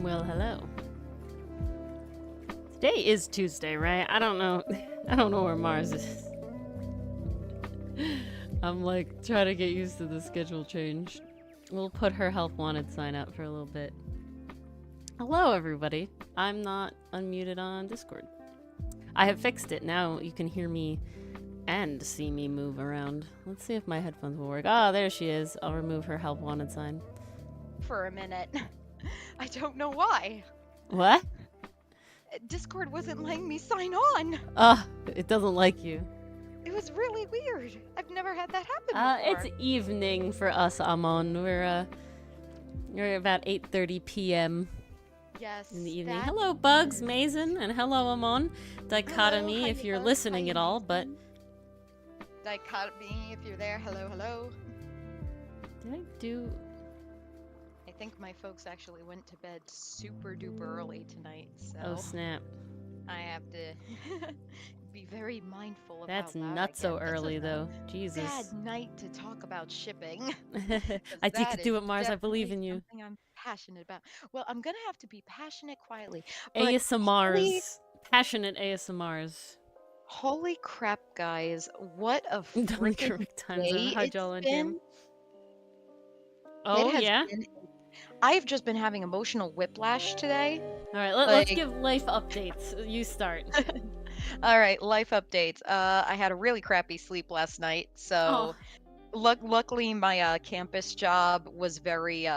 Well, hello. Today is Tuesday, right? I don't know. I don't know where Mars is. I'm like trying to get used to the schedule change. We'll put her help wanted sign up for a little bit. Hello, everybody. I'm not unmuted on Discord. I have fixed it. Now you can hear me and see me move around. Let's see if my headphones will work. Ah, there she is. I'll remove her help wanted sign. For a minute. I don't know why. What? Discord wasn't letting me sign on. It doesn't like you. It was really weird. I've never had that happen before. It's evening for us, Amon. We're about 8:30 p.m. Yes. in the evening. Hello, Bugs, Mason, and hello, Amon. Dichotomy, Hello, if you're Bugs. listening at all, but... Dichotomy, if you're there, hello. Did I do... I think my folks actually went to bed super duper early tonight, so... Oh, snap. I have to be very mindful about That's that. not so early, though. Jesus. Bad night to talk about shipping. I think you do it, Mars. I believe in you. Something I'm passionate about. Well, I'm gonna have to be passionate quietly. ASMRs. Passionate ASMRs. Holy crap, guys. What a freaking day it's been. Oh, yeah? I've just been having emotional whiplash today. Alright, let's give life updates. You start. Alright, life updates. I had a really crappy sleep last night, so luckily my campus job was very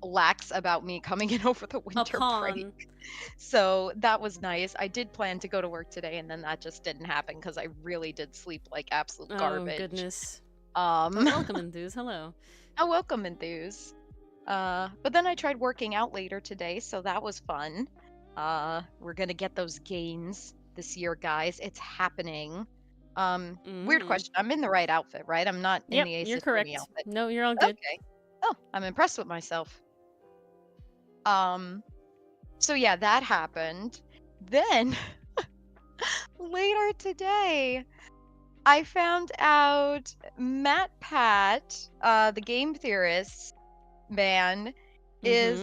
lax about me coming in over the winter break. So that was nice. I did plan to go to work today, and then that just didn't happen because I really did sleep like absolute garbage. Oh, goodness. Welcome, Enthuse. Hello. Oh, welcome, Enthuse. But then I tried working out later today, so that was fun. We're gonna get those gains this year, guys. It's happening. Weird question. I'm in the right outfit, right? I'm not in the Ace you're of correct. outfit. No, you're all good. Okay. Oh, I'm impressed with myself. So yeah, that happened. Then later today, I found out Matt Pat, the game theorist man, is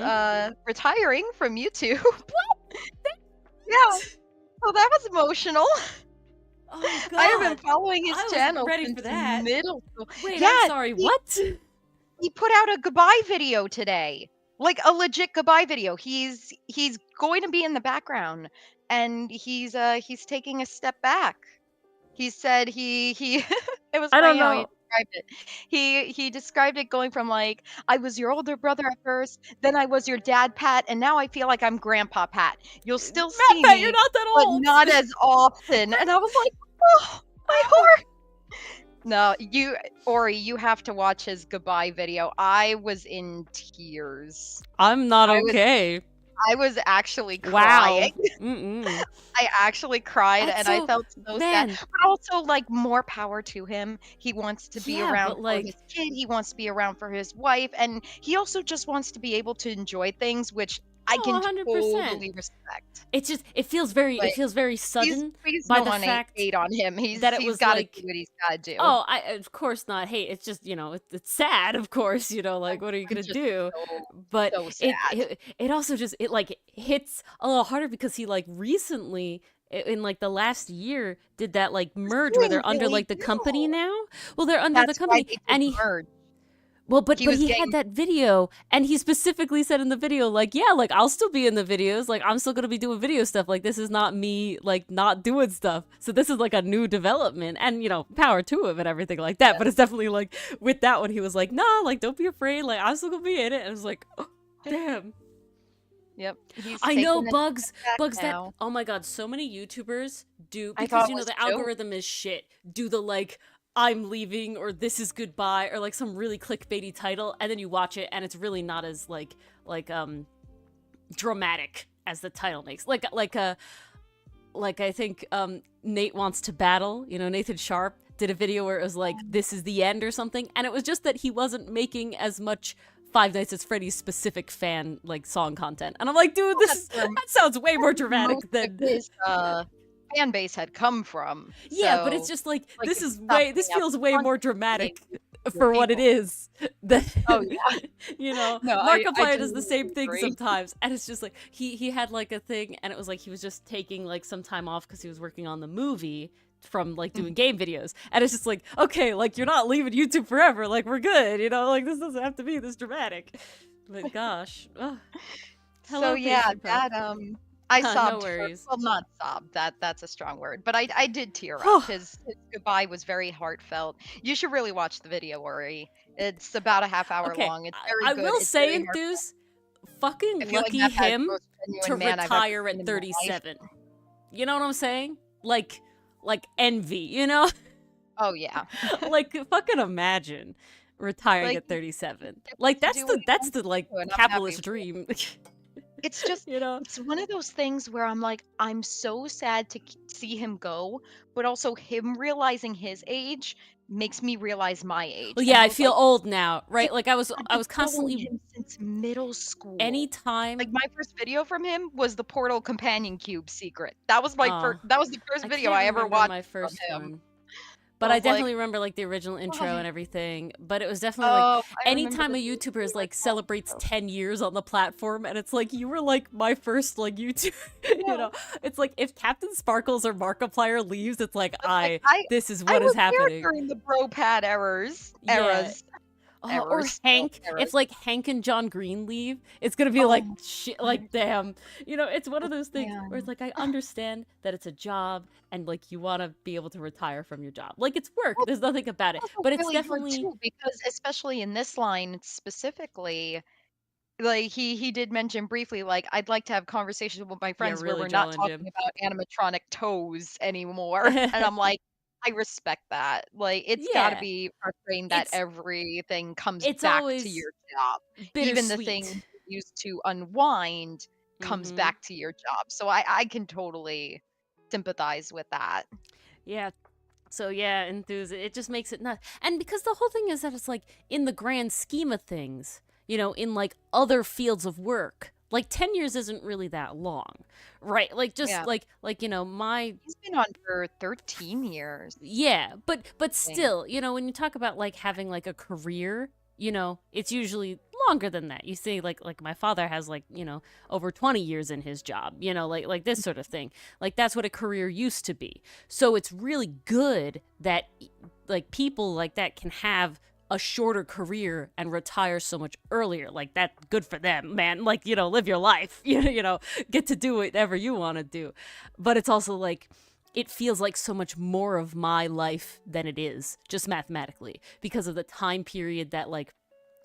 retiring from YouTube. Yeah. So that was emotional. Oh god. I have been following his channel ready for that. middle school. Wait, yeah, I'm sorry, what? He put out a goodbye video today. Like a legit goodbye video. He's going to be in the background, and he's taking a step back. He said he it was funny how he described it. He described it going from like, I was your older brother at first, then I was your dad Pat, and now I feel like I'm Grandpa Pat. You'll still see Pat, me, you're not that but old. not as often. And I was like, oh, my heart. No, Ori, you have to watch his goodbye video. I was in tears. I'm not okay. I was actually crying. Wow. I actually cried, and I felt so sad. But also, like, more power to him. He wants to be around for his kid. He wants to be around for his wife, and he also just wants to be able to enjoy things, which I can 100%. Totally respect. It's just it feels very sudden by the fact hate on him. He's that it was gotta like do what he's gotta do. Oh, of course not hate. It's just, you know, it's sad, of course, you know, like what are you gonna do? But so sad. It also just it like hits a little harder because he like recently in like the last year did that like merge where they're under like the company now. Well, they're under the company and he merged. Well, but he had that video, and he specifically said in the video, like, yeah, like, I'll still be in the videos, like, I'm still gonna be doing video stuff, like, this is not me, like, not doing stuff, so this is, like, a new development, and, you know, power to him and everything like that, but it's definitely, like, with that one, he was like, nah, like, don't be afraid, like, I'm still gonna be in it, and I was like, oh, damn. Yep. I know, Bugs, that, oh my god, so many YouTubers do, because, you know, the algorithm is shit, do the, like, I'm leaving, or this is goodbye, or like some really clickbaity title, and then you watch it and it's really not as like dramatic as the title makes. Like I think Nate Wants to Battle, you know, Nathan Sharp did a video where it was like, this is the end or something, and it was just that he wasn't making as much Five Nights at Freddy's specific fan like song content, and I'm like, dude, that sounds way more dramatic than his fan base had come from. Yeah, so, but it's just like this feels way more dramatic for what it is. Oh yeah. You know, Markiplier does the same thing sometimes, and it's just like he had like a thing, and it was like he was just taking like some time off because he was working on the movie from like doing game videos, and it's just like, okay, like you're not leaving YouTube forever, like we're good, you know, like this doesn't have to be this dramatic. But gosh. Hello, so yeah, that I sobbed. No worries. Well, not sobbed. That's a strong word, but I did tear up. His goodbye was very heartfelt. You should really watch the video, Ori. It's about a half hour long. It's very good. I will say, Enthuse, fucking I feel like lucky Matt has the him most to genuine man I've ever retire seen at in my life. 37. You know what I'm saying? Like envy, you know? Oh yeah. Like fucking imagine retiring Like at 37. he Like gets to do what he that's wants the to like do, and I'm happy capitalist for him. dream. It's just, You know? it's one of those things where I'm like, I'm so sad to see him go, but also him realizing his age makes me realize my age. Well, And yeah, I I was feel like, old now, right? it's Like I've been I was following constantly him since middle school. Like anytime my first video from him was the Portal Companion Cube secret. That was my oh, first. That was the first I video can't I ever remember watched my from first him. one. So But I I was like, definitely remember like the original intro and why? everything. But it was definitely like Oh, I remember anytime the a YouTuber is like original celebrates intro. 10 years on the platform and it's like you were like my first like YouTube, you Yeah. know. It's like if Captain Sparkles or Markiplier leaves, it's like It's like this is I what is was there happening. during the bro pad Yeah. Or no, Hank, eras. if like Hank and John Green leave, it's gonna be Oh like my shit, god. like damn, you know, it's one of those things where it's Man. like I understand that it's a job and like you want to be able to retire from your job, like it's work. Well, There's nothing about it, it's also but it's really hard definitely too because especially in this line specifically, like he did mention briefly, like, "I'd like to have conversations with my yeah, friends where really we're not drawing talking Jim. about animatronic toes anymore." And I'm like, "I respect that." Like, it's gotta Yeah, be frustrating that it's everything comes it's back to always your job. Even the thing bittersweet. you used to unwind comes Mm-hmm. back to your job. So I can totally sympathize with that. Yeah. So yeah, it just makes it nuts. And because the whole thing is that it's like in the grand scheme of things, you know, in like other fields of work, like 10 years isn't really that long. Right? Like just Yeah. like, you know, my He's been on for 13 years, yeah, but I think. still, you know, when you talk about like having like a career, you know, it's usually longer than that. You see like my father has like, you know, over 20 years in his job, you know, like this sort of thing. Like that's what a career used to be. So it's really good that like people like that can have a shorter career and retire so much earlier. Like that's good for them, man. Like, you know, live your life. You know, get to do whatever you want to do. But it's also like it feels like so much more of my life than it is just mathematically because of the time period that like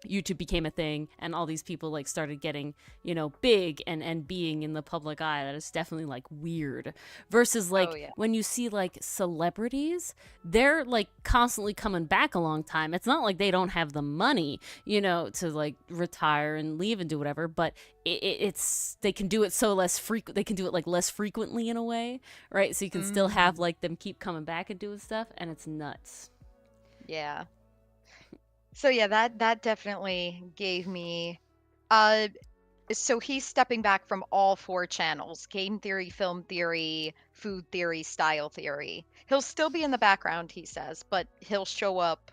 YouTube became a thing and all these people like started getting, you know, big and being in the public eye. That is definitely like weird. Versus Oh, like yeah. when you see like celebrities, they're like constantly coming back a long time. It's not like they don't have the money, you know, to like retire and leave and do whatever, but it's they can do it so less frequent. They can do it like less frequently in a way, right? So you can still have Mm, like them keep coming back and doing stuff, and it's nuts. yeah. So yeah, that definitely gave me uh so he's stepping back from all four channels: game theory, film theory, food theory, style theory. He'll still be in the background, he says, but he'll show up.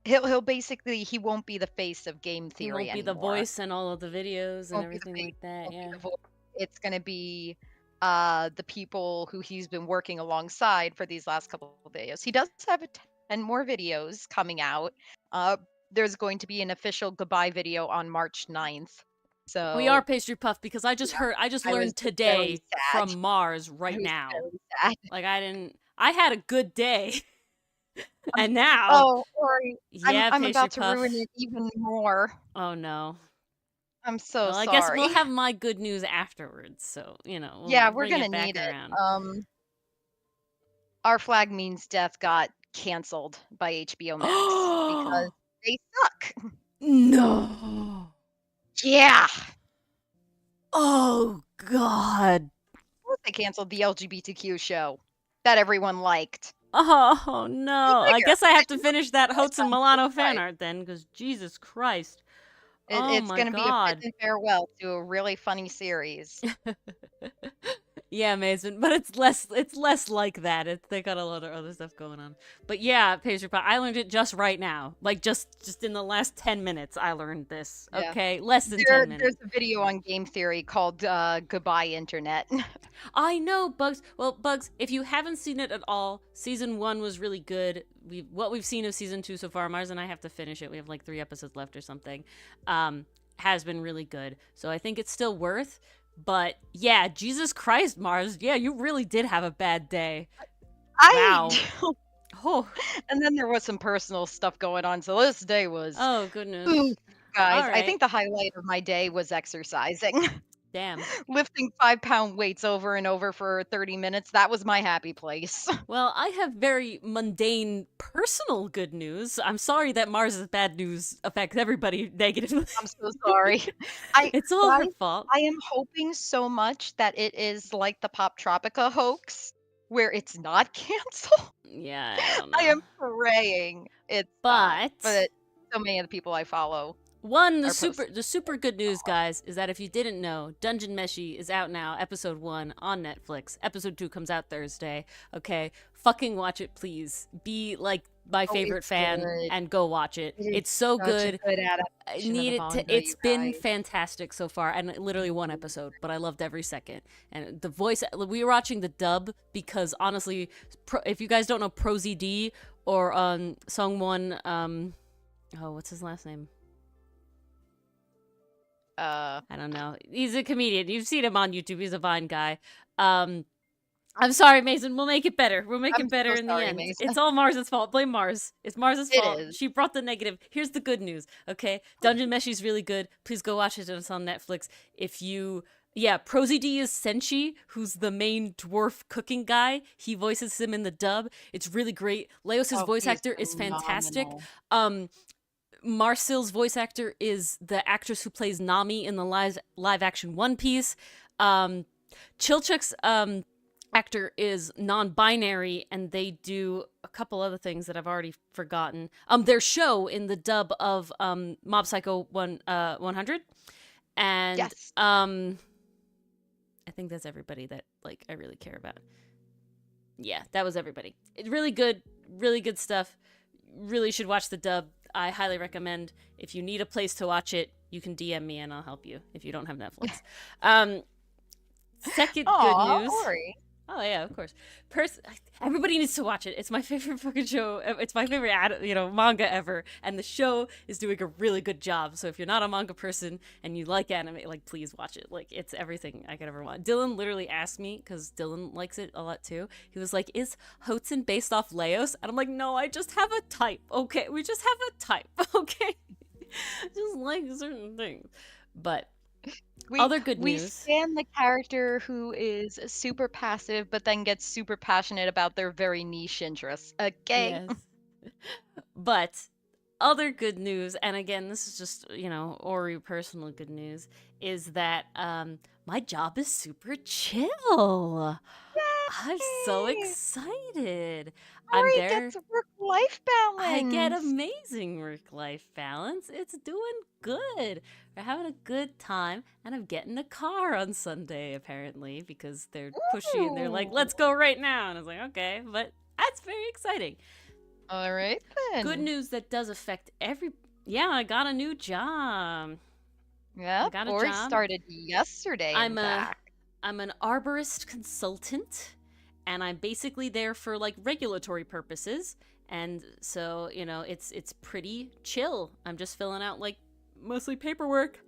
He'll basically, he won't be the face of game He theory won't be the anymore. voice in all of the videos and Won't be the everything face, like that. won't be Yeah. the voice. It's gonna be the people who he's been working alongside for these last couple of videos. He does have 10 more videos coming out. Uh there's going to be an official goodbye video on March 9th. We are So pastry puff because yeah, I just I was learned just very today sad. from Mars I right was now. very sad. Like I had a good day. And now, Oh, Ori, yeah, I'm pastry about to ruin puff. it even more. Oh no. I'm so Well, I guess we'll sorry. have my good news afterwards. So, you know, Yeah, we'll we're bring gonna it back need it. around. Our Flag Means Death got canceled by HBO Max because they suck. No. Yeah. Oh God. Of course they canceled the LGBTQ show that everyone liked. Oh Go no. I figure. guess I have Did to you look finish that at my Hotes and son's book Milano fan price? art then, because Jesus Christ. Oh It's my gonna be a God. fitting farewell to a really funny series. Yeah, Mason, but it's less like that. They got a lot of other stuff going on. But yeah, pastry pie. I learned it just right now. Like just in the last 10 minutes I learned this. Yeah. Okay? Less than 10 There's minutes. a video on game theory called Goodbye Internet. I know, Bugs. Well, Bugs, if you haven't seen it at all, season 1 was really good. What we've seen of season 2 so far, Mars and I have to finish it. We have like 3 episodes left or something. Has been really good. So I think it's still worth. But yeah, Jesus Christ, Mars. Yeah, you really did have a bad day. I Wow. Oh. And then there was some personal stuff going on, so this day was Oh goodness. oof. guys, All I right. think the highlight of my day was exercising. Damn. Lifting 5-pound weights over and over for 30 minutes, that was my happy place. Well, I have very mundane personal good news. I'm sorry that Mars's bad news affects everybody negatively. I'm so sorry. It's all her Guys, fault. I am hoping so much that it is like the Pop Tropica hoax, where it's not canceled. Yeah, I don't I know. am praying it's not, But but so many of the people I follow the are posting. super good news, guys, is that if you didn't know, Dungeon Meshi is out now, episode 1 on Netflix. Episode 2 comes out Thursday. Okay, fucking watch it, please. Be like my Oh, favorite it's fan good. and go watch it. It is It's so such a good. good I adaptation of need the it to. manga, It's you been guys. fantastic so far, and literally one episode, but I loved every second. And the voice, we were watching the dub because honestly, if you guys don't know ProZD or Songwon, oh, what's his last name? I don't know. He's a comedian. You've seen him on YouTube. He's a Vine guy. I'm sorry, Mason. We'll make it better. We'll make I'm it better so in the sorry, end. Mason. It's all Mars's fault. Blame Mars. It's Mars's It fault. is. She brought the negative. Here's the good news, okay? Dungeon Meshi's really good. Please go watch it. It's on Netflix. If you... Yeah, ProZD is Senshi, who's the main dwarf cooking guy. He voices him in the dub. It's really great. Leos's Oh, voice he is actor is fantastic. phenomenal. Marcil's voice actor is the actress who plays Nami in the live action One Piece. Chilchuk's actor is non-binary, and they do a couple other things that I've already forgotten. Their show in the dub of Mob Psycho 100, and Yes. I think that's everybody that like I really care about. Yeah, that was everybody. It's really good stuff. Really should watch the dub. I highly recommend. If you need a place to watch it, you can DM me and I'll help you if you don't have Netflix. Second good news. Ori. Oh yeah, of course. Everybody needs to watch it. It's my favorite fucking show. It's my favorite manga ever, and the show is doing a really good job. So if you're not a manga person and you like anime, like please watch it. Like it's everything I could ever want. Dylan literally asked me because Dylan likes it a lot too. He was like, "Is Hotsun based off Leos?" And I'm like, "No, I just have a type. Okay, we just have a type. Okay, just like certain things." But other good news. We stand the character who is super passive, but then gets super passionate about their very niche interests. Okay. Yes. But other good news, and again, this is just, Ori personal good news, is that my job is super chill. I'm so Yay! excited. Ori I'm there. gets work-life balance. I get amazing work-life balance. It's doing good. We're having a good time, and I'm getting a car on Sunday, apparently, because they're pushy and they're like, let's go right now. And I was like, okay, but that's very exciting. All right, then. Good news that does affect Yeah, I got a new job. Yeah, got a Ori job. started yesterday. I'm an arborist consultant, and I'm basically there for like regulatory purposes. And so, it's pretty chill. I'm just filling out like mostly paperwork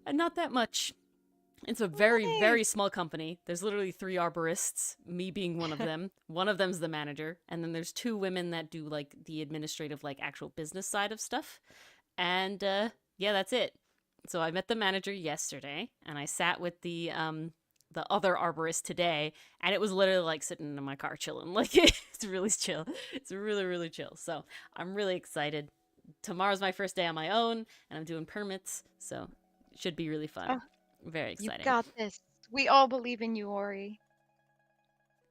and not that much. It's a very, very small company. There's literally 3 arborists, me being one of them. One of them's the manager. And then there's 2 women that do like the administrative, like actual business side of stuff. And yeah, that's it. So I met the manager yesterday, and I sat with the other arborist today, and it was literally like sitting in my car chilling. Like it's really chill. It's really, really chill. So I'm really excited. Tomorrow's my first day on my own, and I'm doing permits, so it should be really fun. Very exciting. You got this. We all believe in you, Ori.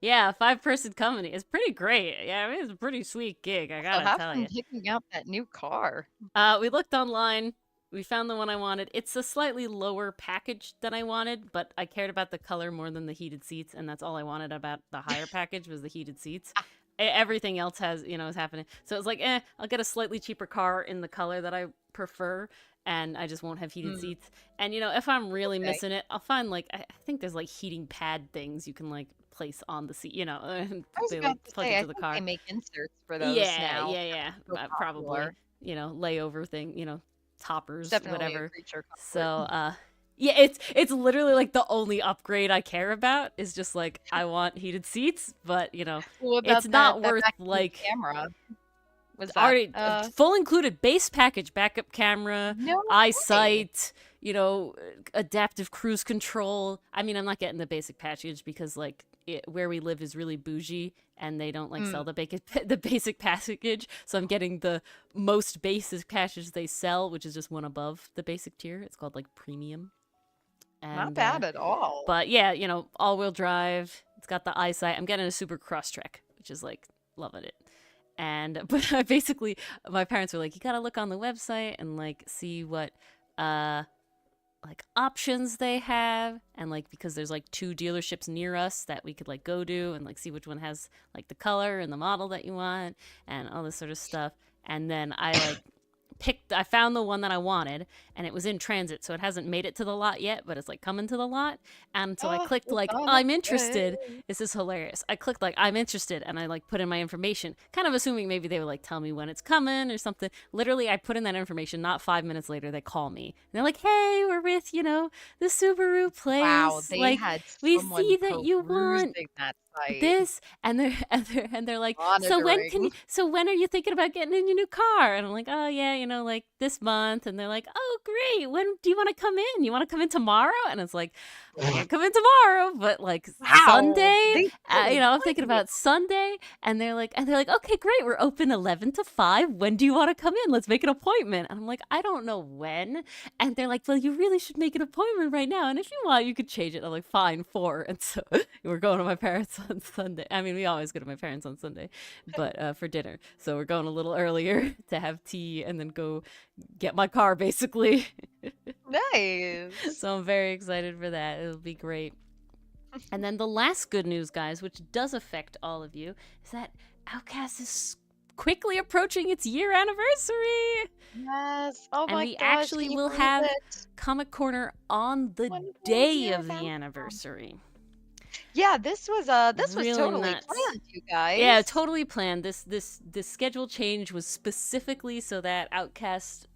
Yeah, 5-person company. It's pretty great. Yeah, I mean, it's a pretty sweet gig, I gotta tell you. Have fun picking out that new car. We looked online. We found the one I wanted. It's a slightly lower package than I wanted, but I cared about the color more than the heated seats, and that's all I wanted about the higher package was the heated seats. Everything else is happening. So it's like, I'll get a slightly cheaper car in the color that I prefer, and I just won't have heated seats. And, if I'm really missing it, I'll find, like, I think there's, like, heating pad things you can, like, place on the seat, and they, like, plug into the car. They make inserts for those now. Yeah. Probably, layover thing, toppers, Definitely whatever. a creature comfort. So, yeah, it's literally like the only upgrade I care about is just like I want heated seats, but it's not worth like camera. Was that already full included base package, backup camera, no way. eyesight, you know, adaptive cruise control. I mean, I'm not getting the basic package because like where we live is really bougie and they don't like sell the basic package. So I'm getting the most basic package they sell, which is just one above the basic tier. It's called like premium. And, Not bad at all. But yeah, you know, all-wheel drive. It's got the eyesight. I'm getting a super Crosstrek, which is like loving it. And but I basically, my parents were like, you gotta look on the website and like see what like options they have, and like because there's like 2 dealerships near us that we could like go to and like see which one has like the color and the model that you want and all this sort of stuff. And then I like I found the one that I wanted, and it was in transit, so it hasn't made it to the lot yet, but it's like coming to the lot. And so I clicked like I'm interested. This is hilarious. I clicked like I'm interested, and I like put in my information, kind of assuming maybe they would like tell me when it's coming or something. Literally, I put in that information. Not 5 minutes later, they call me. And they're like, "Hey, we're with the Subaru place. Wow, they like had we see that you want that site. this," and they're like, Monitoring. so when are you thinking about getting a new car? And I'm like, oh yeah, you know, like this month. And they're like, oh great, when do you want to come in? You want to come in tomorrow? And it's like, I can't come in tomorrow, but like Sunday, you know, I'm thinking about Sunday. And they're like, okay, great, we're open 11 to 5. When do you want to come in? Let's make an appointment. And I'm like, I don't know when. And they're like, well, you really should make an appointment right now, and if you want, you could change it. I'm like, fine, 4. And so we're going to my parents on Sunday. I mean, we always go to my parents on Sunday, but for dinner. So we're going a little earlier to have tea and then go get my car, basically. Nice. So I'm very excited for that. It'll be great. And then the last good news, guys, which does affect all of you, is that Outcast is quickly approaching its year anniversary. Yes. Oh and my we gosh, actually can you will believe have it? Comic Corner on the 1 day year of the now. anniversary. Yeah, this was Really totally nuts. planned, you guys. Yeah, totally planned. This schedule change was specifically so that Outcast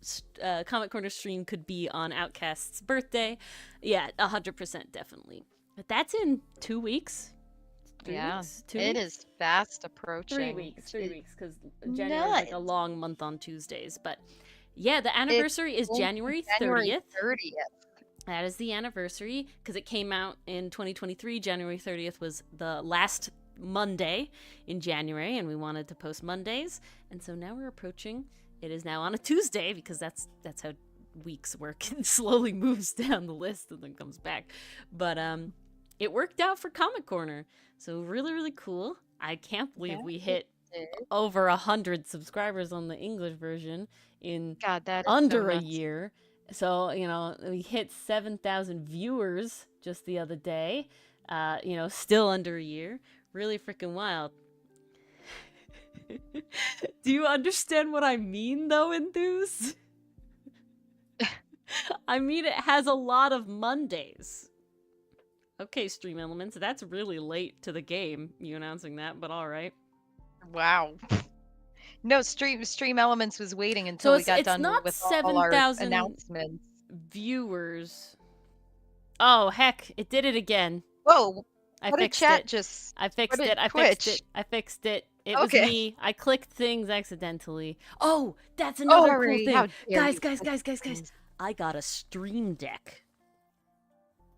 Comic Corner stream could be on Outcast's birthday. Yeah, 100% definitely. But that's in 2 weeks. 3 Yeah, weeks? 2 it weeks? is fast approaching. 3 weeks. 3 weeks, because January is like a nuts. long month on Tuesdays. But yeah, the anniversary is January 30th. That is the anniversary, because it came out in 2023. January 30th was the last Monday in January, and we wanted to post Mondays. And so now we're approaching. It is now on a Tuesday, because that's how weeks work. It slowly moves down the list and then comes back. But it worked out for Comic Corner. So really, really cool. I can't believe we hit over 100 subscribers on the English version in under a year. So, you know, we hit 7,000 viewers just the other day. You know, still under a year. Really freaking wild. Do you understand what I mean, though, Enthuse? I mean, it has a lot of Mondays. Okay, Stream Elements, that's really late to the game, you announcing that, but all right. Wow. No, Stream Elements was waiting until we got done with all our announcements. Viewers. Oh, heck, it did it again. Whoa. I fixed it. I fixed it. It was me. I clicked things accidentally. Oh, that's another cool thing. Guys. I got a Stream Deck.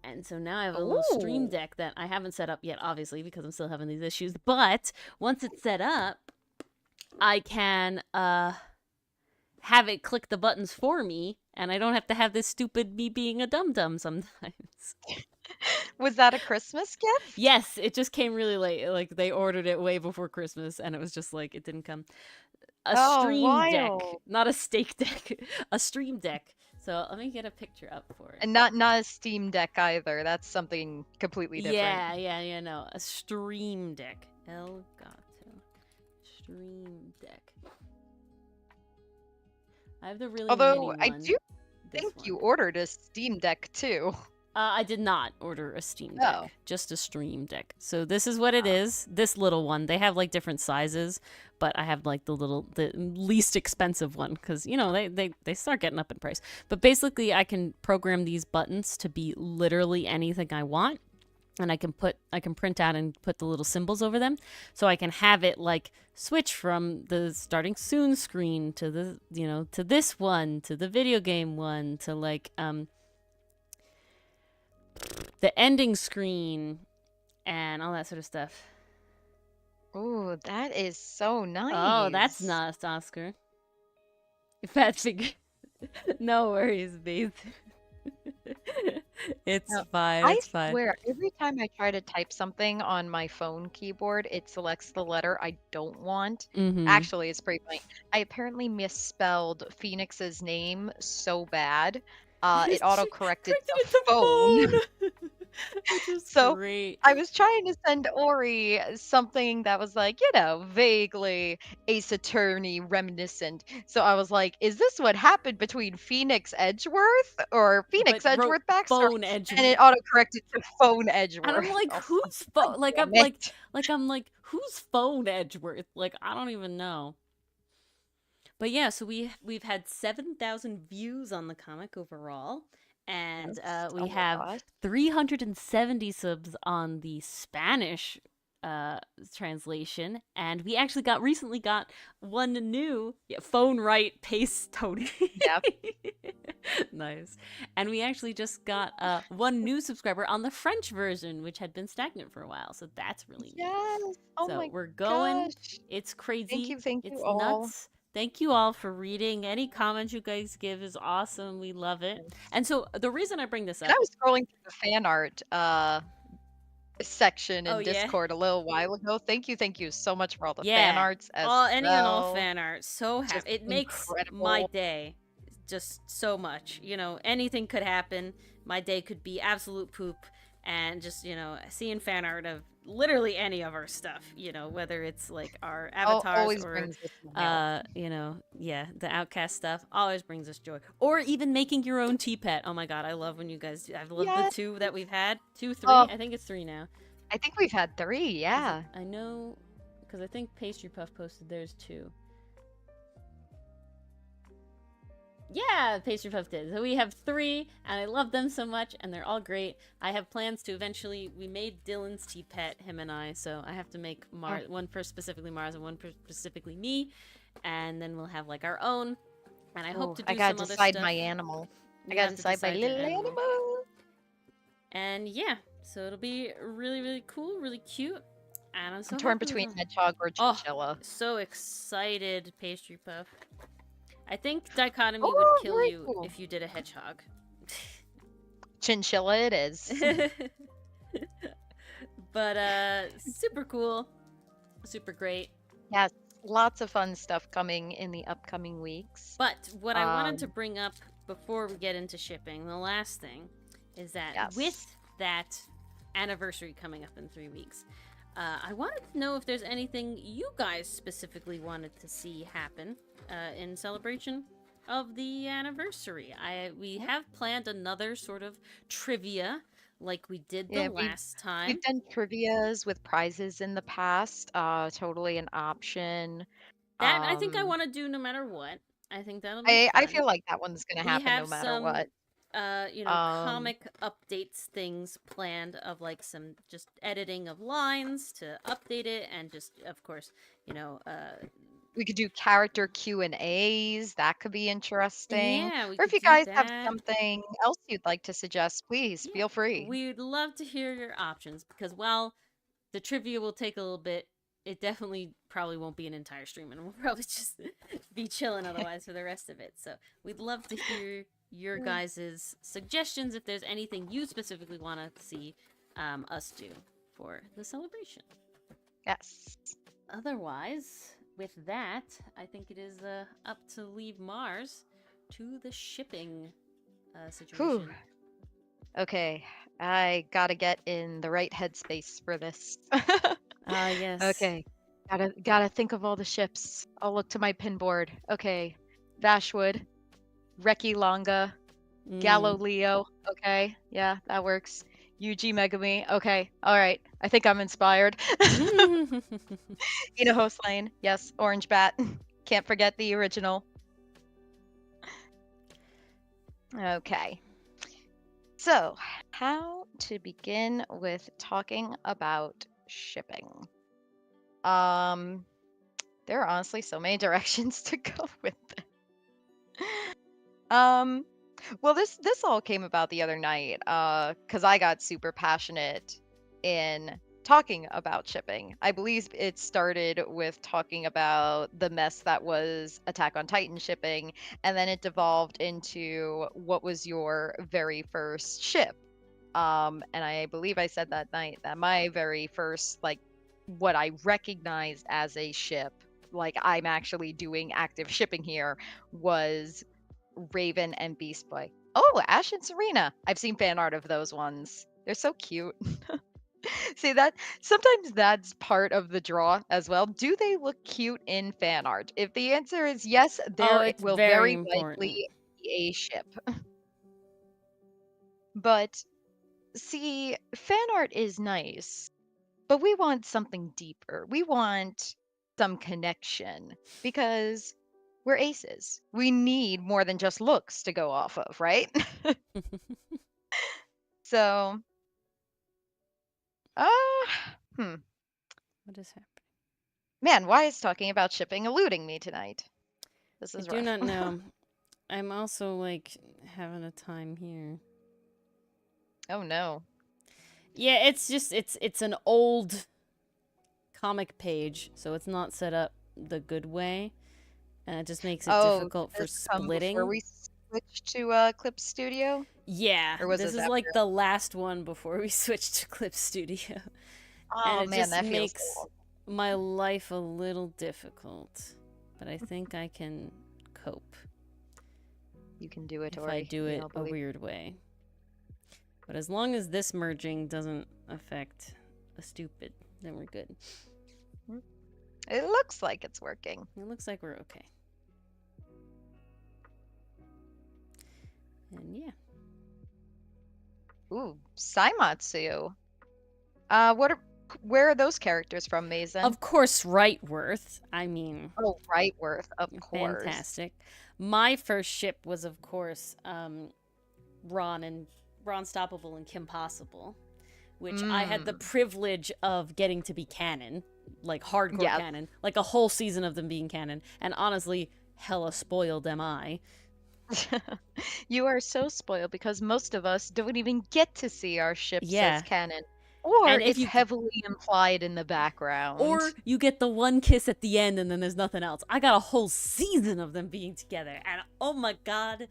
And so now I have a little Stream Deck that I haven't set up yet, obviously, because I'm still having these issues. But once it's set up, I can have it click the buttons for me, and I don't have to have this stupid me being a dum-dum sometimes. Was that a Christmas gift? Yes, it just came really late. Like, they ordered it way before Christmas, and it was just like, it didn't come. A Stream Deck. Not a steak deck. A Stream Deck. So let me get a picture up for it. And not a Steam Deck either. That's something completely different. Yeah, no. A Stream Deck. Elgato. Stream Deck. I have the really mini one. I do think you ordered a Steam Deck too. I did not order a Steam Deck, just a Stream Deck. So this is what it is. This little one. They have like different sizes, but I have like the least expensive one because, you know, they start getting up in price. But basically I can program these buttons to be literally anything I want. and I can print out and put the little symbols over them, so I can have it like switch from the starting soon screen to the to this one, to the video game one, to like the ending screen and all that sort of stuff. Oh, that is so Oh, that's nice. nice, Oscar. Fat figure. No worries, babe. It's No, fine. I It's fine. swear, every time I try to type something on my phone keyboard, it selects the letter I don't want. Mm-hmm. Actually, it's pretty funny. I apparently misspelled Phoenix's name so bad, it auto-corrected Corrected the it to phone. phone. Which is So great. I was trying to send Ori something that was like, vaguely Ace Attorney reminiscent. So I was like, is this what happened between Phoenix Edgeworth or But Phoenix wrote Edgeworth Baxter? phone And it Edgeworth. auto-corrected to phone And I'm Edgeworth. like, Oh, whose God phone? Like damn I'm it. whose phone Edgeworth? Like I don't even know. But yeah, so we've had 7,000 views on the comic overall, and Yes. Oh we my have gosh. 370 subs on the Spanish translation, and we actually recently got one new phone right paste Tony. Yep. Nice. And we actually just got one new subscriber on the French version, which had been stagnant for a while, so that's really neat. Yes. Oh So my we're going. gosh. It's crazy. Thank you It's all. nuts. Thank you all for reading. Any comments you guys give is awesome. We love it. And so the reason I bring this And I up. was scrolling through the fan art section Oh in yeah, Discord a little while ago. Thank you so much for all the fan yeah. arts as All any and all well. fan art. So Just happy. It makes my incredible. day just so much. Anything could happen. My day could be absolute poop, and just seeing fan art of literally any of our stuff. Whether it's like our avatars Always or brings a smile. yeah, the Outcast stuff always brings us joy. Or even making your own tea pet. Oh my god, I love when you guys. I've loved the Yes. two that we've had. 2, 3. Oh, I think it's 3 now. I think we've had 3, yeah. I know, because I think Pastry Puff posted theirs too. Yeah, Pastry Puff did. So we have 3, and I love them so much, and they're all great. I have plans to eventually. We made Dylan's tea pet, him and I. So I have to make one for specifically Mars and one for specifically me, and then we'll have like our own. And I hope to do I gotta some other decide stuff. my animal. I You gotta have to decide my your little animal. And yeah, so it'll be really, really cool, really cute. And I'm so I'm torn happy with between them. hedgehog or chinchilla. So excited, Pastry Puff. I think dichotomy Oh, would kill very you cool. if you did a hedgehog. Chinchilla it is. But super cool, super great. Yes, lots of fun stuff coming in the upcoming weeks. But what I wanted to bring up before we get into shipping, the last thing, is that with that anniversary coming up in 3 weeks, I wanted to know if there's anything you guys specifically wanted to see happen in celebration of the anniversary. We have planned another sort of trivia like we did the last time. We've done trivias with prizes in the past. Totally an option. That I think I want to do no matter what. I think that'll be fun. I feel like that one's gonna happen no matter what. Comic updates things planned of like some just editing of lines to update it, and just of course, we could do character Q&As. That could be interesting. Yeah, or if you guys have something else you'd like to suggest, please feel free. We'd love to hear your options, because while the trivia will take a little bit, it definitely probably won't be an entire stream, and we'll probably just be chilling otherwise for the rest of it. So we'd love to hear your guys' suggestions if there's anything you specifically want to see us do for the celebration. Yes. Otherwise, with that, I think it is up to leave Mars to the shipping situation. Whew. Okay, I gotta get in the right headspace for this. Yes. Okay, gotta think of all the ships. I'll look to my pinboard. Okay, Vashwood, Reki Longa, Galileo. Okay, yeah, that works. Yuji Megami. Okay, all right. I think I'm inspired. Host Lane. Yes, Orange Bat. Can't forget the original. Okay. So, how to begin with talking about shipping. Um, there are honestly so many directions to go with it. Um, well, this all came about the other night, because I got super passionate in talking about shipping. I believe it started with talking about the mess that was Attack on Titan shipping, and then it devolved into what was your very first ship. And I believe I said that night that my very first, like, what I recognized as a ship, like I'm actually doing active shipping here, was Raven and Beast Boy. Oh, Ash and Serena. I've seen fan art of those ones. They're so cute. See that? Sometimes that's part of the draw as well. Do they look cute in fan art? If the answer is yes, Oh, there it's will very very important. likely be a ship. But see, fan art is nice, but we want something deeper. We want some connection because we're aces. We need more than just looks to go off of, right? So, uh, hmm. What is happening? Man, why is talking about shipping eluding me tonight? This I is do rough. not know. I'm also like having a time here. Oh no. Yeah, it's an old comic page, so it's not set up the good way, and it just makes it Oh, did difficult for this come before splitting. we switched to Clip Studio? Yeah, Or was this this is after? like the last one before we switched to Clip Studio. And Oh it man, just that feels makes old. my life a little difficult. But I think I can cope You can do it, if I Ori. do We it all a believe. weird way. But as long as this merging doesn't affect a stupid, then we're good. It looks like it's working. It looks like we're okay. And yeah. Ooh, Saimatsu. Where are those characters from, Mason? Of course, Rightworth. I mean, Oh, Rightworth, of course. fantastic. My first ship was, of course, Ron Stoppable and Kim Possible, which I had the Mm, privilege of getting to be canon, like hardcore yes. canon, like a whole season of them being canon. And honestly, hella spoiled am I. You are so spoiled because most of us don't even get to see our ships as Yeah. canon, or And if it's you heavily implied in the background. or you get the one kiss at the end and then there's nothing else. I got a whole season of them being together. And oh my god,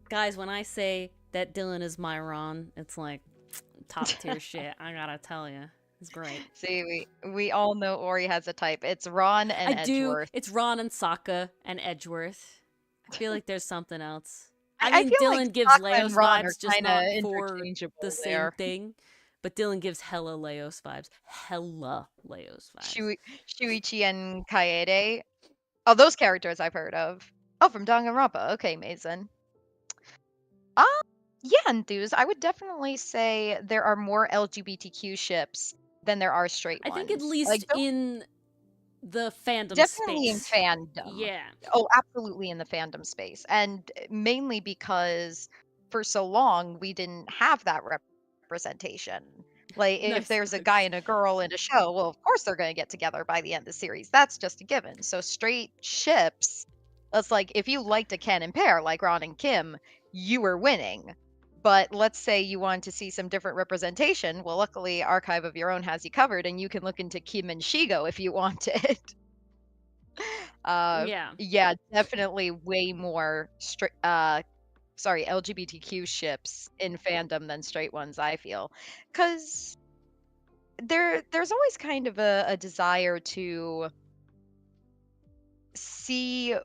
guys, when I say that Dylan is my Ron, it's like top tier shit. I gotta tell you, it's great. See, we all know Ori has a type. It's Ron and I do. Edgeworth. It's Ron and Sokka and Edgeworth. I feel like there's something else. I, I I mean, feel like Dylan gives Sokka and Leos Ron are vibes, just kind of not for the interchangeable same there. thing. But Dylan gives hella Leos vibes. Hella Leos vibes. Shuichi and Kaede. Oh, those characters I've heard of. Oh, from Danganronpa. Okay, Mason. Um, yeah, Enthuse. I would definitely say there are more LGBTQ ships than there are straight I think at ones. least Like, don't in the fandom definitely in space. fandom. Yeah. Oh, absolutely in the fandom space. And mainly because for so long we didn't have that representation. Like if Nice there's a guy hugs. and a girl in a show, well, of course they're going to get together by the end of the series. That's just a given. So straight ships, that's like if you liked a canon pair like Ron and Kim, you were winning. But let's say you want to see some different representation. Well, luckily Archive of Your Own has you covered and you can look into Kim and Shigo if you wanted. Yeah. Yeah, definitely way more LGBTQ ships in fandom than straight ones, I feel. Cause there's always kind of a desire to see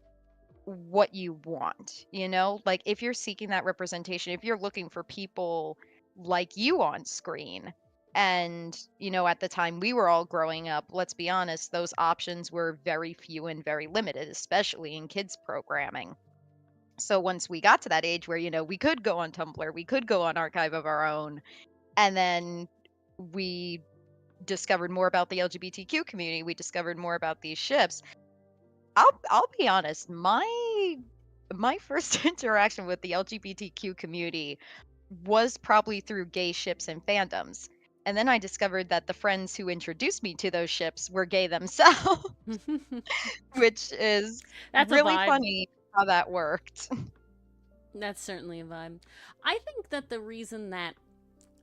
what you want, you know? Like if you're seeking that representation, if you're looking for people like you on screen, and at the time we were all growing up, let's be honest, those options were very few and very limited, especially in kids programming. So once we got to that age where we could go on Tumblr, we could go on Archive of Our Own, and then we discovered more about the LGBTQ community, we discovered more about these ships. I'll be honest, my first interaction with the LGBTQ community was probably through gay ships and fandoms. And then I discovered that the friends who introduced me to those ships were gay themselves, which is That's a really vibe. funny how that worked. That's certainly a vibe. I think that the reason that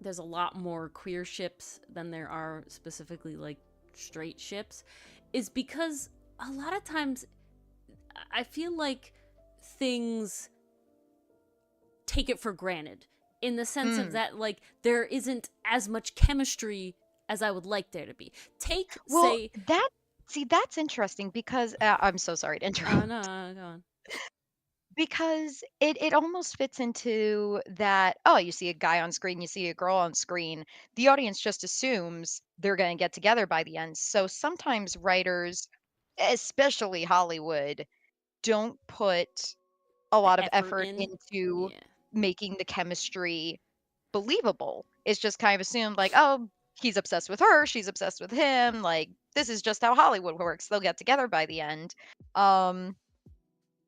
there's a lot more queer ships than there are specifically like straight ships is because a lot of times I feel like things take it for granted in the sense of that like there isn't as much chemistry as I would like there to be. Well, Say that's interesting because I'm so sorry to oh interrupt. no, go on. Because it almost fits into that, oh, you see a guy on screen, you see a girl on screen, the audience just assumes they're going to get together by the end. So sometimes writers, especially Hollywood, don't put a The lot of effort effort in. into Yeah. making the chemistry believable. It's just kind of assumed like, oh, he's obsessed with her, she's obsessed with him, like this is just how Hollywood works. They'll get together by the end. Um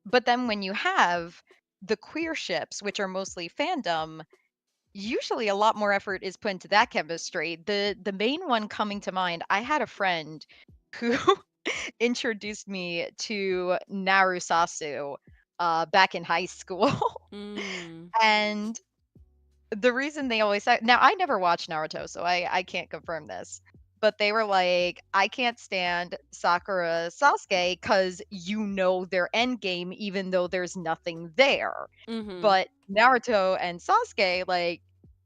but then when you have the queer ships, which are mostly fandom, usually a lot more effort is put into that chemistry. The main one coming to mind, I had a friend who introduced me to Narusasu back in high school. Mm. And the reason they always said, now I never watched Naruto, so I can't confirm this. But they were like, I can't stand Sakura Sasuke because you know their end game, even though there's nothing there. Mhm. But Naruto and Sasuke, like,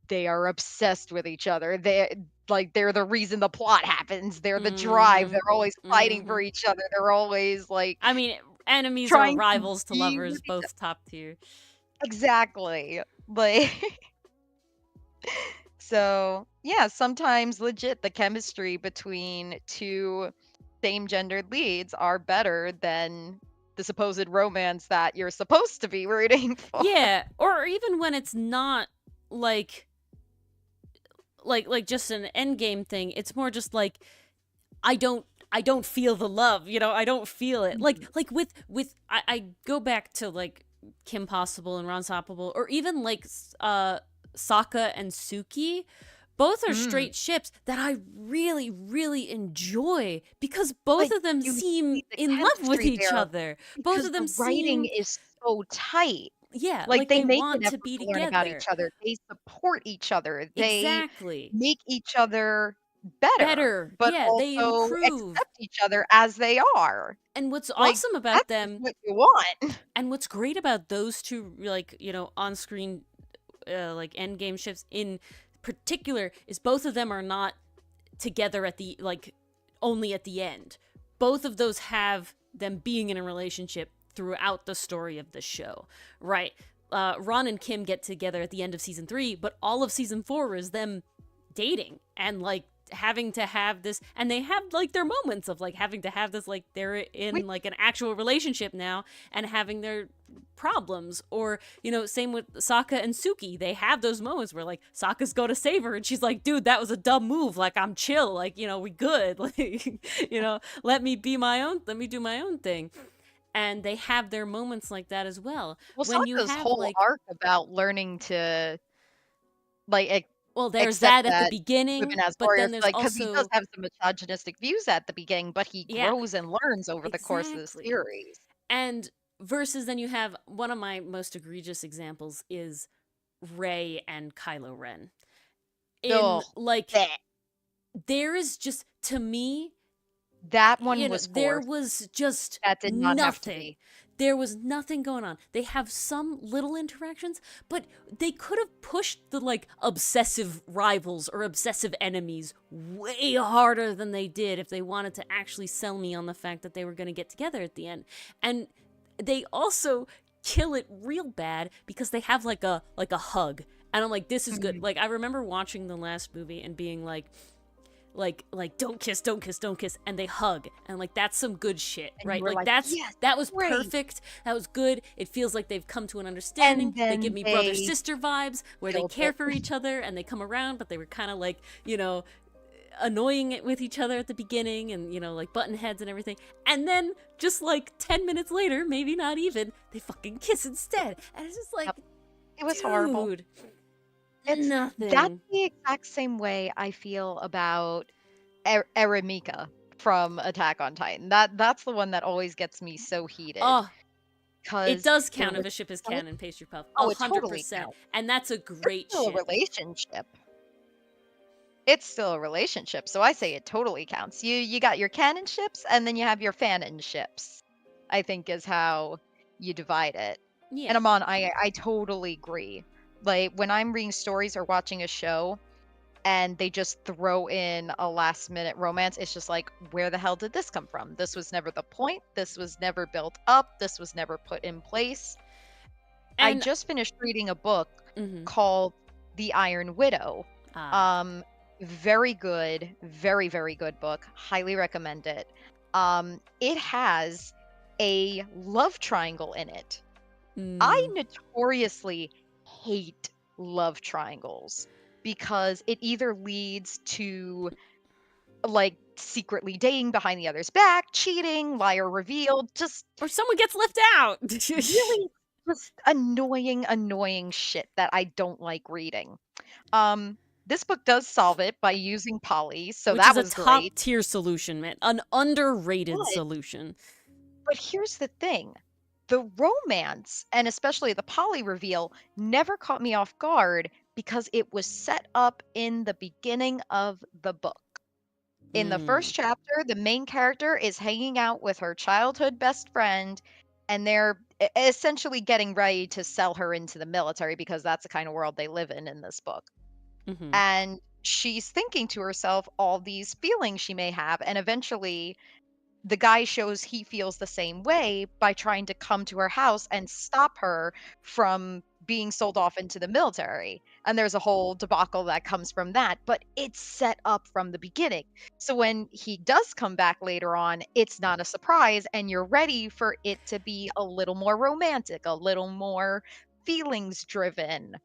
they are obsessed with each other. They're the reason the plot happens. They're the drive. Mhm. They're always fighting for Mhm. each other. They're always like I mean, enemies or trying to rivals to be with lovers, each other. both top tier. Exactly. Like so yeah, sometimes legit the chemistry between two same gendered leads are better than the supposed romance that you're supposed to be rooting for. Yeah, or even when it's not like just an end game thing, it's more just like I don't feel the love, you know, I don't feel it. Mhm. With I go back to like Kim Possible and Ron Soppable, or even like Sokka and Suki. Both are Mm. straight ships that I really, really enjoy because both Like, of them you seem see the in love with chemistry each there other. Both because of them the writing seem, is so tight. yeah, Like, like they they make an want to effort be to learn about each together. other. They support each other. They Exactly. make each other better, Better. but Yeah, they also improve. accept each other as they are. And what's Like, awesome about that's just them, what you want. and what's great about those two, like, you know, on screen, like, end game ships in particular, is both of them are not together at the, like, only at the end. Both of those have them being in a relationship throughout the story of the show, right? Ron and Kim get together at the end of season 3, but all of season 4 is them dating and like having to have this, and they have like their moments of like having to have this, like they're We in like an actual relationship now and having their problems. Or, you know, same with Sokka and Suki, they have those moments where like Sokka's go to save her and she's like, dude, that was a dumb move, like I'm chill, like, you know, we good, like, you know, let me do my own thing. And they have their moments like that as well. well, When you Sokka's have whole like, arc about learning to, like, well, there's accept that at the that beginning, women as but then warriors, there's like, because he does also, have some misogynistic views at the beginning, but he yeah, grows and learns over the course of the exactly. series. And versus then you have one of my most egregious examples is Rey and Kylo Ren. In Oh, like that there is just, to me, that you one know, was there forced. was just That did not have to nothing. be. There was nothing going on. They have some little interactions, but they could have pushed the like obsessive rivals or obsessive enemies way harder than they did if they wanted to actually sell me on the fact that they were going to get together at the end. And they also kill it real bad because they have like a hug. And I'm like, this is good. Mhm. Like, I remember watching the last movie and being like don't kiss, don't kiss, don't kiss, and they hug, and like that's some good shit, And you right? were Like like, "Yes, that was great." perfect, that was good. It feels like they've come to an understanding. And They give then me brother they sister vibes where they killed care it. for each other and they come around, but they were kind of like, you know, annoying it with each other at the beginning, and, you know, like button heads and everything. And then just like 10 minutes later, maybe not even, they fucking kiss instead. And it's just like, Yep. It was horrible. dude, That's Nothing. the exact same way I feel about Eremika from Attack on Titan. That's the one that always gets me so heated Oh, it because does there count was if a ship is so canon, pastry puff. oh, it totally 100%. counts. And that's a It's great still a ship. relationship. It's still a relationship, so I say it totally counts. You got your canon ships, and then you have your fanon ships. I think is how you divide it. And Yeah. Amon, I totally agree. Like when I'm reading stories or watching a show, and they just throw in a last minute romance, it's just like, where the hell did this come from? This was never the point. This was never built up. This was never put in place. I And just finished reading a book mhm. called The Iron Widow. Ah. Um, very good, very, very good book. Highly recommend it. It has a love triangle in it. I Mm. notoriously hate love triangles because it either leads to like secretly dating behind the other's back, cheating, liar revealed, just Or someone gets left out. really just annoying shit that I don't like reading. Um, this book does solve it by using Polly, so Which is that a was great. top tier solution, man. An underrated But solution. here's the thing. The romance, and especially the Polly reveal, never caught me off guard because it was set up in the beginning of the book. In the Mm. first chapter, the main character is hanging out with her childhood best friend, and they're essentially getting ready to sell her into the military because that's the kind of world they live in this book. Mhm. And she's thinking to herself all these feelings she may have, and eventually the guy shows he feels the same way by trying to come to her house and stop her from being sold off into the military. And there's a whole debacle that comes from that, but it's set up from the beginning. So when he does come back later on, it's not a surprise and you're ready for it to be a little more romantic, a little more feelings driven.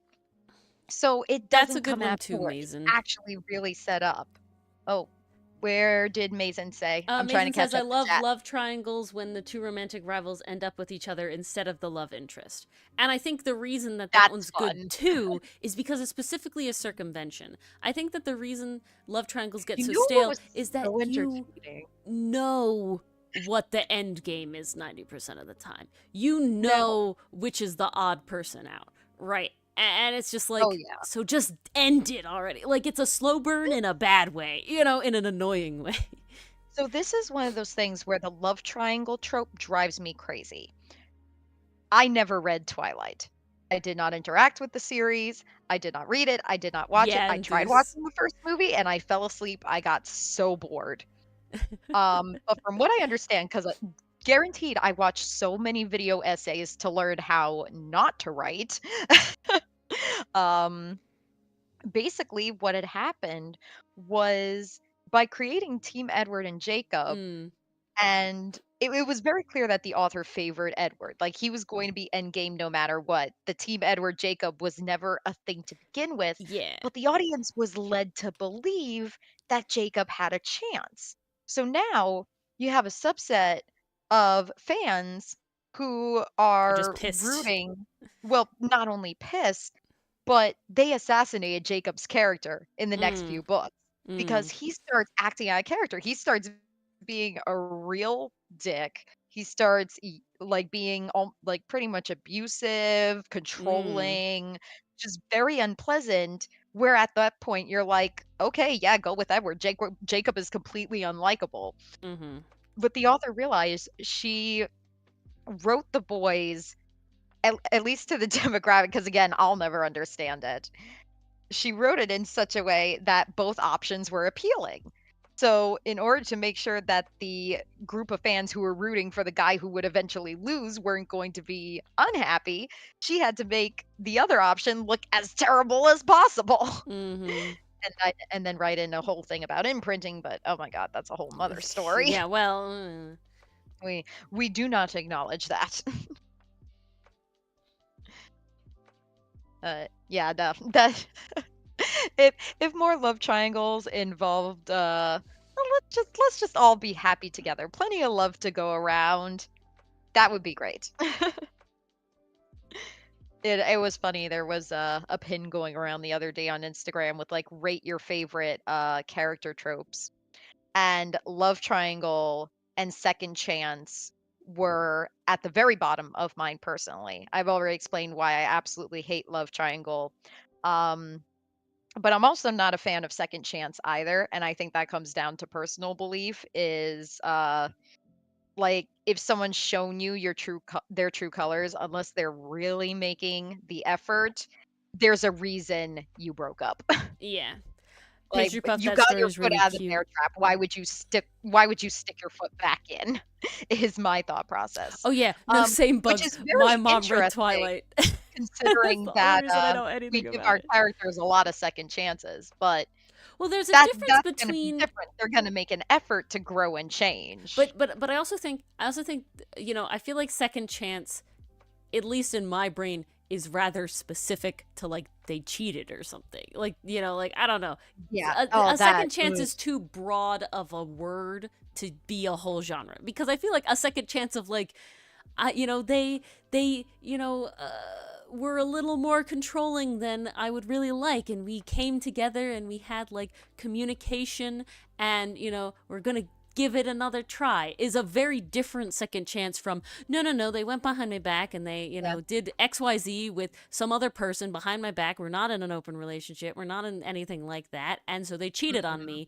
So it That's a doesn't good come one out too, where it's Mason. actually really set up. Oh, where did Mason say? I'm trying to Mason says, catch I up to love chat. love triangles when the two romantic rivals end up with each other instead of the love interest. And I think the reason that that That's one's good fun. too is because it's specifically a circumvention. I think that the reason love triangles get You so know what stale was is that so you entertaining? know what the end game is 90% of the time. You Now, know which is the odd person out, right? And it's just oh like, yeah. so just end it already. Like it's a slow burn in a bad way, in an annoying way. So this is one of those things where the love triangle trope drives me crazy. I never read Twilight. I did not interact with the series. I did not read it. I did not watch it. Yeah, I and tried Deuce. watching the first movie and I fell asleep. I got so bored. But from what I understand, because guaranteed I watched so many video essays to learn how not to write. um, basically, what had happened was by creating Team Edward and Jacob, Mm, and it was very clear that the author favored Edward. Like he was going to be endgame no matter what. The Team Edward Jacob was never a thing to begin with, yeah. but the audience was led to believe that Jacob had a chance. So now you have a subset of fans who We're just are pissed. rooting, well, not only pissed, but they assassinated Jacob's character in the next Mm, few books because mm, he starts acting out of character. He starts being a real dick. He starts like being like pretty much abusive, mm, controlling, just very unpleasant. Where at that point you're like, okay, yeah, go with Edward. Jacob is completely unlikable. mm-hmm. But the author realized she wrote the boys at least to the demographic, because again, I'll never understand it. She wrote it in such a way that both options were appealing. So, in order to make sure that the group of fans who were rooting for the guy who would eventually lose weren't going to be unhappy, she had to make the other option look as terrible as possible. Mm-hmm. And then write in a whole thing about imprinting, but oh my god, that's a whole mother story. Yeah, well, We do not acknowledge that. Yeah, no, that if more love triangles involved well, let's just all be happy together. Plenty of love to go around. That would be great. It was funny. There was a pin going around the other day on Instagram with like rate your favorite character tropes, and love triangle and second chance were at the very bottom of mine personally. I've already explained why I absolutely hate love triangle. Um, but I'm also not a fan of second chance either, and I think that comes down to personal belief is like if someone's shown you their true colors, unless they're really making the effort, there's a reason you broke up. Yeah. Like, Pastry Puff, you that got story your is foot really out of the bear cute. trap. Why would you stick your foot back in? Is my thought process. Oh yeah, no, same Which bugs. is My very mom read interesting Twilight. That's considering the only that reason I know we anything give about our it. characters a lot of second chances, but Well, there's a that's difference that's gonna be between, different. They're gonna make an effort to grow and change. but I also think I feel like second chance, at least in my brain, is rather specific to like they cheated or something. Like, like I don't know. Yeah. A Oh, that. second chance is too broad of a word to be a whole genre, because I feel like a second chance of like, they were a little more controlling than I would really like, and we came together and we had like communication, and we're gonna give it another try, is a very different second chance from no, they went behind my back and they Yeah. did XYZ with some other person behind my back. We're not in an open relationship, we're not in anything like that, and so they cheated on Mhm. me.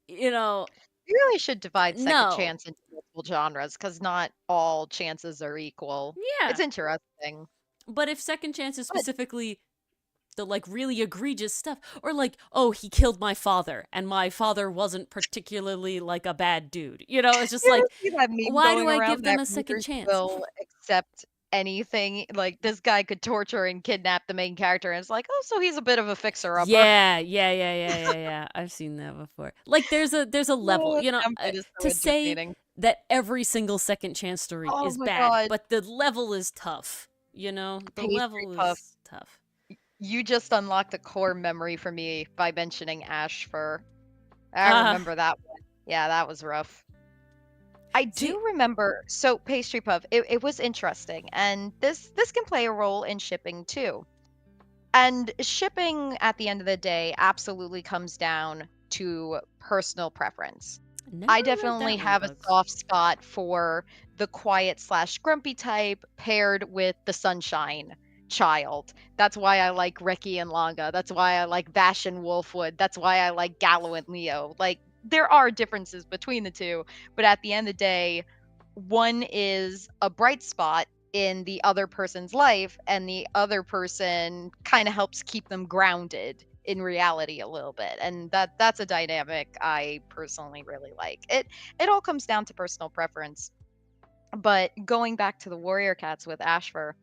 you know We really should divide second no. chance into multiple genres because not all chances are equal. It's Yeah, interesting. but if second chance is But specifically the like really egregious stuff, or like, oh, he killed my father and my father wasn't particularly like a bad dude, it's just you like, ever see that meme why do going I give around them that a second readers chance? will accept anything? Like this guy could torture and kidnap the main character, and it's like, oh, so he's a bit of a fixer-upper. Yeah. I've seen that before. Like, there's a level, Oh, the template is so to say entertaining. that every single second chance story Oh is my bad, god, but the level is tough. The pastry level puff. is tough. You just unlocked a core memory for me by mentioning Ash Fur. I Ah, remember that one. Yeah, that was rough. I see, do remember. So pastry puff, it was interesting, and this can play a role in shipping too. And shipping at the end of the day absolutely comes down to personal preference. never I read definitely that one, have a Bugs. soft spot for the quiet slash grumpy type paired with the sunshine child. That's why I like Reki and Langa. That's why I like Vash and Wolfwood. That's why I like Gallo and Leo. Like, there are differences between the two, but at the end of the day, one is a bright spot in the other person's life, and the other person kind of helps keep them grounded in reality a little bit, and that's a dynamic I personally really like. It all comes down to personal preference. But going back to the warrior cats with Ashfur,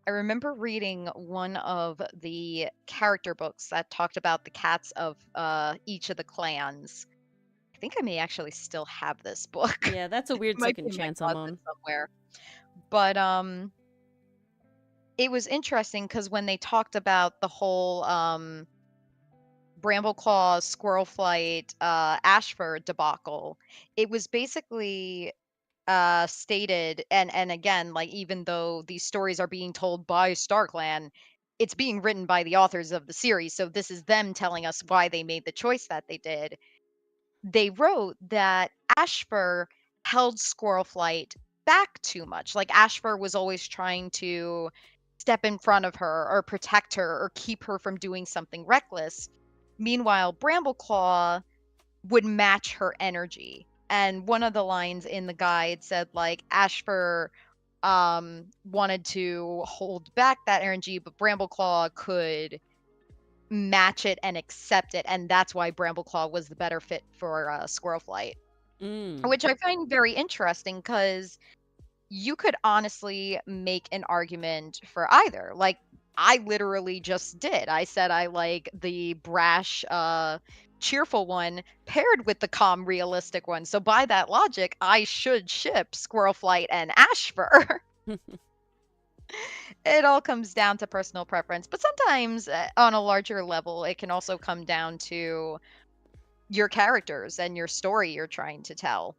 I remember reading one of the character books that talked about the cats of each of the clans. I think I may actually still have this book. Yeah, that's a It weird might be second in my chance I'm closet on. somewhere. But it was interesting because when they talked about the whole Brambleclaw, Squirrel Flight, Ashford debacle, it was basically stated, and again, like, even though these stories are being told by StarClan, it's being written by the authors of the series, so this is them telling us why they made the choice that they did. They wrote that Ashfur held Squirrel Flight back too much. Like, Ashfur was always trying to step in front of her or protect her or keep her from doing something reckless. Meanwhile, Brambleclaw would match her energy. And one of the lines in the guide said like Ashfur wanted to hold back that energy, but Brambleclaw could match it and accept it, and that's why Brambleclaw was the better fit for Squirrel Flight, Mm. which I find very interesting because you could honestly make an argument for either. Like, I literally just did. I said I like the brash, cheerful one paired with the calm, realistic one. So by that logic, I should ship Squirrel Flight and Ashfur. It all comes down to personal preference, but sometimes on a larger level, it can also come down to your characters and your story you're trying to tell.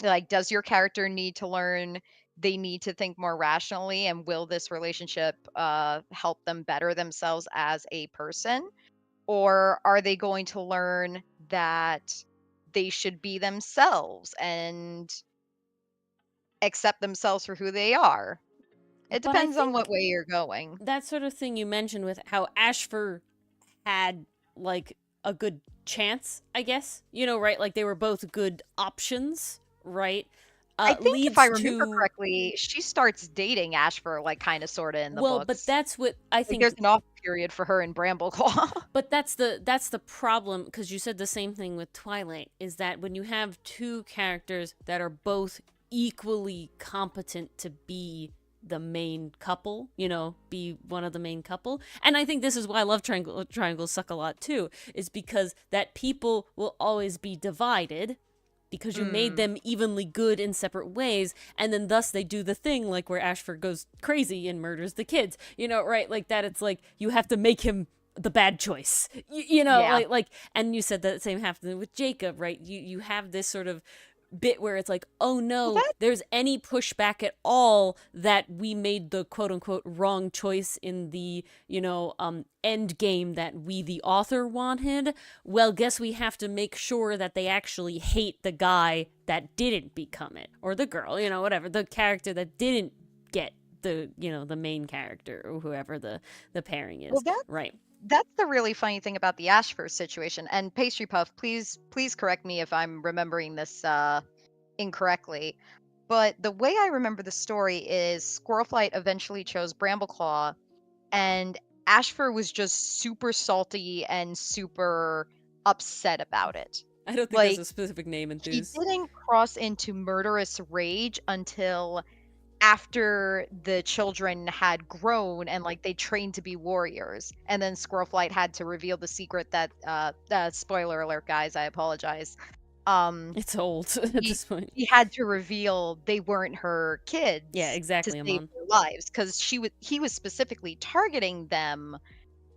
Like, does your character need to learn they need to think more rationally, and will this relationship help them better themselves as a person? Or are they going to learn that they should be themselves and accept themselves for who they are? It But I depends on what think way you're going. that sort of thing you mentioned with how Ashfur had like a good chance, I guess. You know, right? Like they were both good options, right? I think if I Leads remember to correctly, she starts dating Ashfur, like, kinda sorta in the well, but books. that's what I Like, think there's an off period for her in Brambleclaw. but that's the problem because you said the same thing with Twilight is that when you have two characters that are both equally competent to be the main couple, you know, be one of the main couple. And I think this is why I love triangles suck a lot too, is because that people will always be divided because you made Mm, them evenly good in separate ways, and then thus they do the thing like where Ashford goes crazy and murders the kids, you know, right? Like that. It's like you have to make him the bad choice, you know, yeah. and you said that same happened with Jacob, right? You have this sort of bit where it's like, oh Well, no, that there's any pushback at all that we made the quote unquote wrong choice in the, you know, end game that we, the author, wanted. Well, guess we have to make sure that they actually hate the guy that didn't become it, or the girl, you know, whatever, the character that didn't get the, you know, the main character or whoever the pairing well, is, that right? that's the really funny thing about the Ashfur situation, and Pastry Puff, please correct me if I'm remembering this, incorrectly, but the way I remember the story is Squirrelflight eventually chose Brambleclaw, and Ashfur was just super salty and super upset about it. I don't think there's Like, a specific name he enthused. didn't cross into murderous rage until after the children had grown and, like, they trained to be warriors, and then Squirrelflight had to reveal the secret that, spoiler alert, guys, I apologize. Um, It's old at he this point. he had to reveal they weren't her Yeah, kids to exactly, save Amon. their lives, because he was specifically targeting them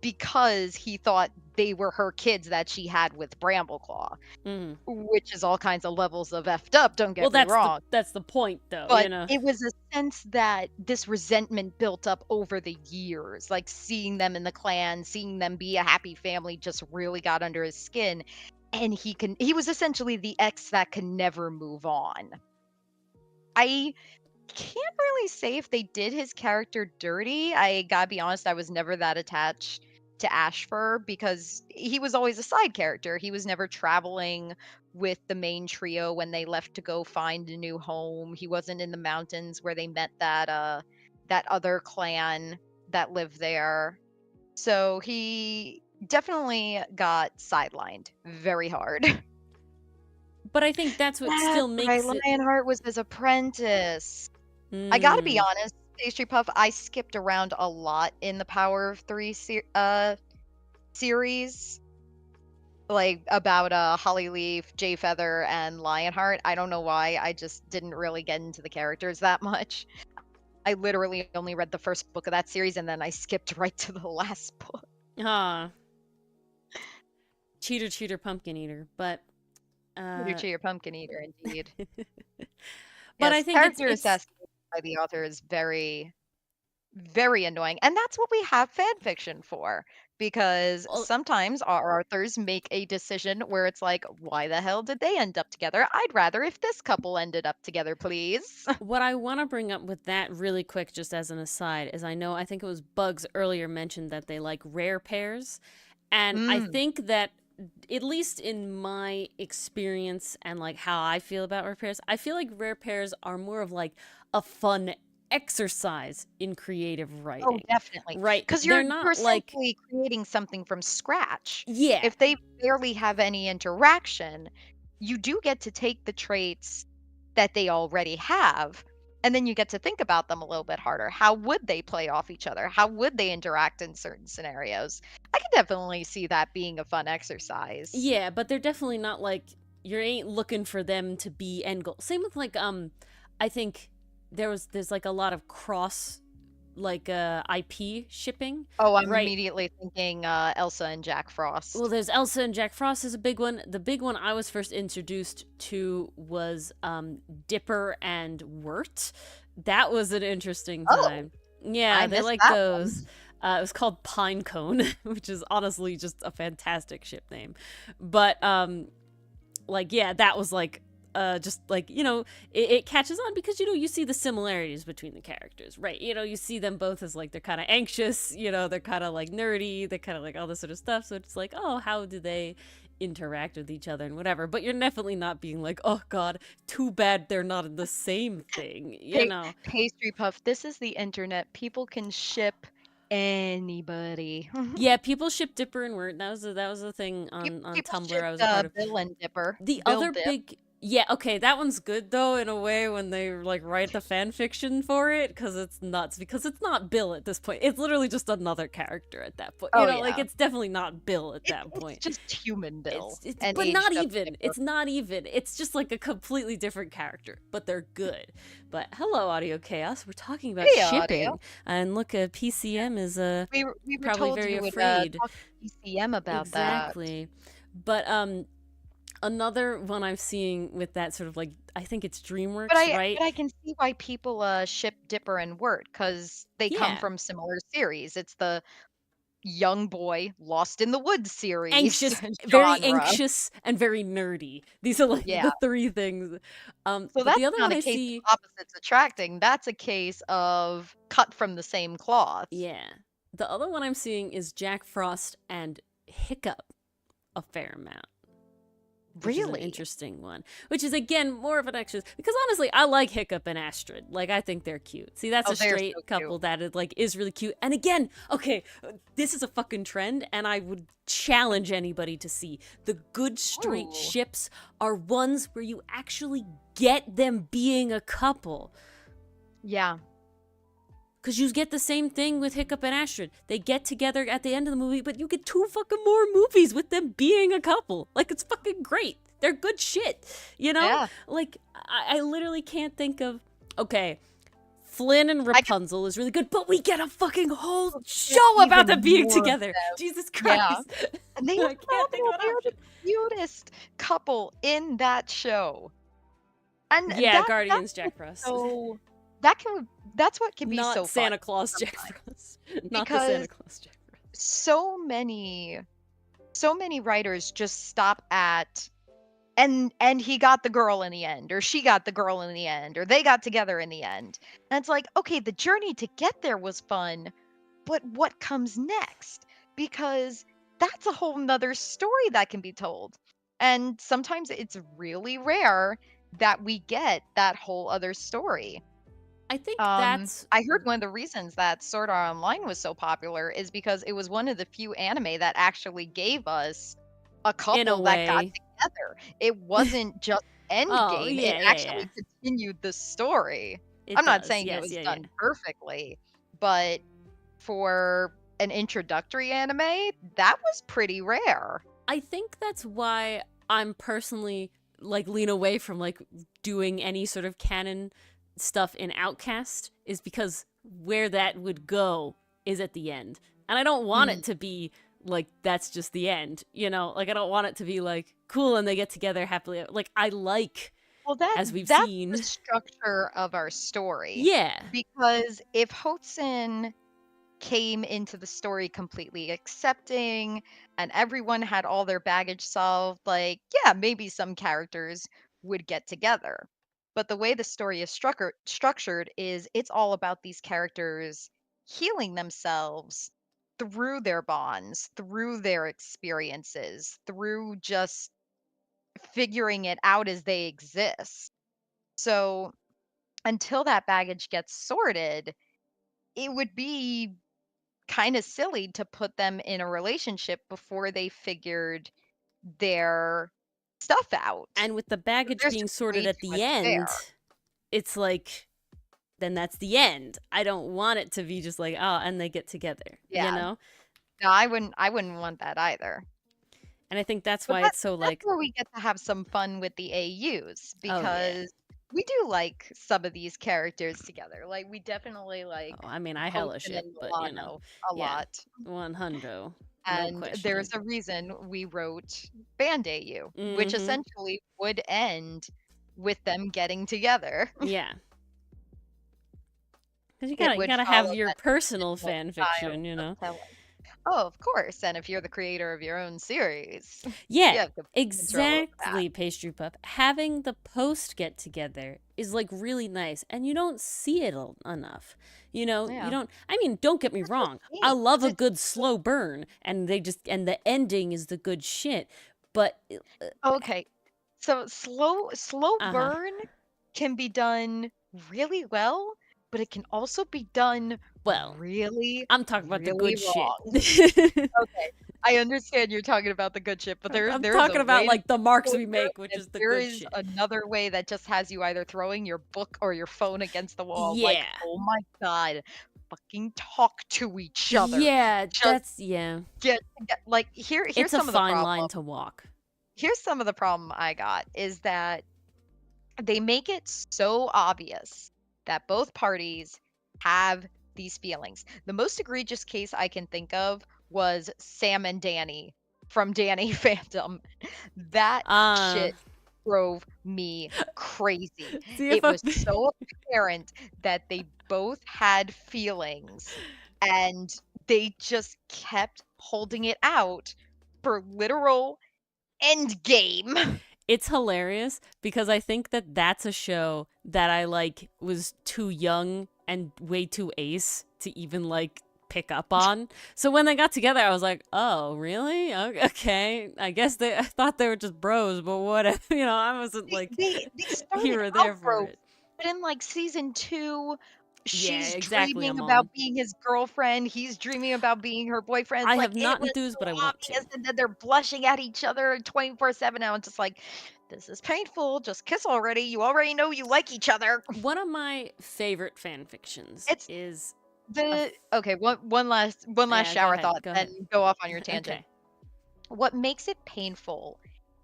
because he thought they were her kids that she had with Brambleclaw, Mm. which is all kinds of levels of effed up, don't Well, get me wrong. that's the point, though. But You know. it was a sense that this resentment built up over the years, like, seeing them in the clan, seeing them be a happy family just really got under his skin, and he was essentially the ex that can never move on. I can't really say if they did his character dirty. I gotta be honest, I was never that attached to Ashfur because he was always a side character. He was never traveling with the main trio when they left to go find a new home. He wasn't in the mountains where they met that other clan that lived there. So he definitely got sidelined very hard. But I think that's what That's still right. makes it. Lionheart was his apprentice. I gotta be Mm. honest, Pastry Puff, I skipped around a lot in the Power of Three series, like about Hollyleaf, Jay Feather, and Lionheart. I don't know why. I just didn't really get into the characters that much. I literally only read the first book of that series and then I skipped right to the last book. Ah, cheater, pumpkin eater. But, Peter uh, Cheer, Pumpkin Eater, indeed. but I Yes, think character it's assassination by the author is very, very annoying. And that's what we have fan fiction for. Because well, sometimes our authors make a decision where it's like, why the hell did they end up together? I'd rather if this couple ended up together, please. what I want to bring up with that really quick, just as an aside, is I think it was Bugs earlier mentioned that they like rare pairs, and I Mm. think that at least in my experience and like how I feel about rare pairs, I feel like rare pairs are more of like a fun exercise in creative Oh, writing, definitely. right? Because They're you're not like, essentially creating something from scratch. yeah, If they barely have any interaction, you do get to take the traits that they already have, and then you get to think about them a little bit harder. How would they play off each other? How would they interact in certain scenarios? I can definitely see that being a fun exercise. yeah, but they're definitely not like you ain't looking for them to be end goal. Same with like I think there's like a lot of cross like IP shipping, Oh, I'm right? immediately thinking Elsa and Jack Well, Frost. there's Elsa and Jack Frost is a big one. The big one I was first introduced to was Dipper and Wirt. That was an interesting Oh, time. Yeah, I they missed like that those. one. It was called Pinecone, which is honestly just a fantastic ship name. But like yeah, that was like just like it catches on because you see the similarities between the characters, right? You see them both as like they're kind of anxious, they're kind of like nerdy, they're kind of like all this sort of stuff. So it's like, oh, how do they interact with each other and whatever? But you're definitely not being like, oh god, too bad they're not in the same thing, Pastry puff. This is the internet. People can ship anybody. Yeah, people ship Dipper and Wirt. That was a thing on People Tumblr I shipped was a part of. Bill and Dipper. The Bill other Dip. big, yeah, okay, that one's good though in a way when they like write the fan fiction for it, because it's nuts, because it's not Bill at this point. It's literally just another character at that point. Oh Like yeah. it's definitely not Bill at that It's point. just human Bill It's and but not aged up even. Dipper. It's not even. It's just like a completely different character, but they're good. But hello, Audio Chaos. We're talking about Hey, shipping, audio. and look, PCM is We were probably told very you would afraid. talk to PCM about that. Exactly. But another one I'm seeing with that sort of like, I think it's DreamWorks, right? But I can see why people ship Dipper and Wirt because they come Yeah. from similar series. It's the young boy lost in the woods series Anxious, very genre. anxious and very nerdy. These are like Yeah. the three things. So But the that's other not one a I case see, of opposites attracting. That's a case of cut from the same cloth. yeah. The other one I'm seeing is Jack Frost and Hiccup a fair amount. Which is an Really? interesting one. Which is, again, more of an extra. Because honestly, I like Hiccup and Astrid. Like, I think they're cute. See, that's Oh, a they're straight so couple cute. that is really cute. And again, okay, this is a fucking trend, and I would challenge anybody to see. The good straight Ooh. ships are ones where you actually get them being a couple. Yeah. Because you get the same thing with Hiccup and Astrid. They get together at the end of the movie, but you get 2 fucking more movies with them being a couple. Like, it's fucking great. They're good shit. Yeah. Like, I literally can't think of... Okay, Flynn and Rapunzel is really good, but we get a fucking whole show about them being together. Jesus Christ. Yeah. And they are I can't think of phenomenal. an They're the cutest couple in that show. And Yeah, Guardians Jack Frost. so that's what can be Not so Santa fun Claus Jack Frost. Not the because Santa Claus Jack Frost. so many writers just stop at and he got the girl in the end, or she got the girl in the end, or they got together in the end. And it's like, okay, the journey to get there was fun, but what comes next? Because that's a whole nother story that can be told. And sometimes it's really rare that we get that whole other story. I think that's... I heard one of the reasons that Sword Art Online was so popular is because it was one of the few anime that actually gave us a In a couple that got way. together. It wasn't just Oh, Endgame, yeah, it yeah, actually yeah. continued the story. It I'm not does. saying it Yes, was yeah, done perfectly, but for an introductory anime, that was pretty rare. I think that's why I'm personally like lean away from like doing any sort of canon stuff in Outcast, is because where that would go is at the end. And I don't want it to be like that's just the end, Like I don't want it to be like cool and they get together happily. Like I like, Well, as we've that's seen. the structure of our story. Yeah. Because if Hotsun came into the story completely accepting and everyone had all their baggage solved, like, yeah, maybe some characters would get together. But the way the story is structured is it's all about these characters healing themselves through their bonds, through their experiences, through just figuring it out as they exist. So until that baggage gets sorted, it would be kind of silly to put them in a relationship before they figured their stuff out. And with the baggage There's being just sorted way at too the much there. end, it's like, then that's the end. I don't want it to be just like, oh, and they get together, Yeah. No, I wouldn't want that either. And I think that's But why it's so that's like, where we get to have some fun with the AUs oh yeah. because we do like some of these characters together. Like we definitely like Oh, I mean, I hella Hoshin ship, and but Milano a yeah, lot. 100, no And question. there's a reason we wrote Band AU, which Mm-hmm. essentially would end with them getting together. Yeah. Because you it gotta, you would gotta follow have your that personal traditional fan style fiction, you of know? telling. Oh, of course. And if you're the creator of your own series, Yeah, you have complete control over that. exactly, Pastry Pup. Having the post get together is like really nice, and you don't see it enough. You know, you Yeah. don't. I mean, don't get me That's what wrong. you I need, love 'cause a it's good slow burn, and and the ending is the good shit. But okay. So slow uh huh. burn can be done really well, but it can also be done Well, really, I'm talking about the really good shit. wrong. Okay. I understand you're talking about the good shit, but I'm there is a talking about way to like the marks slow we burn, make, which and is the there good is shit. another way that just has you either throwing your book or your phone against the wall, like, Yeah. oh my god, fucking talk to each other. Yeah, Just that's yeah. get like here's It's a some of the fine problem. line to walk. Here's some of the problem I got is that they make it so obvious that both parties have these feelings. The most egregious case I can think of was Sam and Danny from Danny Phantom. That Uh, shit drove me crazy. It was CFFB. so apparent that they both had feelings and they just kept holding it out for literal endgame. It's hilarious because I think that that's a show that I like was too young and way too ace to even like pick up on. So when they got together, I was like, "Oh, really? Okay. I guess I thought they were just bros, but whatever. You know, I wasn't like They started here or out there for broke, it." but in, like, season 2, Yeah, she's exactly. dreaming I'm about on. being his girlfriend, he's dreaming about being her boyfriend. I It's like, have it not was enthused, so but I want obvious, to. and then they're blushing at each other 24/7. I was just like, "This is painful, just kiss already, you already know you like each other." One of my favorite fan fictions It's is a the okay, one last yeah. Go shower ahead. thought, Go then ahead. go off on your tangent. Okay. What makes it painful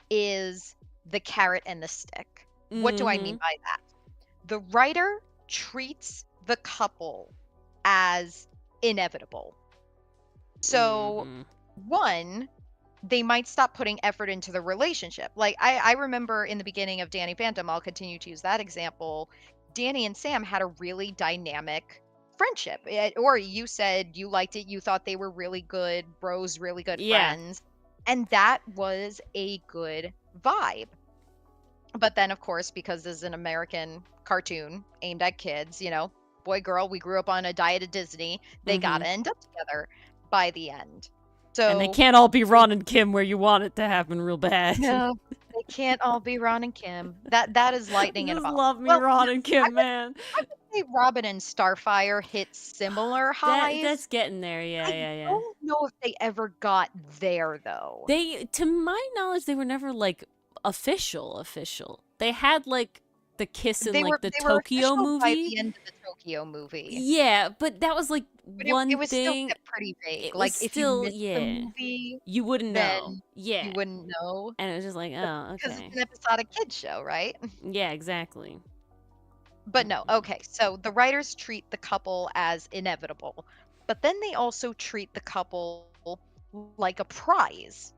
is the carrot and the stick. What do I mean Mm-hmm. by that? The writer treats the couple as inevitable. So, Mm-hmm. one, they might stop putting effort into the relationship. Like, I remember in the beginning of Danny Phantom, I'll continue to use that example. Danny and Sam had a really dynamic friendship. Or you said you liked it, you thought they were really good bros, really good Yeah. friends. And that was a good vibe. But then, of course, because this is an American cartoon aimed at kids, boy, girl, we grew up on a diet of Disney, they Mm-hmm. gotta end up together by the end. And they So, can't all be they, Ron and Kim where you want it to happen real bad. no, they can't all be Ron and Kim. That is I lightning in a just bottle. love me Well, no, Ron and I Kim, would, man. I would say Robin and Starfire hit similar That's highs. getting there. I Yeah, yeah, yeah. don't know if they ever got there, though. They, to my knowledge, they were never like official. They had like the kiss in They were like the they were Tokyo official by movie. the end of the Tokyo movie. Yeah, but that was like But it one was still thing. kept pretty vague. It was Like, if you still, missed the yeah. movie, You wouldn't know. then Yeah. you wouldn't know, And it was just like, oh, because it's okay. an episodic kids show, right? Yeah, exactly. But no, okay, so the writers treat the couple as inevitable, but then they also treat the couple like a prize.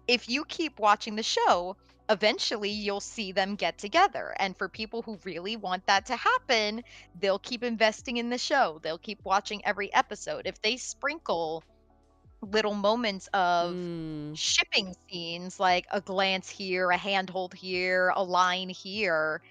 If you keep watching the show, eventually you'll see them get together. And for people who really want that to happen, they'll keep investing in the show. They'll keep watching every episode. If they sprinkle little moments of Mm. shipping scenes, like a glance here, a handhold here, a line here,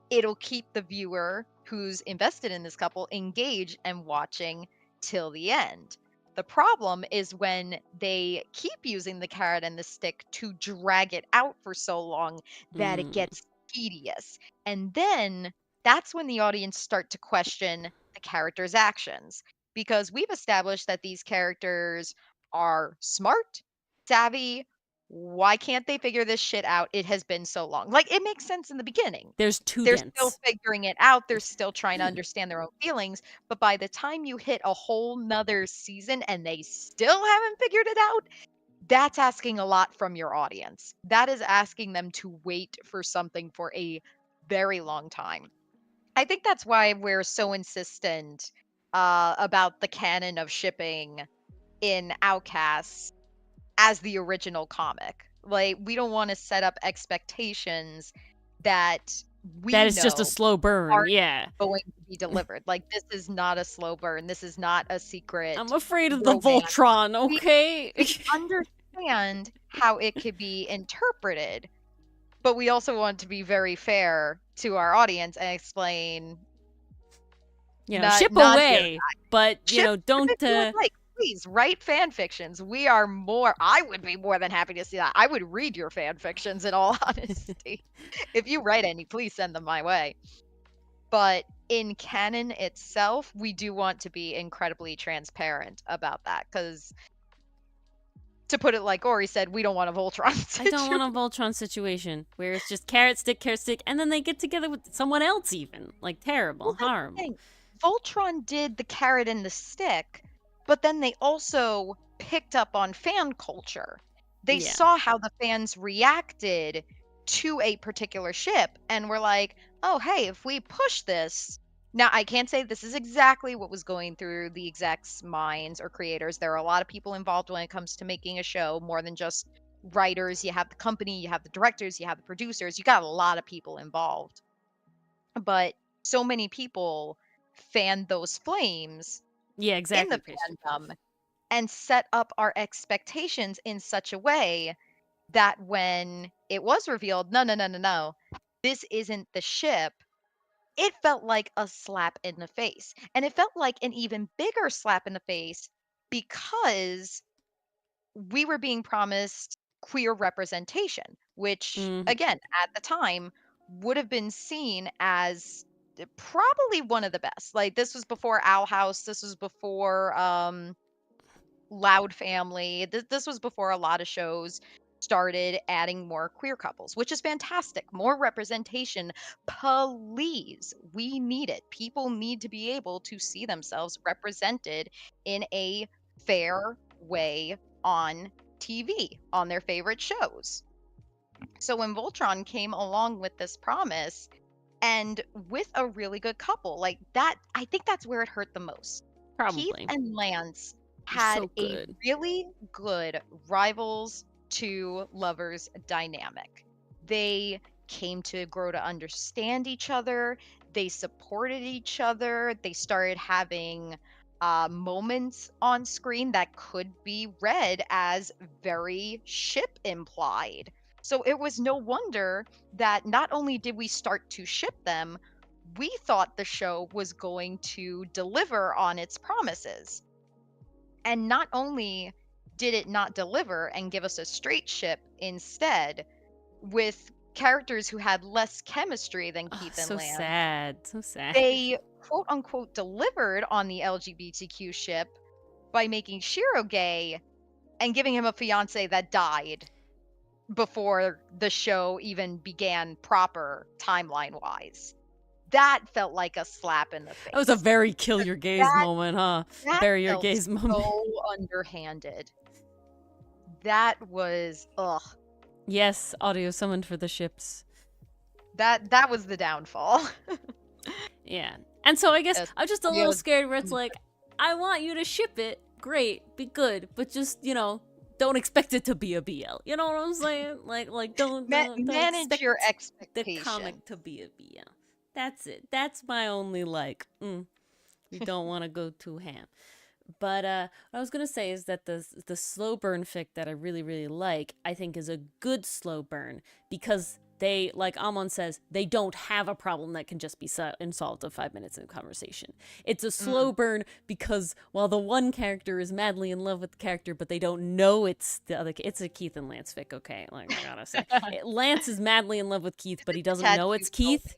it'll keep the viewer who's invested in this couple engaged and watching till the end. The problem is when they keep using the carrot and the stick to drag it out for so long that it Mm. gets tedious. And then that's when the audience start to question the character's actions, because we've established that these characters are smart, savvy. Why can't they figure this shit out? It has been so long. Like, it makes sense in the beginning. There's two They're still dents. figuring it out. They're still trying to understand their own feelings. But by the time you hit a whole nother season and they still haven't figured it out, that's asking a lot from your audience. That is asking them to wait for something for a very long time. I think that's why we're so insistent about the canon of shipping in Outcasts as the original comic. Like, we don't want to set up expectations that we That is just a know slow burn. are Yeah. going to be delivered. Like, this is not a slow burn. This is not a secret I'm afraid of the romance. Voltron, We okay? we understand how it could be interpreted, but we also want to be very fair to our audience and explain, Ship not here. away, but, Ship don't, if you would like. Please write fan fictions. I would be more than happy to see that. I would read your fan fictions in all honesty. If you write any, please send them my way. But in canon itself, we do want to be incredibly transparent about that, because to put it like Ori said, we don't want a Voltron I don't situation. want a Voltron situation where it's just carrot stick, and then they get together with someone else even. Like, terrible, Well, that's the horrible. thing. Voltron did the carrot and the stick, but then they also picked up on fan culture. They Yeah. saw how the fans reacted to a particular ship and were like, oh, hey, if we push this. Now, I can't say this is exactly what was going through the execs' minds or creators. There are a lot of people involved when it comes to making a show, more than just writers. You have the company, you have the directors, you have the producers. You got a lot of people involved. But so many people fanned those flames Yeah, in the exactly. fandom and set up our expectations in such a way that when it was revealed, no, no, no, no, no, this isn't the ship, it felt like a slap in the face. And it felt like an even bigger slap in the face because we were being promised queer representation, which, Mhm. again, at the time would have been seen as probably one of the best. Like, this was before Owl House, this was before Loud Family. This was before a lot of shows started adding more queer couples, which is fantastic. More representation, please. We need it. People need to be able to see themselves represented in a fair way on TV, on their favorite shows. So when Voltron came along with this promise and with a really good couple, like that, I think that's where it hurt the most. Keith Probably. and Lance They're had so a good. really good rivals to lovers dynamic. They came to grow to understand each other. They supported each other. They started having moments on screen that could be read as very ship implied. So it was no wonder that not only did we start to ship them, we thought the show was going to deliver on its promises. And not only did it not deliver and give us a straight ship instead, with characters who had less chemistry than Oh, Keith and so Lance, sad. So sad. they quote unquote delivered on the LGBTQ ship by making Shiro gay and giving him a fiance that died before the show even began proper timeline wise. That felt like a slap in the That was a face. very kill your gaze That moment, huh? that Bury your felt gaze moment. so underhanded. That was ugh. Yes, audio summoned for the ships. That was the downfall. Yeah. And so I guess Yes, I'm just a audio little is- scared where it's like, I want you to ship it. Great, be good, but just, don't expect it to be a BL. You know what I'm saying? Like don't manage expect your the expectations. comic to be a BL. That's it. That's my only we don't want to go too ham. But what I was gonna say is that the slow burn fic that I really really like, I think is a good slow burn because they, like Amon says, they don't have a problem that can just be solved in 5 minutes in conversation. It's a slow burn because while the one character is madly in love with the character, but they don't know it's the other. It's a Keith and Lance fic, okay? Like I gotta say, Lance is madly in love with Keith, but he doesn't know it's Keith.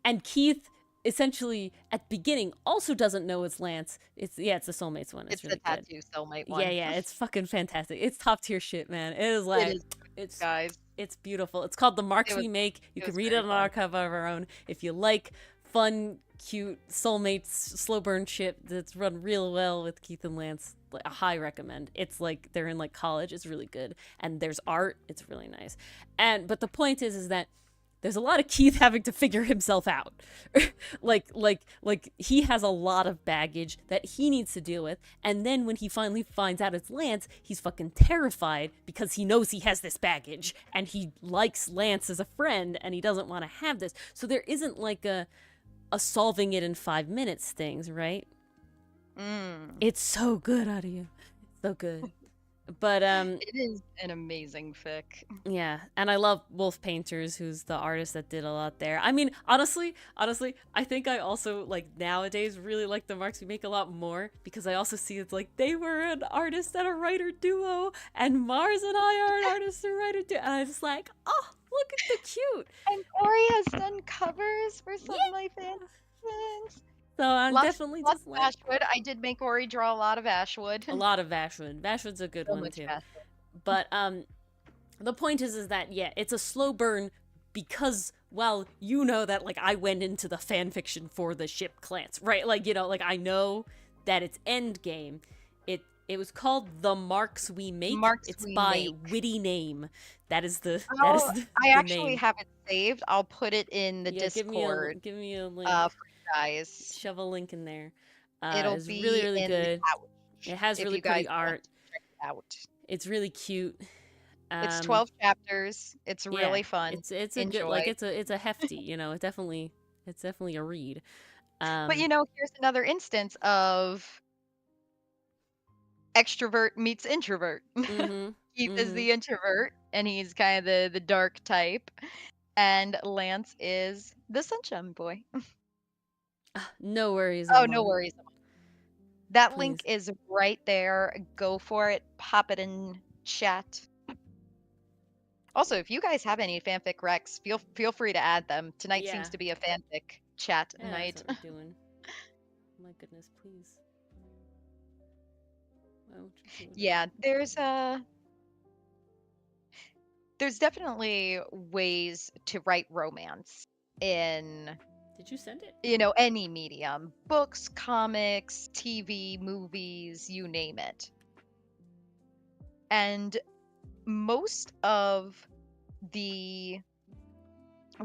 And Keith essentially at the beginning also doesn't know it's Lance. It's the soulmates one. It's really the tattoo soulmate one. Yeah, it's fucking fantastic. It's top tier shit, man. It is like it's guys. It's beautiful. It's called The Marks We Make. You can read it on Archive of Our Own. If you like fun, cute soulmates, slow burn shit that's run real well with Keith and Lance, a high recommend. It's like they're in like college. It's really good, and there's art. It's really nice. But the point is that there's a lot of Keith having to figure himself out. like he has a lot of baggage that he needs to deal with, and then when he finally finds out it's Lance, he's fucking terrified because he knows he has this baggage and he likes Lance as a friend and he doesn't want to have this. So there isn't like a solving it in 5 minutes things, right? It's so good out of you. So good. But it is an amazing fic. yeah, and I love Wolf Painters, who's the artist that did a lot there. I mean, honestly, I think I also like nowadays really like the Marks We Make a lot more because I also see it's like they were an artist and a writer duo, and Mars and I are an artist and writer duo, and I'm just like, oh, look at the cute. And Ori has done covers for some of my fans. So I'm definitely just like Ashwood. I did make Ori draw a lot of Ashwood. A lot of Ashwood. Ashwood's a good one too. Ashwood. But the point is that yeah, it's a slow burn because well, you know that like I went into the fan fiction for the ship Clance, right? Like, you know, like I know that it's Endgame. It was called The Marks We Make. It's by Witty Name. That is the I actually name. have it saved. I'll put it in the Discord. Give me a link. For you guys. Shove a link in there. It'll it's be really, really good. It has really pretty art. Check it out. It's really cute. It's 12 chapters. It's really fun. It's a good, like it's a hefty, you know, it's definitely a read. But you know, here's another instance of extrovert meets introvert. Keith is the introvert, and he's kind of the dark type, and Lance is the sunshine boy. No worries. Oh, no worries. That link is right there. Go for it. Pop it in chat. Also, if you guys have any fanfic recs, feel free to add them. Tonight seems to be a fanfic chat night. That's what we're doing. My goodness, please. Yeah, there's definitely ways to write romance in, did you send it? You know, any medium. Books, comics, TV, movies, you name it. And most of the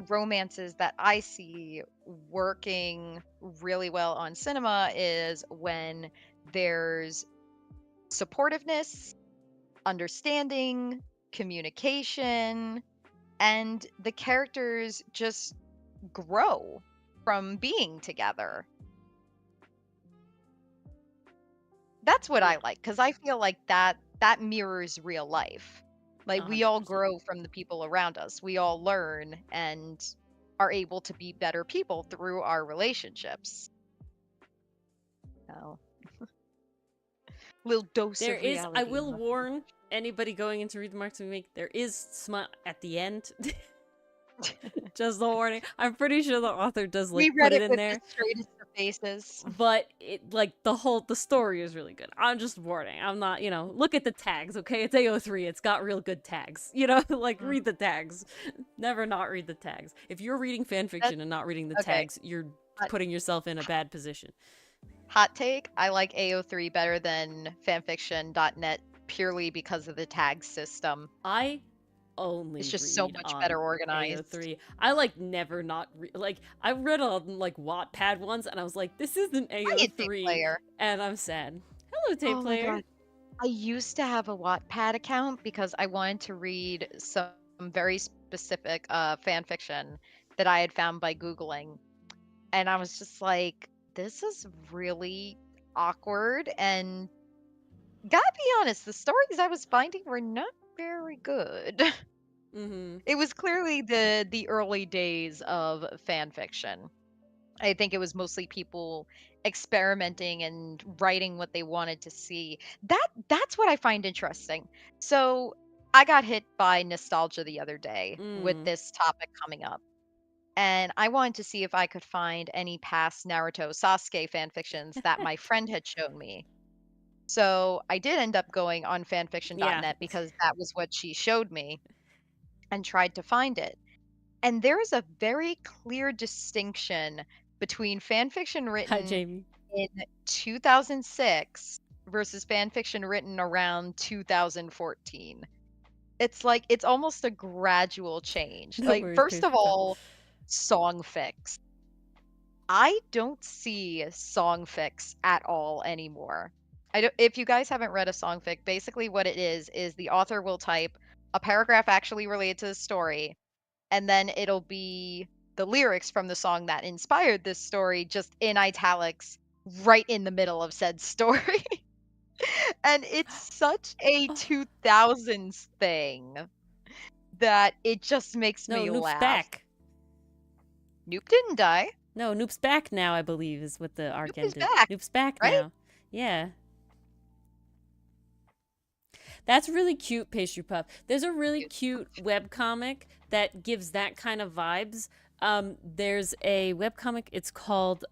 romances that I see working really well on cinema is when there's supportiveness, understanding, communication, and the characters just grow from being together. That's what I like, because I feel like that mirrors real life. Like 100%. We all grow from the people around us. We all learn and are able to be better people through our relationships. Oh. Little dose of reality. I will warn anybody going in to read the Marks We Make, there is smut at the end. Just a warning. I'm pretty sure the author does like put it in there. The straightest of faces. But it like the story is really good. I'm just warning. I'm not, you know, look at the tags, okay? It's AO3. It's got real good tags. You know, like read the tags. Never not read the tags. If you're reading fanfiction and not reading the tags, you're putting yourself in a bad position. Hot take, I like AO3 better than fanfiction.net purely because of the tag system. It's just so much better organized. AO3. I like never not like I read on like Wattpad once and I was like, this isn't AO3, and I'm sad. Hello, Tape Player. I used to have a Wattpad account because I wanted to read some very specific fan fiction that I had found by Googling, and I was just like, this is really awkward, and gotta be honest, the stories I was finding were not very good. It was clearly the early days of fan fiction. I think it was mostly people experimenting and writing what they wanted to see. That's what I find interesting. So I got hit by nostalgia the other day with this topic coming up. And I wanted to see if I could find any past Naruto Sasuke fanfictions that my friend had shown me. So I did end up going on fanfiction.net because that was what she showed me, and tried to find it. And there is a very clear distinction between fanfiction written in 2006 versus fanfiction written around 2014. It's like it's almost a gradual change. No Like worries, first of Pastry Puff. all, song fix. I don't see song fix at all anymore. I don't, if you guys haven't read a song fic, basically what it is the author will type a paragraph actually related to the story, and then it'll be the lyrics from the song that inspired this story just in italics right in the middle of said story. And it's such a Oh, 2000s thing that it just makes no, me Noop's laugh. back. Noop didn't die. No, Noop's back now, I believe, is what the arc Noop is ended. back, Noop's back right? now. Yeah. That's really cute, Pastry Puff. There's a really cute webcomic that gives that kind of vibes. There's a webcomic, it's called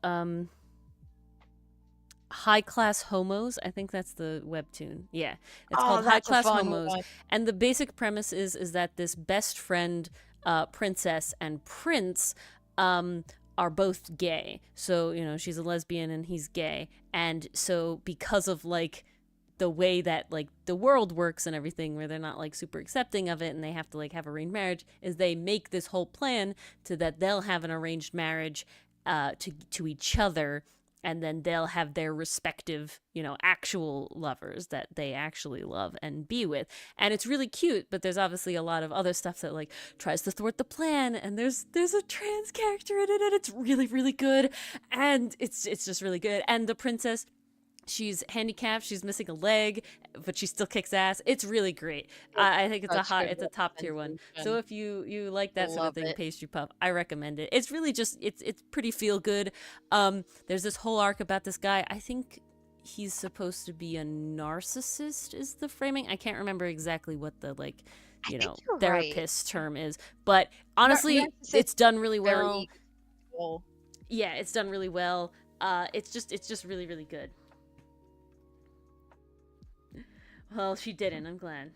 High Class Homos. I think that's the webtoon. Yeah. It's Oh, called High that's a Class fun Homos. one. And the basic premise is that this best friend, princess and prince, are both gay. So, you know, she's a lesbian and he's gay. And so because of like the way that like the world works and everything, where they're not like super accepting of it and they have to like have arranged marriage, is they make this whole plan to that they'll have an arranged marriage to each other, and then they'll have their respective, you know, actual lovers that they actually love and be with. And it's really cute, but there's obviously a lot of other stuff that like tries to thwart the plan, and there's a trans character in it, and it's really, really good. And it's just really good. And the princess, she's handicapped, she's missing a leg, but she still kicks ass. It's really great. I think it's it's a top tier one. So if you like that sort of thing, Pastry Puff, I recommend it. It's really just it's pretty feel good. There's this whole arc about this guy. I think he's supposed to be a narcissist is the framing. I can't remember exactly what the like, you know, therapist term is, but honestly, it's done really well. Yeah, it's done really well. It's just really, really good. Well, she didn't. I'm glad.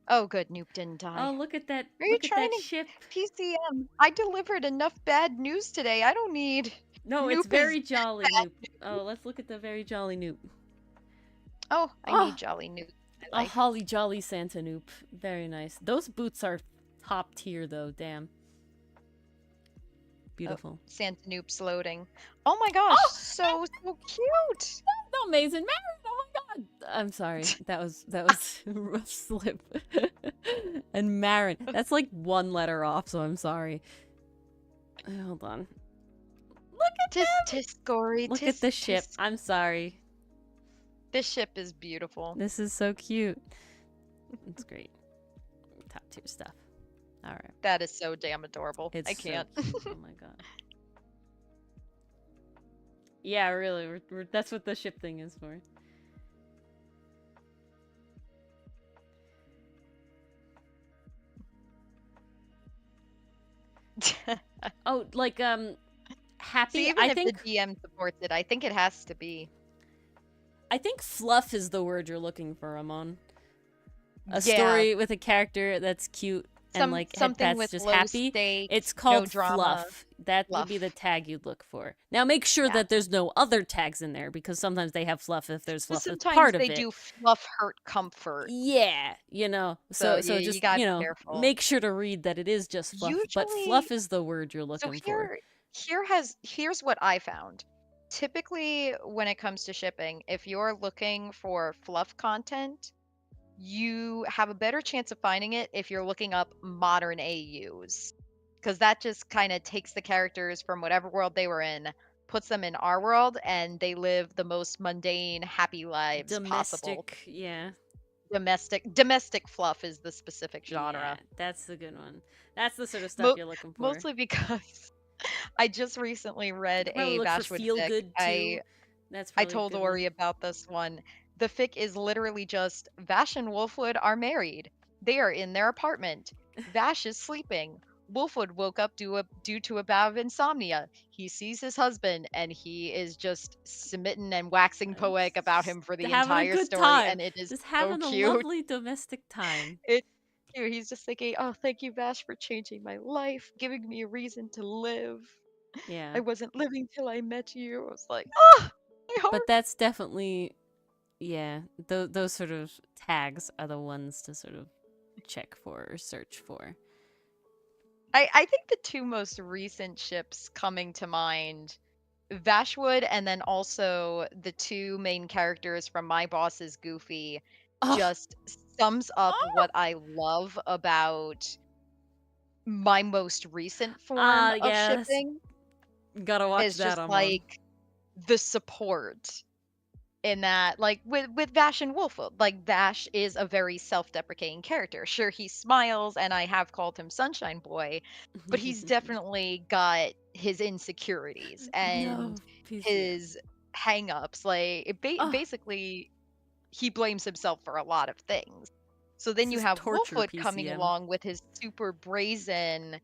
Oh, good. Noop didn't die. Oh, look at that! Are you look at that trying to ship. PCM? I delivered enough bad news today. I don't need. No, Noop it's very jolly, Noop. news. Oh, let's look at the very jolly Noop. Oh, I need jolly Noop. A holly jolly Santa Noop. Very nice. Those boots are top tier, though. Damn. Beautiful. Oh, Santa Noop's loading. Oh my gosh, so cute. Amazing, Marin. Oh my god. I'm sorry. That was a rough slip. And Marin. That's like one letter off, so I'm sorry. Hold on. Look at tisk Gory. Look at the ship. I'm sorry. This ship is beautiful. This is so cute. It's great. Top tier stuff. All right. That is so damn adorable. I can't. So oh my god. Yeah, really. That's what the ship thing is for. Oh, like happy. See, even if the DM supports it, I think it has to be. I think fluff is the word you're looking for, Amon. A story with a character that's cute and like something with just low happy. Stakes, it's called no drama. fluff. That would be the tag you'd look for. Now make sure that there's no other tags in there, because sometimes they have fluff if there's fluff as part of it. Sometimes they do fluff, hurt, comfort. Yeah, you know. So just you know, make sure to read that it is just fluff. But fluff is the word you're looking for. Here's what I found. Typically, when it comes to shipping, if you're looking for fluff content, you have a better chance of finding it if you're looking up modern AUs, because that just kind of takes the characters from whatever world they were in, puts them in our world, and they live the most mundane, happy lives possible. Yeah. Domestic fluff is the specific genre. Yeah, that's the good one. That's the sort of stuff you're looking for. Mostly because I just recently read a Bashwood fic. I told Ori about this one. The fic is literally just Vash and Wolfwood are married. They are in their apartment. Vash is sleeping. Wolfwood woke up due to a bout of insomnia. He sees his husband, and he is just smitten and waxing poetic about him for the entire story. And it is just having so cute. A lovely domestic time. It's cute. He's just thinking, "Oh, thank you, Vash, for changing my life, giving me a reason to live. Yeah, I wasn't living till I met you." I was like, "Oh, my heart." But that's definitely, yeah. Those sort of tags are the ones to sort of check for or search for. I think the two most recent ships coming to mind, Vashwood and then also the two main characters from My Boss is Goofy, Oh, just sums up oh! what I love about my most recent form of Yes. shipping Gotta watch is that, just I'm on. like the support in that, like with Vash and Wolfwood, like Vash is a very self-deprecating character. Sure, he smiles, and I have called him Sunshine Boy, but he's definitely got his insecurities and No, PCM. his hang-ups. Like Oh, basically, he blames himself for a lot of things. So then this you is have torture, Wolfwood coming PCM. along with his super brazen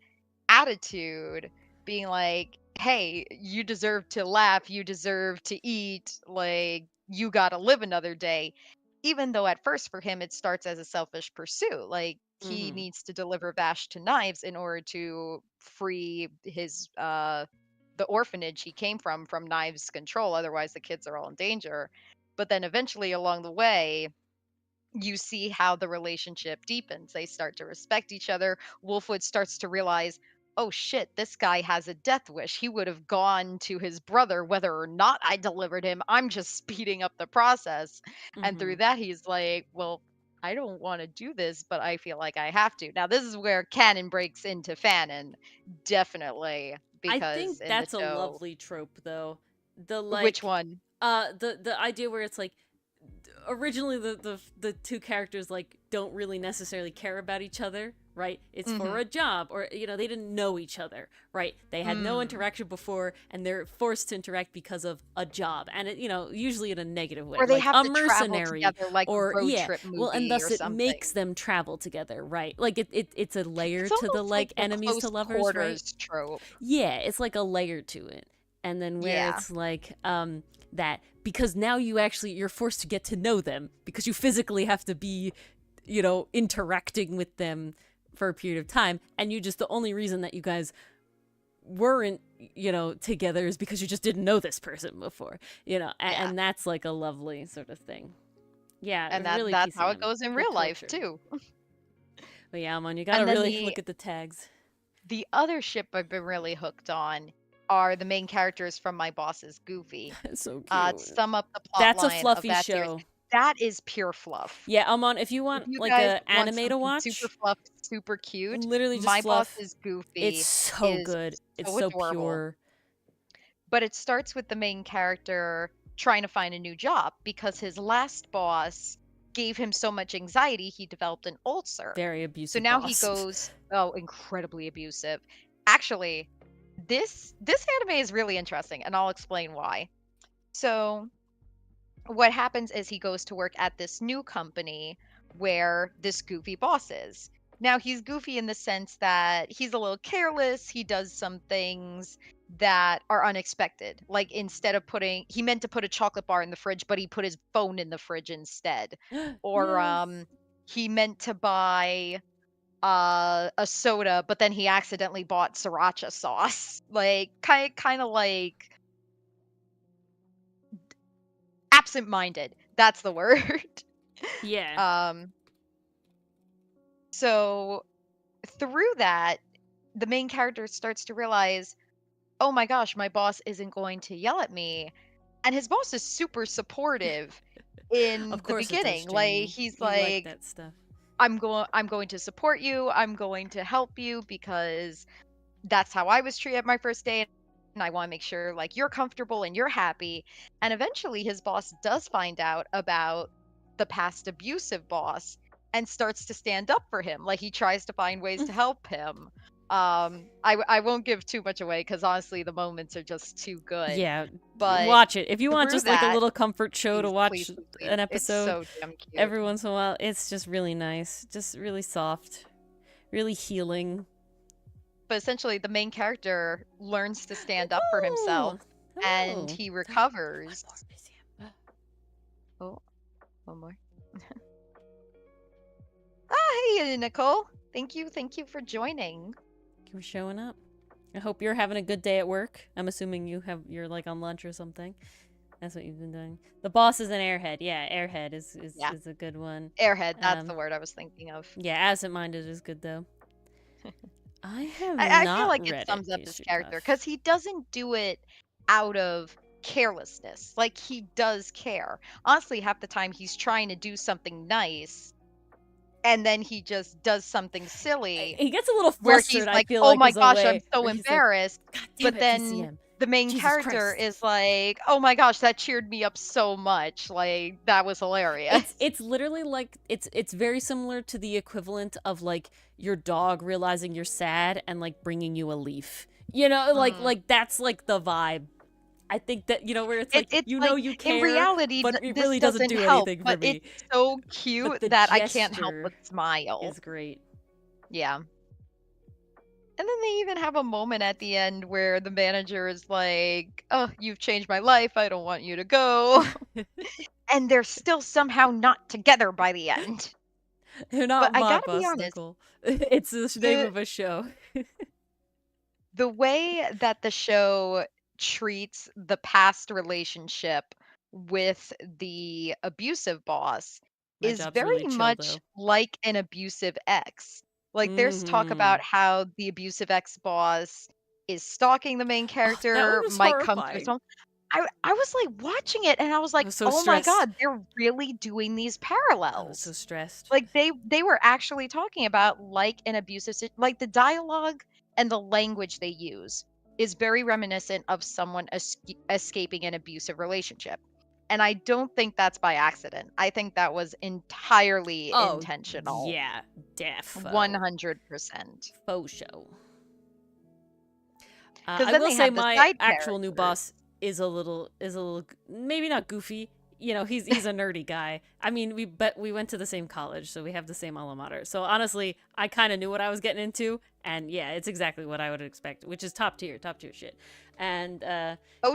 attitude, being like, hey, you deserve to laugh, you deserve to eat, like, you gotta live another day. Even though at first for him it starts as a selfish pursuit. Like, he Mm-hmm. needs to deliver Vash to Knives in order to free his the orphanage he came from Knives' control, otherwise the kids are all in danger. But then eventually along the way, you see how the relationship deepens. They start to respect each other. Wolfwood starts to realize, oh shit, this guy has a death wish. He would have gone to his brother whether or not I delivered him. I'm just speeding up the process. And Mm-hmm. through that, he's like, well, I don't want to do this, but I feel like I have to. Now, this is where canon breaks into fanon, definitely, I think because in the that's a show, lovely trope, though. The which like, one? the idea where it's like originally the two characters like don't really necessarily care about each other, right? It's for Mm-hmm. a job, or they didn't know each other, right? They had no Mm. interaction before, and they're forced to interact because of a job, and usually in a negative way, Or they like have a to travel mercenary, together like a or road yeah, trip well, and movie thus or it something. makes them travel together, right? Like it's a layer It's to the almost like like the enemies to close lovers, right? quarters trope. Yeah, it's like a layer to it. And then where Yeah. it's like that because now you're forced to get to know them because you physically have to be, interacting with them for a period of time, and the only reason that you guys weren't, together is because you just didn't know this person before, Yeah. and that's like a lovely sort of thing. Yeah, And really that's how it PCM. goes in Good real life culture. too. But yeah, man, you gotta And then really the look at the tags. the other ship I've been really hooked on are the main characters from My Boss is Goofy. It's so To cute. sum up the plot That's a line of fluffy that series, show. that is pure fluff. Yeah, Amon, if you If want you like guys a want anime to something super watch, fluff, super cute, literally just My Boss fluff. is It's Goofy so is good. It's so so adorable. pure. But it starts with the main character trying to find a new job because his last boss gave him so much anxiety he developed an ulcer. Very So abusive now he boss. goes, oh, incredibly abusive. Actually, this anime is really interesting, and I'll explain why. So what happens is he goes to work at this new company where this goofy boss is. Now he's goofy in the sense that he's a little careless. He does some things that are unexpected. Like instead of he meant to put a chocolate bar in the fridge, but he put his phone in the fridge instead. Or Yes. he meant to buy a soda, but then he accidentally bought sriracha sauce. Like kind of like absent-minded. That's the word. Yeah. um So through that, the main character starts to realize, oh my gosh, my boss isn't going to yell at me. And his boss is super supportive in Of the course it does, beginning. Like Jamie. he's You like like, that stuff. I'm going to support you. I'm going to help you because that's how I was treated my first day. And I want to make sure like you're comfortable and you're happy. And eventually his boss does find out about the past abusive boss and starts to stand up for him. Like he tries to find ways to help him. I won't give too much away because honestly the moments are just too good. Yeah, But watch it. If you want through just like a that, little comfort show to please, watch please, please, please. an It's episode so damn cute. every once in a while, it's just really nice. Just really soft. Really healing. But essentially the main character learns to stand up for Hello. himself and Hello. he One recovers. more, PCM. Oh, one more. Ah, hey, Nicole. Thank you for joining. Thank you for showing up. I hope you're having a good day at work. I'm assuming you're like on lunch or something. That's what you've been doing. The boss is an airhead. Yeah, airhead is Yeah. is a good one. Airhead, that's the word I was thinking of. Yeah, absent-minded is good though. I have I feel not like it read sums it, up his Pastry character Puff. because he doesn't do it out of carelessness. Like he does care. Honestly, half the time he's trying to do something nice and then he just does something silly He gets a little where he's flustered, I like, feel "Oh like, my is a gosh, I'm way so where he's like, embarrassed." God damn But it, then PCM. the main Jesus character Christ. is like, "Oh my gosh, that cheered me up so much. Like that was hilarious." It's literally like it's very similar to the equivalent of like your dog realizing you're sad and like bringing you a leaf. You know, Mm. like that's like the vibe. I think that, you know, where it's like, It's you know, like you in care, reality but it this really doesn't doesn't do help, anything for but it's me. so But cute the that I can't help gesture but smile. is great. Yeah. And then they even have a moment at the end where the manager is like, "Oh, you've changed my life. I don't want you to go." And they're still somehow not together by the end. You're But not I my gotta be boss, honest, Nicole. It's the name the of a show. the way that the show treats the past relationship with the abusive boss My is job's very really chill, much though. like an abusive ex. Like there's talk Mm-hmm. about how the abusive ex boss is stalking the main Oh, that one character, was might come to his horrifying. home. I was like watching it and I was I like, was so "Oh my stressed. god, they're really doing these I was so parallels." stressed. Like they were actually talking about like an like the dialogue and the language they use is very reminiscent of someone escaping an abusive relationship. And I don't think that's by accident. I think that was entirely Oh, intentional. yeah, defo. 100%. Faux show. Because I then will they say have the my side actual new characters. boss is a little maybe not goofy. You know, he's a nerdy guy. I mean, we went to the same college, so we have the same alma mater. So honestly, I kind of knew what I was getting into, and yeah, it's exactly what I would expect, which is top tier shit. And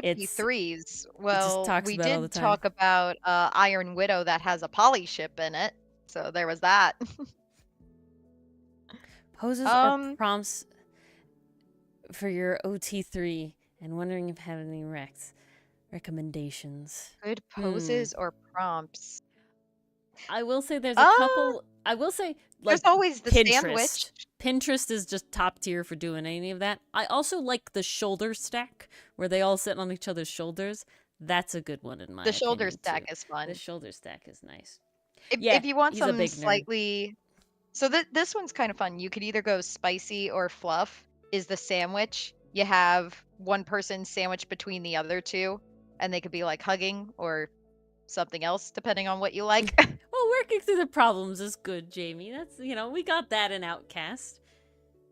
it's OT3s. it just Well, talks we about all the did time. talk about Iron Widow that has a poly ship in it. So there was that. Poses or Um, prompts for your OT3, and wondering if you have any recommendations. good Hmm. poses or prompts. I will say there's a Uh, couple. I will say, there's like, always the sandwich. Pinterest. Pinterest is just top tier for doing any of that. I also like the shoulder stack where they all sit on each other's shoulders. That's a good one in my The shoulder opinion stack too. is The fun. shoulder stack is nice. If Yeah, you want he's a some big nerd. slightly, so this one's kind of fun. You could either go spicy or fluff. Is the sandwich? You have one person sandwiched between the other two, and they could be like hugging or something else, depending on what you like. Well, working through the problems is good, Jamie. That's, you know, we got that in Outcast.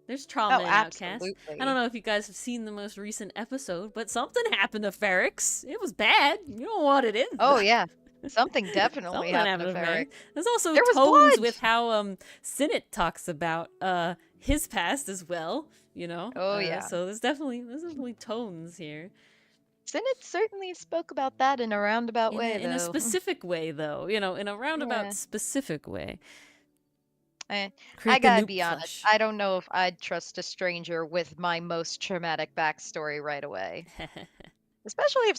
There's trauma Oh, in Outcast. I don't absolutely. know if you guys have seen the most recent episode, but something happened to Ferrix. It was bad. You don't want it in. Oh yeah, something definitely Something happened to happened to Ferrix. Ferric. There's also There was tones blood. with how Sinnott talks about his past as well. You know, Oh yeah. so there's definitely tones here. Sinnott certainly spoke about that in a roundabout way, In a though. specific way, though. You know, in a roundabout Yeah. specific way. I Create the gotta Noop be honest. plush. I don't know if I'd trust a stranger with my most traumatic backstory right away. Especially if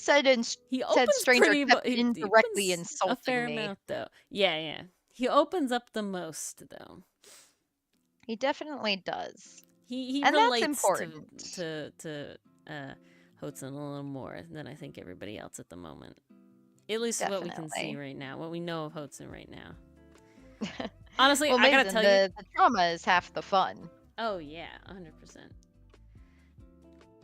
He said opens stranger pretty kept he indirectly opens a insulting fair me. amount though. Yeah, yeah. He opens up the most though. He definitely does. He And that's relates important. to uh Hotsun a little more than I think everybody else at the moment. At least what we can see Definitely. right now, what we know of Hotsun right now. Honestly, Well, I gotta Mason, tell you. the trauma is half the fun. Oh yeah, 100%.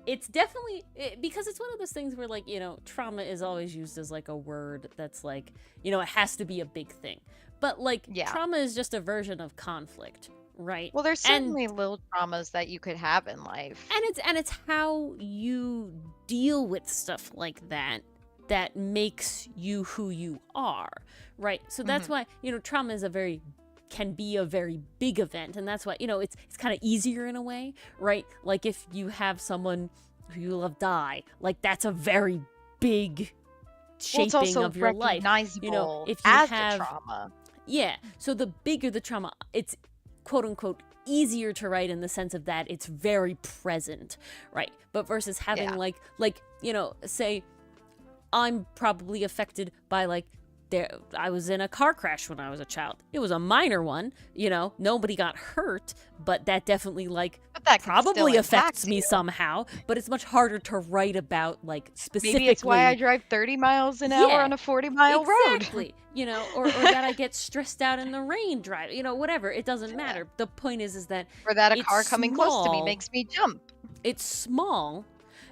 It's definitely because it's one of those things where, like, you know, trauma is always used as like a word that's like, you know, it has to be a big thing, but like Yeah. trauma is just a version of conflict, right? Well, there's and certainly little traumas that you could have in life. it's how you deal with stuff like that that makes you who you are, right? So that's Mhm. why, you know, trauma is can be a very big event, and that's why, you know, it's kind of easier in a way, right? Like if you have someone who you love die, like that's a very big Well, it's shaping also of your life. You know, recognizable if you as a have, trauma. yeah, so the bigger the trauma, it's quote unquote easier to write in the sense of that it's very present, right? But versus having Yeah. like you know, say I'm probably affected by like I was in a car crash when I was a child. It was a minor one, you know, nobody got hurt, but that definitely like But that could still probably affects impact me you. somehow, but it's much harder to write about like specifically. Maybe it's why I drive 30 miles an hour on a 40-mile road. Exactly. You know, or that I get stressed out in the rain driving, you know, whatever. It doesn't matter. The point is that Or that a it's car coming close to me small. makes me jump. It's small.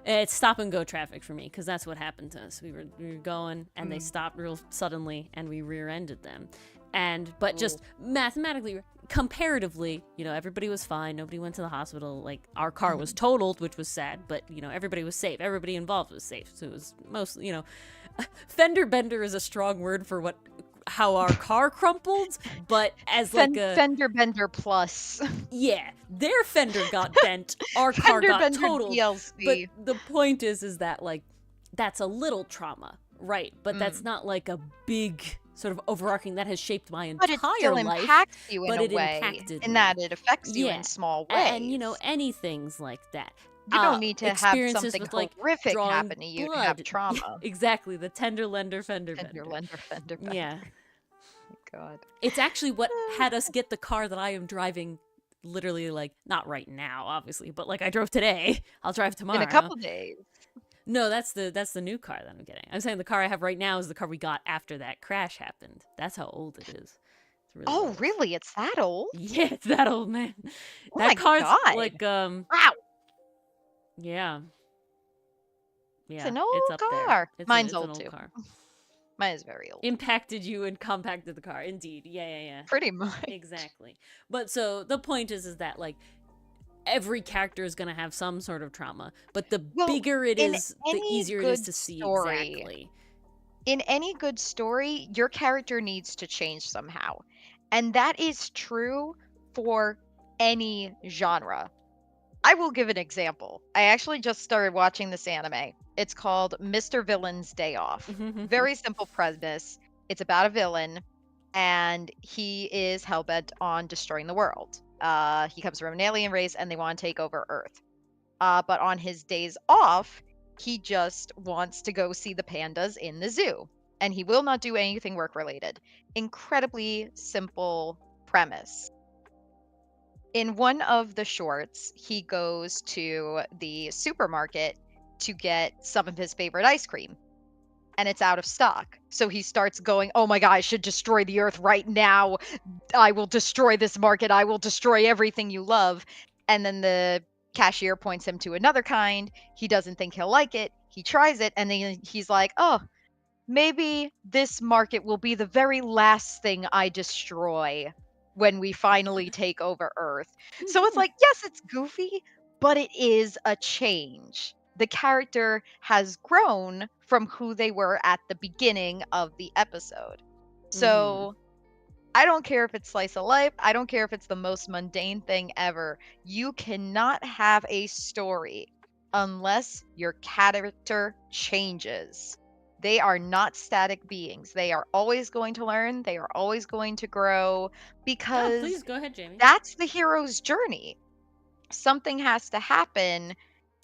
It's stop and go traffic for me because that's what happened to us. We were going and they stopped real suddenly and we rear-ended them. But just mathematically, comparatively, you know, everybody was fine. Nobody went to the hospital. Like our car was totaled, which was sad, but you know, everybody was safe. Everybody involved was safe. So it was mostly, you know, fender bender is a strong word for how our car crumpled, but as like a fender bender plus. Yeah, their fender got bent, our car Fender got bender totaled. DLC. But the point is that like that's a little trauma, right? But that's not like a big sort of overarching that has shaped my entire life. But it still impacts you in a way, impacted in me. that it affects you in small ways. And you know, any things like that. You don't need to have experiences something with, like, horrific drawing happen to you to have blood. trauma. Exactly, the tender lender fender Fender bender. lender fender bender. Yeah. God. It's actually what had us get the car that I am driving literally, like, not right now, obviously, but like I drove today. I'll drive tomorrow. In a couple days. No, that's the new car that I'm getting. I'm saying the car I have right now is the car we got after that crash happened. That's how old it is. It's really old. Really? It's that old? Yeah, it's that old, man. Oh That my car's God. like Wow. Yeah. Yeah. It's an old up car. There. Mine's it's old an old too. car. Mine is very old. Impacted you and compacted the car. Indeed. Yeah. Pretty much. Exactly. But so the point is that like every character is going to have some sort of trauma, but the bigger it is, the easier it is to see exactly. In any good story, your character needs to change somehow. And that is true for any genre. I will give an example. I actually just started watching this anime. It's called Mr. Villain's Day Off. Very simple premise. It's about a villain, and he is hellbent on destroying the world. He comes from an alien race, and they want to take over Earth. But on his days off, he just wants to go see the pandas in the zoo, and he will not do anything work-related. Incredibly simple premise. In one of the shorts, he goes to the supermarket to get some of his favorite ice cream, and it's out of stock. So he starts going, oh my God, I should destroy the earth right now. I will destroy this market. I will destroy everything you love. And then the cashier points him to another kind. He doesn't think he'll like it. He tries it, and then he's like, oh, maybe this market will be the very last thing I destroy when we finally take over Earth. So it's like, yes, it's goofy, but it is a change. The character has grown from who they were at the beginning of the episode. So I don't care if it's slice of life. I don't care if it's the most mundane thing ever. You cannot have a story unless your character changes. They are not static beings. They are always going to learn. They are always going to grow, because please go ahead, Jamie. That's the hero's journey. Something has to happen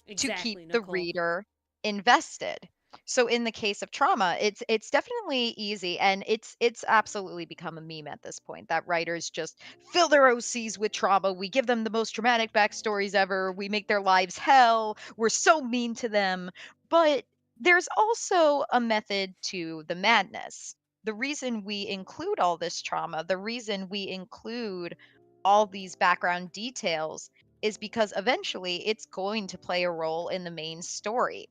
to keep the reader invested. So in the case of trauma, it's definitely easy, and it's absolutely become a meme at this point that writers just fill their OCs with trauma. We give them the most dramatic backstories ever. We make their lives hell. We're so mean to them. But there's also a method to the madness. The reason we include all this trauma, the reason we include all these background details, is because eventually it's going to play a role in the main story,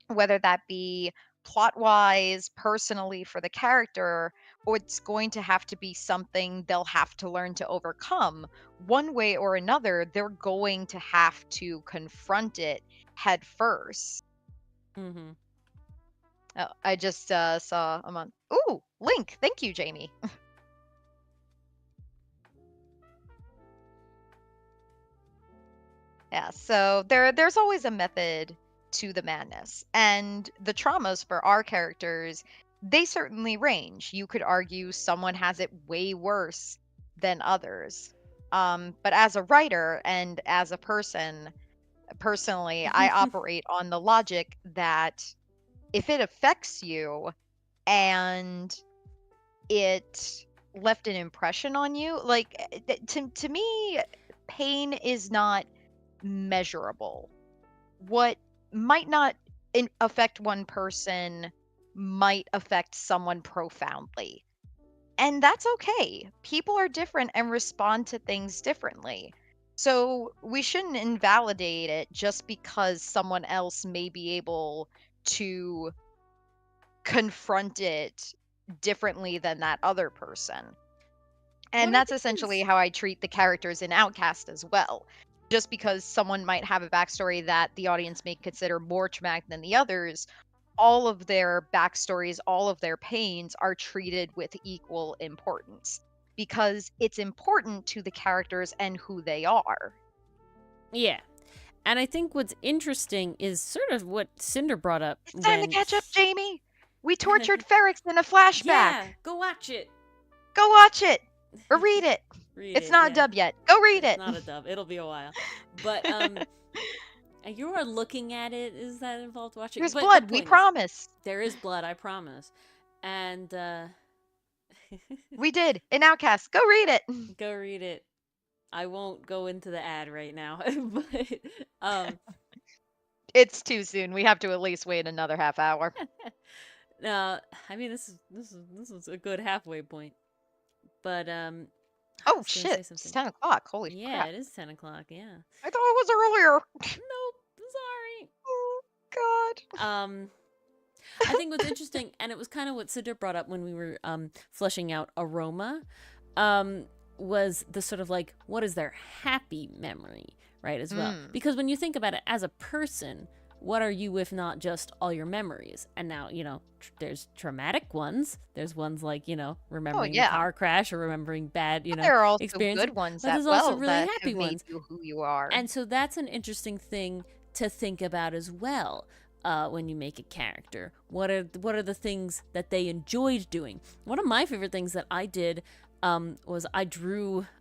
whether that be plot-wise, personally for the character, or it's going to have to be something they'll have to learn to overcome. One way or another, they're going to have to confront it head first. Oh, I just saw a month. Ooh, Link. Thank you, Jamie. Yeah, so there's always a method to the madness, and the traumas for our characters, they certainly range. You could argue someone has it way worse than others. But as a writer and as a person, personally, I operate on the logic that if it affects you and it left an impression on you, like to me, pain is not measurable. What might not affect one person might affect someone profoundly. And that's okay. People are different and respond to things differently. So we shouldn't invalidate it just because someone else may be able to confront it differently than that other person. And What I that's think essentially is how I treat the characters in Outcast as well. Just because someone might have a backstory that the audience may consider more traumatic than the others, all of their backstories, all of their pains are treated with equal importance because it's important to the characters and who they are. yeah. And I think what's interesting is sort of what Cinder brought up It's time to when catch up, Jamie. We tortured Ferrex in a flashback. Yeah, go watch it. Go watch it or read it. Read It's it, not yeah. a dub yet. Go read It's it. not a dub. It'll be a while. But you are looking at it. Is that involved watching? There's But blood, we promise. There is blood, I promise. And we did. In Outcast. Go read it. Go read it. I won't go into the ad right now. But it's too soon. We have to at least wait another half hour. No, I mean this is a good halfway point. But oh shit! It's 10 o'clock. Holy crap! Yeah, it is 10 o'clock. Yeah. I thought it was earlier. Nope. Sorry. Oh god. I think what's interesting, and it was kind of what Cinder brought up when we were fleshing out Aroma, was the sort of like, what is their happy memory, right, as well? Because when you think about it as a person, what are you if not just all your memories? And now, there's traumatic ones. There's ones like, remembering a car crash or remembering bad, there are also experience. good ones but as there's also well really that happy have made ones. you who you are. And so that's an interesting thing to think about as well. When you make a character, what are the things that they enjoyed doing? One of my favorite things that I did was I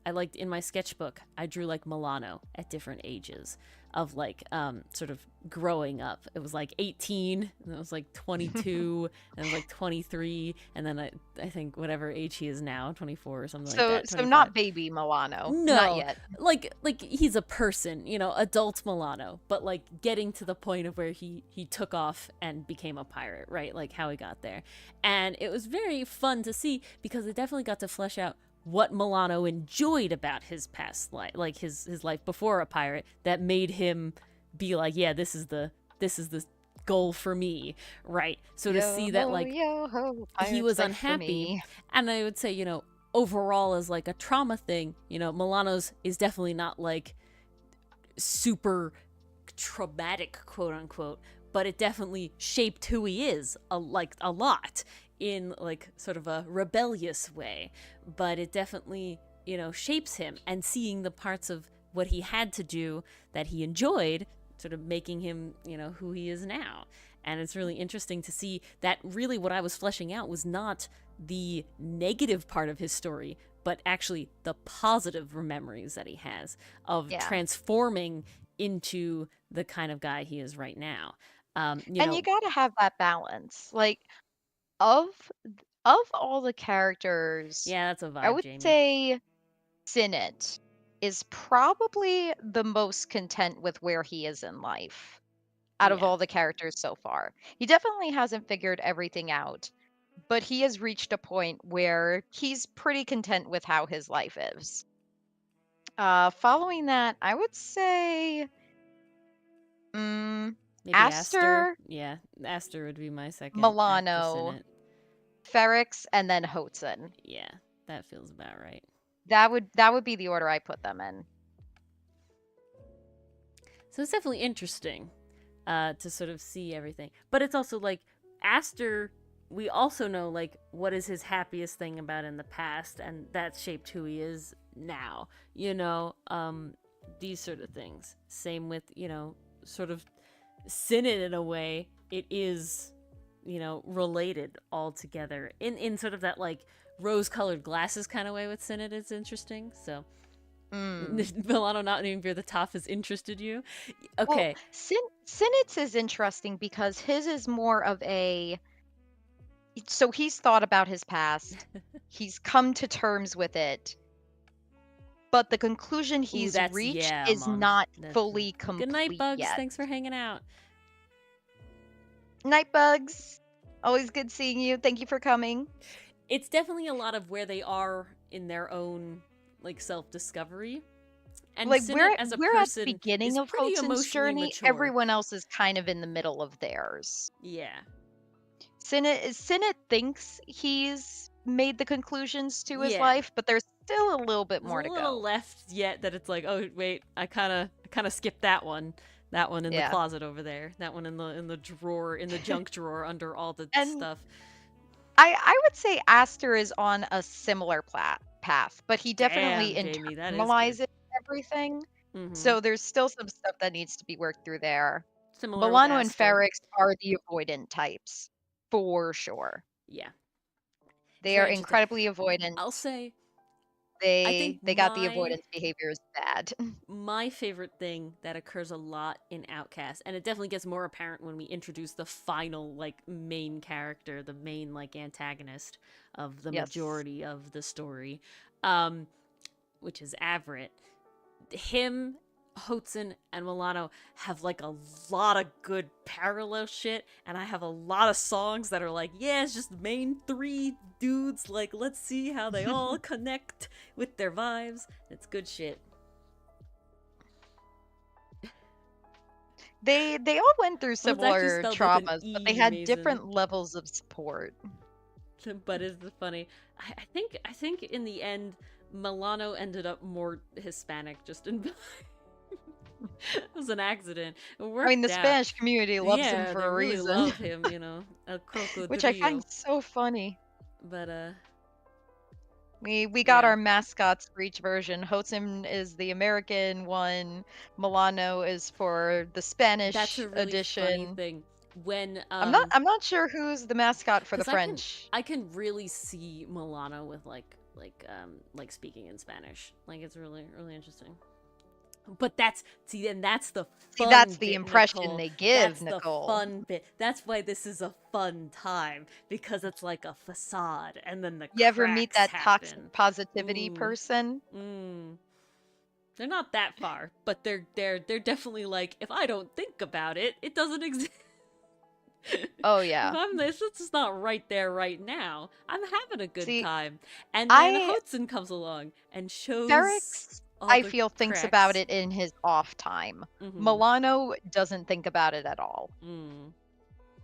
liked in my sketchbook, I drew like Milano at different ages of like sort of growing up. It was like 18, and it was like 22, and it was like 23, and then I think whatever age he is now, 24 or something like that. So not baby Milano. No, not yet. Like he's a person, adult Milano, but like getting to the point of where he took off and became a pirate, right? Like how he got there. And it was very fun to see because it definitely got to flesh out what Milano enjoyed about his past life, like his life before a pirate, that made him be like, yeah, this is the goal for me, right? So to see that like he was unhappy, and I would say, overall as like a trauma thing, Milano's is definitely not like super traumatic, quote unquote, but it definitely shaped who he is a lot in like sort of a rebellious way. But it definitely, shapes him, and seeing the parts of what he had to do that he enjoyed sort of making him, who he is now. And it's really interesting to see that really what I was fleshing out was not the negative part of his story, but actually the positive memories that he has of transforming into the kind of guy he is right now. And you gotta have that balance. Like, of all the characters, yeah, that's a vibe, I would Jamie. say Sinet is probably the most content with where he is in life out of all the characters so far. He definitely hasn't figured everything out, but he has reached a point where he's pretty content with how his life is. Following that, I would say maybe Aster. Yeah, Aster would be my second. Milano, Ferrex, and then Hotson. Yeah, that feels about right. That would be the order I put them in. So it's definitely interesting to sort of see everything. But it's also like Aster, we also know like what is his happiest thing about in the past, and that shaped who he is now. These sort of things. Same with, sort of Sinet in a way. It is, related all together in sort of that like rose-colored glasses kind of way with Sinet is interesting. So Milano not naming Fear the Top has interested you? Well, Okay. Sinit's is interesting because his is more of a. So he's thought about his past. He's come to terms with it. But the conclusion Ooh, he's that's, reached yeah, is Mons. not That's fully good night, complete Bugs. yet. Thanks for hanging out. Night, Bugs. Always good seeing you. Thank you for coming. It's definitely a lot of where they are in their own, like, self-discovery. And Like Sinnott as a we're at the person beginning is of pretty Hoten's emotionally journey. mature. Everyone else is kind of in the middle of theirs. Yeah. Sinnott thinks he's made the conclusions to his Yeah. life, but there's still a little bit There's more a to little go. left yet that it's like, oh wait, I kind of skipped that one. That one in the Yeah. closet over there. That one in the drawer, in the junk drawer under all the And stuff. I would say Aster is on a similar path, but he definitely Damn, Jamie, that is good. internalizes everything. Mm-hmm. So there's still some stuff that needs to be worked through there. Similar with Milano and Aster. Ferrix are the avoidant types, for sure. Yeah. They are incredibly avoidant. I'll say They got the avoidance behaviors bad. My favorite thing that occurs a lot in Outcast, and it definitely gets more apparent when we introduce the final, like, main character, the main, like, antagonist of the majority of the story, which is Avrit. Him, Hotson, and Milano have, like, a lot of good parallel shit, and I have a lot of songs that are like, yeah, it's just the main three dudes, like, let's see how they all connect with their vibes. It's good shit. They all went through similar traumas, but they had Mason. different levels of support. But it's funny. I think in the end, Milano ended up more Hispanic, just in it was an accident. It worked I mean, the out. Spanish community loves him for a reason. Really love him, you know, El Crocodilo. Which I find so funny. But we got our mascots for each version. Hotson is the American one. Milano is for the Spanish that's a really edition. Funny thing. When I'm not sure who's the mascot for the French. I can really see Milano with like speaking in Spanish. Like, it's really interesting. But that's the fun that's the bit, impression Nicole. they give, that's Nicole. The fun bit. That's why this is a fun time, because it's like a facade, and then the you ever meet that happen. toxic positivity person? They're not that far, but they're definitely like, if I don't think about it, it doesn't exist. Oh yeah. It's just not right there right now. I'm having a good time, and then Hotson comes along and shows. Ferrix, I feel, thinks about it in his off time. Milano doesn't think about it at all.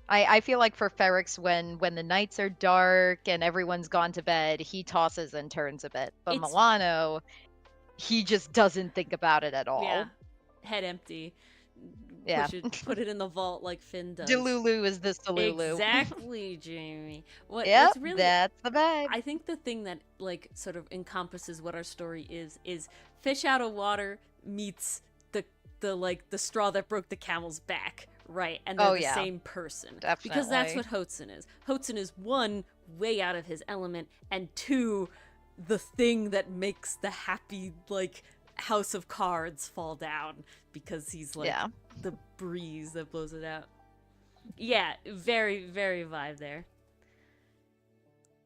I feel like for Ferrix, when the nights are dark and everyone's gone to bed, he tosses and turns a bit. But Milano, he just doesn't think about it at all. Yeah, head empty. Yeah. Put it in the vault like Finn does. Delulu is this Delulu. Exactly, Jamie. What's really, that's the vibe. I think the thing that, like, sort of encompasses what our story is fish out of water meets the straw that broke the camel's back, right? And they're the same person. Definitely. Because that's what Hotson is. Hotson is, one, way out of his element, and two, the thing that makes the happy, like, house of cards fall down, because he's like the breeze that blows it out. Yeah, very, very vibe there.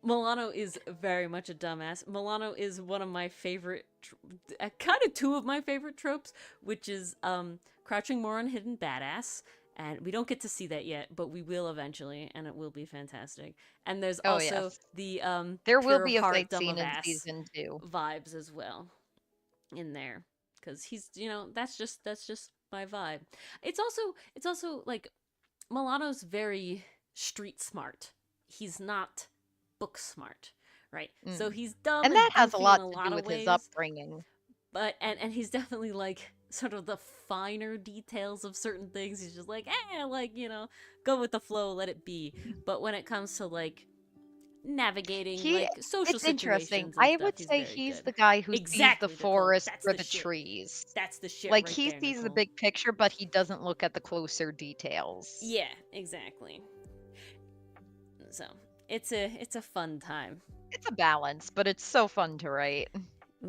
Milano is very much a dumbass. Milano is one of my favorite, kind of two of my favorite tropes, which is crouching more on hidden badass. And we don't get to see that yet, but we will eventually, and it will be fantastic. And there's also the there will be a fight scene in season 2 vibes as well in there, because he's, you know, that's just my vibe. It's also like, Milano's very street smart. He's not book smart, right? So he's dumb, and that has a lot to do with his upbringing. But and he's definitely like sort of the finer details of certain things. He's just like, like, you know, go with the flow, let it be. But when it comes to like navigating like social it's situations, interesting. I would say he's the guy who sees the forest for the trees. That's the shit. Like, he sees the big picture, but he doesn't look at the closer details. Yeah, exactly. So it's a fun time. It's a balance, but it's so fun to write.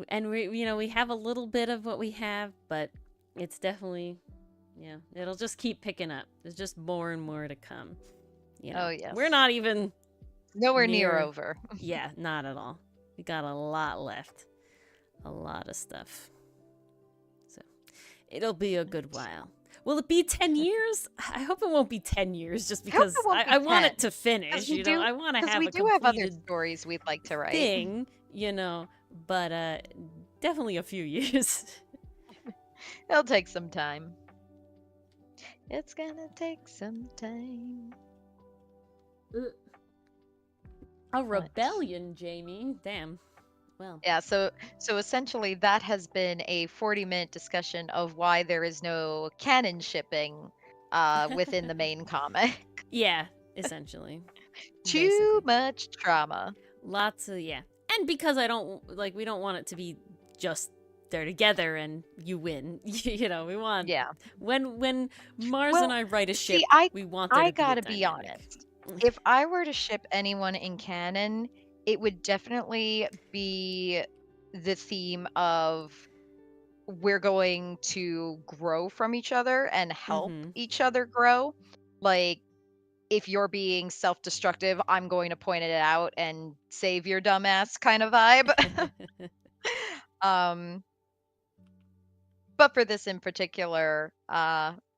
And we have a little bit of what we have, but it's definitely, it'll just keep picking up. There's just more and more to come. Oh, yes. We're not even nowhere near near over. Yeah, not at all. We got a lot left. A lot of stuff. So it'll be a good while. Will it be 10 years? I hope it won't be 10 years just because I want it to finish. I want to have a have other completed stories we'd like to write. thing, but definitely a few years. It'll take some time. It's gonna take some time. A rebellion, Jamie. Damn. Well. Yeah, so essentially that has been a 40-minute discussion of why there is no canon shipping within the main comic. Yeah, essentially. Too much trauma. Lots of, and because we don't want it to be just they're together and you win. We want when Mars and I write a ship, we want there to be a dynamic. Be honest. If I were to ship anyone in canon, it would definitely be the theme of we're going to grow from each other and help each other grow. Like, if you're being self-destructive, I'm going to point it out and save your dumbass kind of vibe. But for this in particular,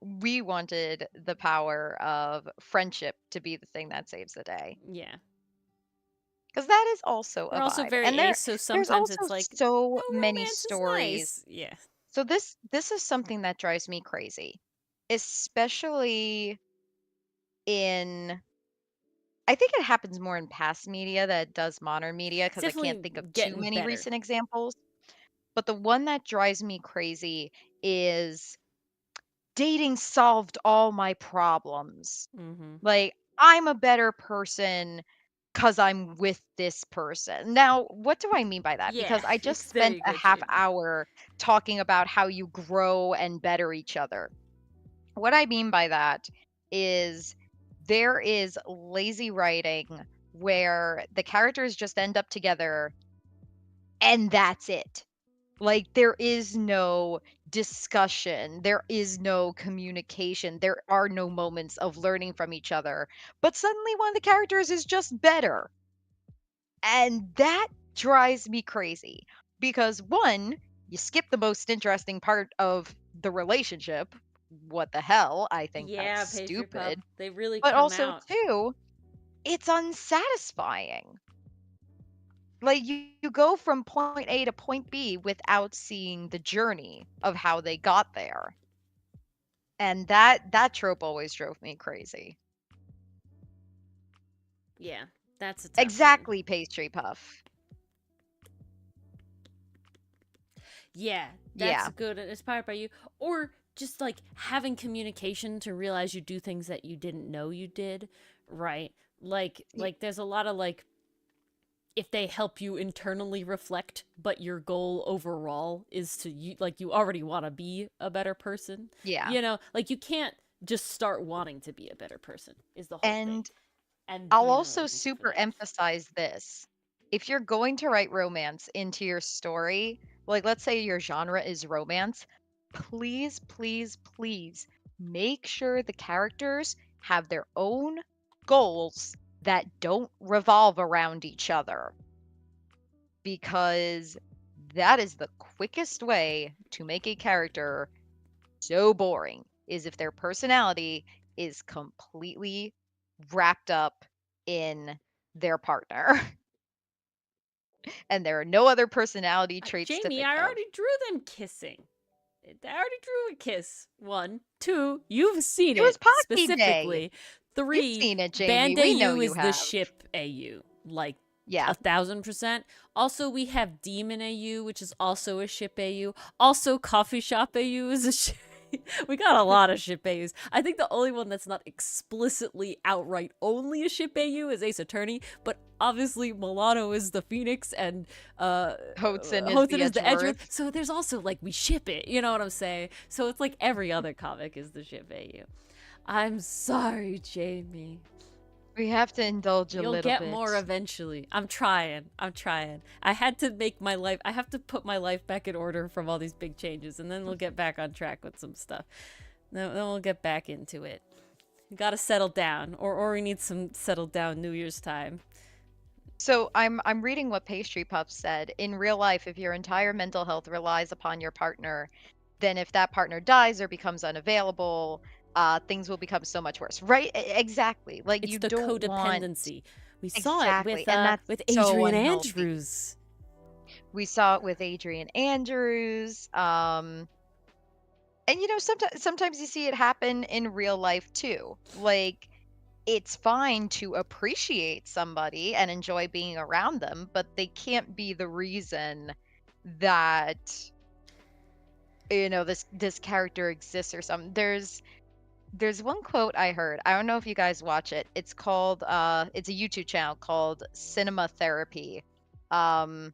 we wanted the power of friendship to be the thing that saves the day. Yeah. Because that is also We're a also vibe. very ace, so sometimes it's like so many stories. Nice. Yeah. So this is something that drives me crazy, especially in. I think it happens more in past media than it does modern media because I can't think of too many recent examples. But the one that drives me crazy is dating solved all my problems. Like, I'm a better person because I'm with this person. Now, what do I mean by that? Yeah, because I just spent a half hour talking about how you grow and better each other. What I mean by that is there is lazy writing where the characters just end up together and that's it. Like, there is no discussion, there is no communication, there are no moments of learning from each other. But suddenly one of the characters is just better. And that drives me crazy because one, you skip the most interesting part of the relationship. What the hell? I think that's stupid. They really but come also out. Two, it's unsatisfying. Like, you go from point A to point B without seeing the journey of how they got there. And that trope always drove me crazy. Yeah, that's a tough exactly one. Pastry Puff. Yeah, that's good. Inspired by you. Or just like having communication to realize you do things that you didn't know you did, right? Like there's a lot of like, if they help you internally reflect, but your goal overall is to you already want to be a better person. Yeah. Like you can't just start wanting to be a better person is the whole thing. And I'll also super emphasize this. If you're going to write romance into your story, like let's say your genre is romance, please, please, please make sure the characters have their own goals that don't revolve around each other. Because that is the quickest way to make a character so boring, is if their personality is completely wrapped up in their partner. And there are no other personality traits Jamie, to think I already drew them kissing. I already drew a kiss. 1, 2, you've seen it specifically. Day. 3, you've seen it, Jamie. Band we AU know is the ship AU. Like, yeah, 1,000%. Also, we have Demon AU, which is also a ship AU. Also, Coffee Shop AU is a ship. We got a lot of ship AUs. I think the only one that's not explicitly outright only a ship AU is Ace Attorney, but obviously Milano is the Phoenix and Hudson is the Edgeworth. So there's also like, we ship it, you know what I'm saying? So it's like every other comic is the ship AU. I'm sorry, Jamie. We have to indulge a You'll little get more bit. eventually. I'm trying. I had to make my life. I have to put my life back in order from all these big changes, and then we'll get back on track with some stuff. Then we'll get back into it. We gotta settle down, or we need some settled down New Year's time. So I'm reading what Pastry Puff said. In real life, if your entire mental health relies upon your partner, then if that partner dies or becomes unavailable, things will become so much worse. Right? Exactly. Like It's you the don't want codependency. We saw it exactly, and that's with so Adrian unhealthy. Andrews. We saw it with Adrian Andrews. And sometimes you see it happen in real life too. Like it's fine to appreciate somebody and enjoy being around them, but they can't be the reason that this character exists or something. There's one quote I heard. I don't know if you guys watch it. It's a YouTube channel called Cinema Therapy. Um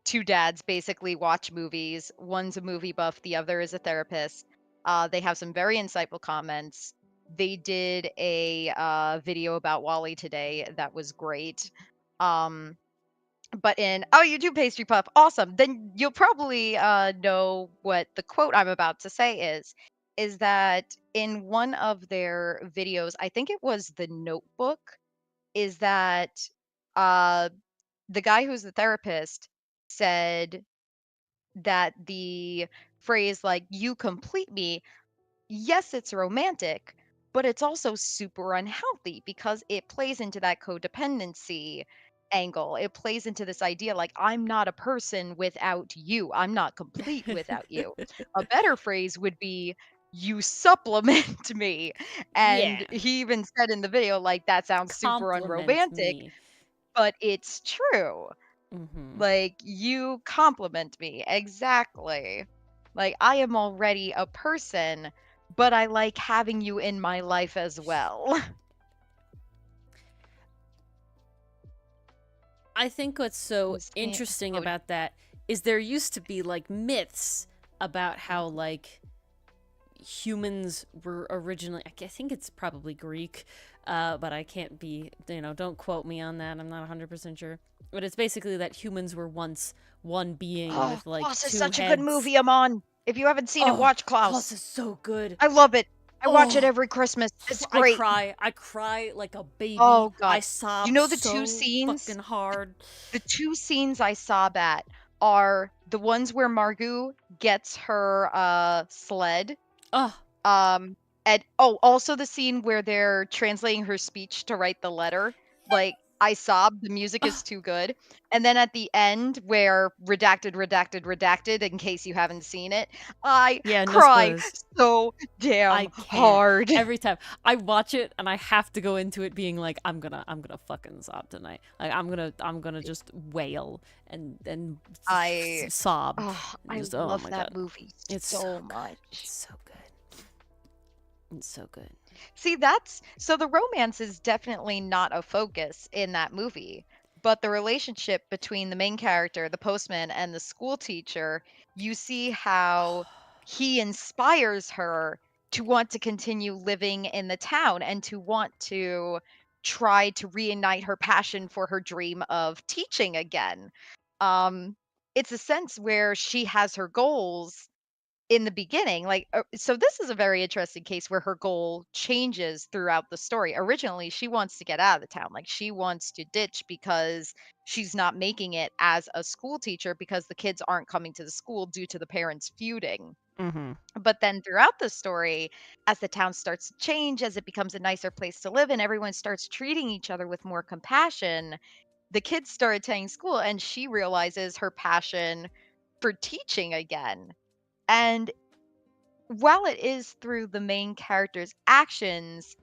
Two dads basically watch movies. One's a movie buff, the other is a therapist. They have some very insightful comments. They did a video about Wally today that was great. Um, but oh, you do pastry puff, awesome. Then you'll probably know what the quote I'm about to say is that in one of their videos, I think it was The Notebook, is that uh, the guy who's the therapist said that the phrase like "you complete me," yes, it's romantic, but it's also super unhealthy because it plays into that codependency angle. It plays into this idea like I'm not a person without you. I'm not complete without you. A better phrase would be you supplement me. Yeah, And he even said in the video like that sounds super compliment unromantic, me. but it's true. Mm-hmm. Like, you compliment me. Exactly. Like, I am already a person, but I like having you in my life as well. I think what's so Was it- interesting oh, about that is there used to be like myths about how like humans were originally, I think it's probably Greek, but I can't be, don't quote me on that. I'm not 100% sure. But it's basically that humans were once one being oh, with like Klaus is two such a good heads. movie, Amon. If you haven't seen it, Oh, watch Klaus Klaus. is so good. I love it. I watch it Oh, every Christmas. It's I great. cry. I cry like a baby. Oh I God. You sob know the two so scenes? fucking hard. The two scenes I sob at are the ones where Margot gets her sled. Oh, Um, and also the scene where they're translating her speech to write the letter. Like I sobbed, the music is oh. too good. And then at the end where redacted, redacted, redacted, in case you haven't seen it, I Yeah, no cry spoilers. so damn I can't. hard. Every time I watch it and I have to go into it being like I'm gonna fucking sob tonight. Like I'm gonna just wail and I sob and I just oh love my that god. movie It's so so good. much. It's so good. It's so good. See, that's so the romance is definitely not a focus in that movie, but the relationship between the main character, the postman, and the school teacher, you see how he inspires her to want to continue living in the town and to want to try to reignite her passion for her dream of teaching again. Um, it's a sense where she has her goals in the beginning, like, so this is a very interesting case where her goal changes throughout the story. Originally, she wants to get out of the town. Like, she wants to ditch because she's not making it as a school teacher because the kids aren't coming to the school due to the parents feuding. Mm-hmm. But then throughout the story, as the town starts to change, as it becomes a nicer place to live, and everyone starts treating each other with more compassion, the kids start attending school, and she realizes her passion for teaching again. And while it is through the main character's actions,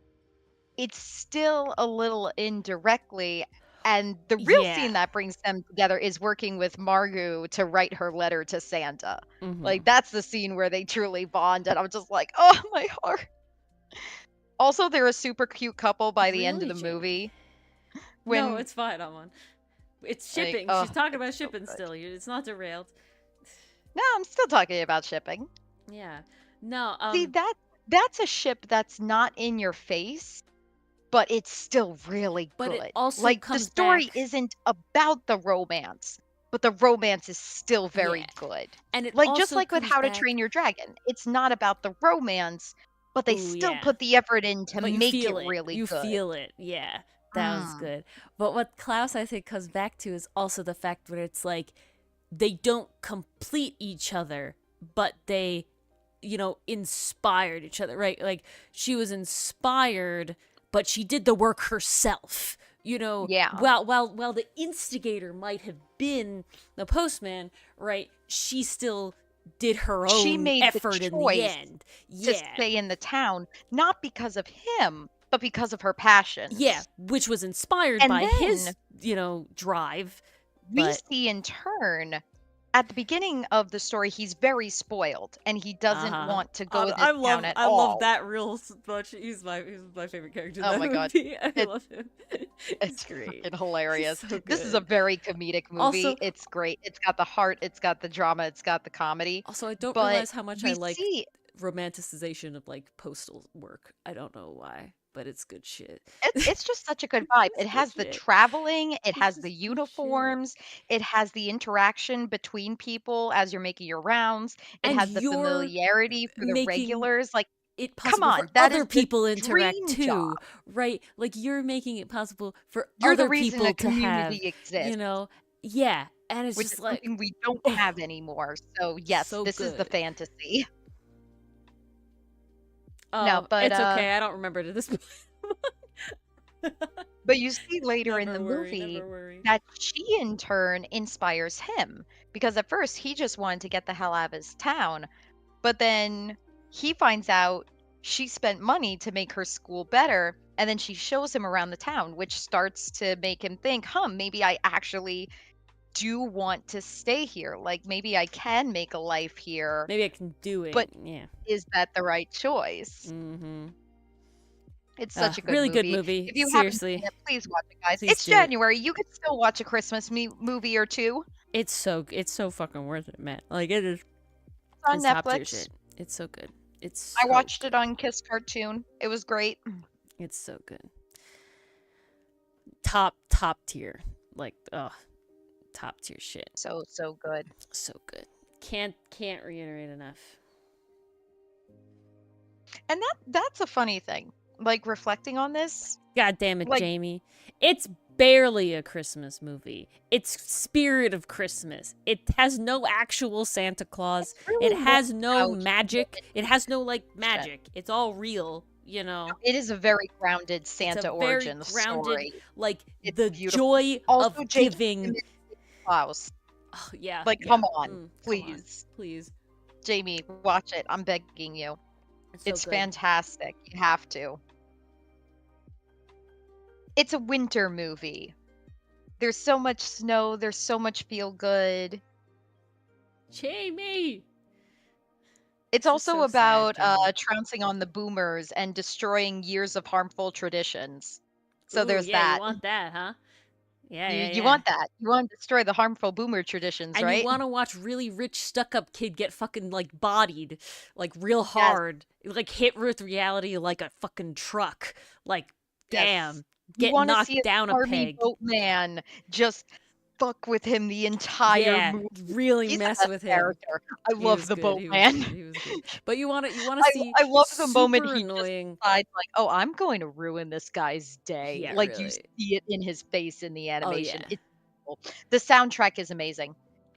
it's still a little indirectly. And the real Yeah. scene that brings them together is working with Margot to write her letter to Santa. Mm-hmm. Like, that's the scene where they truly bond. And I'm just like, oh, my heart. Also, they're a super cute couple by the end of Really, the Jamie? movie. No, When, it's fine. I'm on. It's like, shipping. oh, She's talking it's about so shipping good. still. It's not derailed. No, I'm still talking about shipping. Yeah. No. See, that's a ship that's not in your face, but it's still really But it good. also Like, the comes story back. isn't about the romance, but the romance is still Yeah. very good. And it Like, just also like with comes How to back. Train Your Dragon, it's not about the romance, but they Ooh, still yeah. put the effort in to But you make it feel it. really You good. feel it. Yeah. That was Mm, good. But what Klaus, I think, comes back to is also the fact where it's like they don't complete each other, but they, inspired each other, right? Like she was inspired, but she did the work herself. yeah. While the instigator might have been the postman, right? She still did her She own made the effort in the choice end. to Yeah. stay in the town, not because of him, but because of her Yeah, passions. which was inspired And by then his, drive. we But see in turn at the beginning of the story, he's very spoiled and he doesn't uh-huh. want to go to this I town love at I love all. that real much. He's my favorite character in Oh that my god. movie. I It, love him. He's it's great. freaking He's hilarious. so This is a good. very comedic movie. Also, It's great. It's got the heart, it's got the drama, it's got the comedy. I don't But realize how much I we like see romanticization of like postal work. I don't know why, but it's good shit. it's just such a good vibe. It's It good has the shit. traveling, it It's has the just good shit. uniforms, it has the interaction between people as you're making your rounds, it And has the you're familiarity for the making regulars. Like, it come possible for on, that other is the people to interact dream job. too, right? Like you're making it possible for You're the other reason people a to have, community exists, yeah. And it's which is just like, something we don't oh, have anymore. So yes, so this is the good. fantasy. No, but It's okay. I don't remember to this point. you see later in the movie Never worry. that she in turn inspires him, because at first he just wanted to get the hell out of his town, but then he finds out she spent money to make her school better, and then she shows him around the town, which starts to make him think, huh, maybe I actually do want to stay here. Like, maybe I can make a life here, Maybe I can do but it. Yeah. is that the right choice? Mm-hmm. It's such a good Really good movie. movie. If you haven't seen Seriously, it, please watch it, guys. please It's do. January. You can still watch a Christmas movie or two. It's so fucking worth it, man. Like it is. It's on It's top tier Netflix. shit. It's so good. It's I so watched it good. on Kiss Cartoon. It was great. It's so good. Top tier. Like top tier shit. So, so good. So good. Can't reiterate enough. And that's a funny thing. Like, reflecting on this, God damn it, like, Jamie. It's barely a Christmas movie. It's spirit of Christmas. It has no actual Santa Claus. it's It really more has no about magic. It has no like human. magic. It's all real, It is a very grounded It's a Santa very origin grounded, story. like It's the beautiful. joy Also, of Jake giving. Klaus. Oh, yeah. Like, Yeah. come on, Come on, please. please. Jamie, watch it. I'm begging you. It's so It's good. fantastic. You have to. It's a winter movie. There's so much snow, there's so much feel good. Jamie. It's This is also so sad, about Jamie. trouncing on the boomers and destroying years of harmful traditions. So Ooh, there's yeah, you that. want that, huh? Yeah, You yeah, you yeah. want that. You want to destroy the harmful boomer traditions, And you right? want to watch really rich stuck-up kid get fucking like bodied, like real Yes, hard, like hit with reality like a fucking truck. Like, yes. damn, You get want to see knocked a down a smarmy peg. boatman just fuck with him the entire Yeah, movie. really He's the mess best with him. character. I He love was the good. He was boatman. good. He was good. But you want to I see I love the moment super he just annoying. decides, like, "Oh, I'm going to ruin this guy's day." Yeah, Like, you really. see it in his face in the Oh animation. yeah. It's beautiful. The soundtrack is amazing.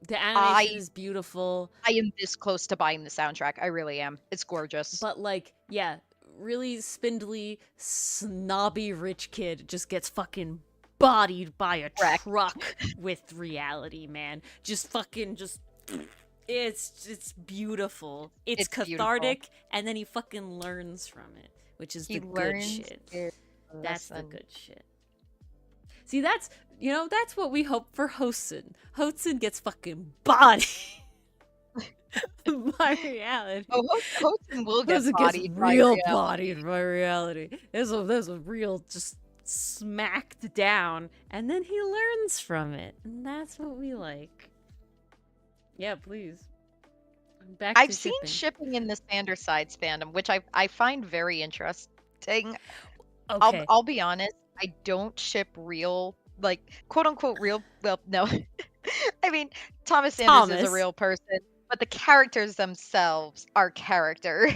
The I animation is beautiful. I am this close to buying the soundtrack. I really am. It's gorgeous. But like, yeah, really spindly, snobby rich kid just gets fucking bodied by a Wreck. truck with reality, man. Just fucking just it's beautiful. It's It's beautiful. cathartic and then he fucking learns from it, which is He the good learns shit. his That's the lesson. good shit. See, that's what we hope for Hosen. Hosen gets fucking bodied by reality. Oh, Hostin will get Hosen gets bodied by real reality. bodied by reality. There's a real just smacked down, and then he learns from it, and that's what we like. Yeah, please. Back I've to seen shipping. shipping in the Sandersides fandom, which I find very interesting. Okay. I'll be honest, I don't ship real, like, quote unquote real, well, no. I mean, Thomas Sanders is a Thomas. real person, but the characters themselves are characters.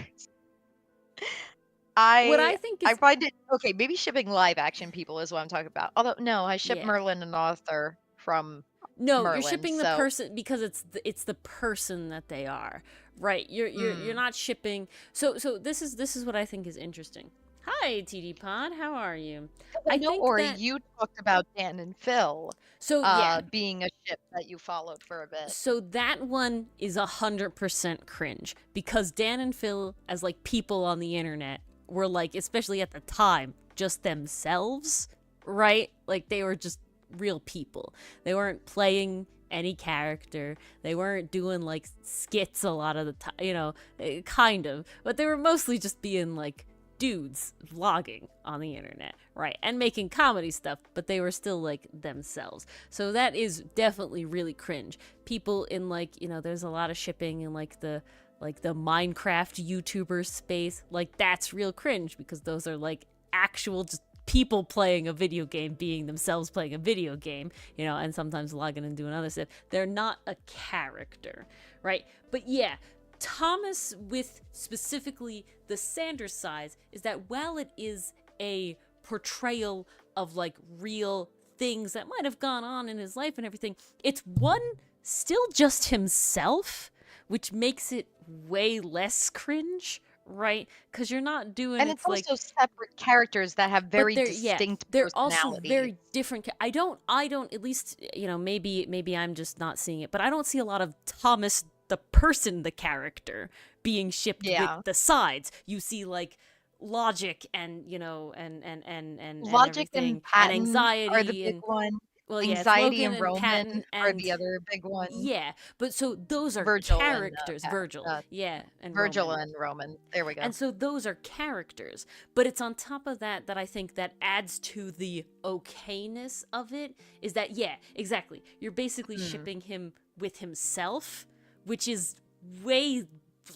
What I I think I is, find it okay, maybe shipping live action people is what I'm talking about. Although no, I ship yeah. Merlin and Arthur from No, you're Merlin, shipping the so person because it's the person that they are, right? You're mm. not shipping. So this is what I think is interesting. Hi, TD Pod. How are you? 'Cause I I know, think Ori, that you talked about Dan and Phil yeah. being a ship that you followed for a bit. So that one is 100% cringe because Dan and Phil, as like people on the internet, were like, especially at the time, just themselves, right? Like they were just real people. They weren't playing any character. They weren't doing like skits a lot of the time, kind of, but they were mostly just being like dudes vlogging on the internet, right? And making comedy stuff, but they were still like themselves. So that is definitely really cringe. People in like, there's a lot of shipping in like the Minecraft YouTuber space. Like that's real cringe because those are like actual just people playing a video game, being themselves playing a video game, and sometimes logging and doing other stuff. They're not a character, right? But yeah, Thomas with specifically the Sanders size is that while it is a portrayal of like real things that might have gone on in his life and everything, it's one still just himself, which makes it way less cringe, right? Because you're not doing And it's like, also separate characters that have but very distinct they're also personalities. very different. I don't at least, maybe I'm just not seeing it, but I don't see a lot of Thomas the person, the character, being shipped with Yeah. the sides. You see like Logic and and Logic and everything, and Patton are the Anxiety, big and one. well, yeah, it's Anxiety Logan and and Roman Patton are and the other big ones. yeah, but so those are Virgil and characters. Virgil, yeah, and Virgil Roman. and Roman. There we go. And so those are characters. But it's on top of that that I think that adds to the okayness of it is that, yeah, exactly. You're basically shipping him with himself, which is way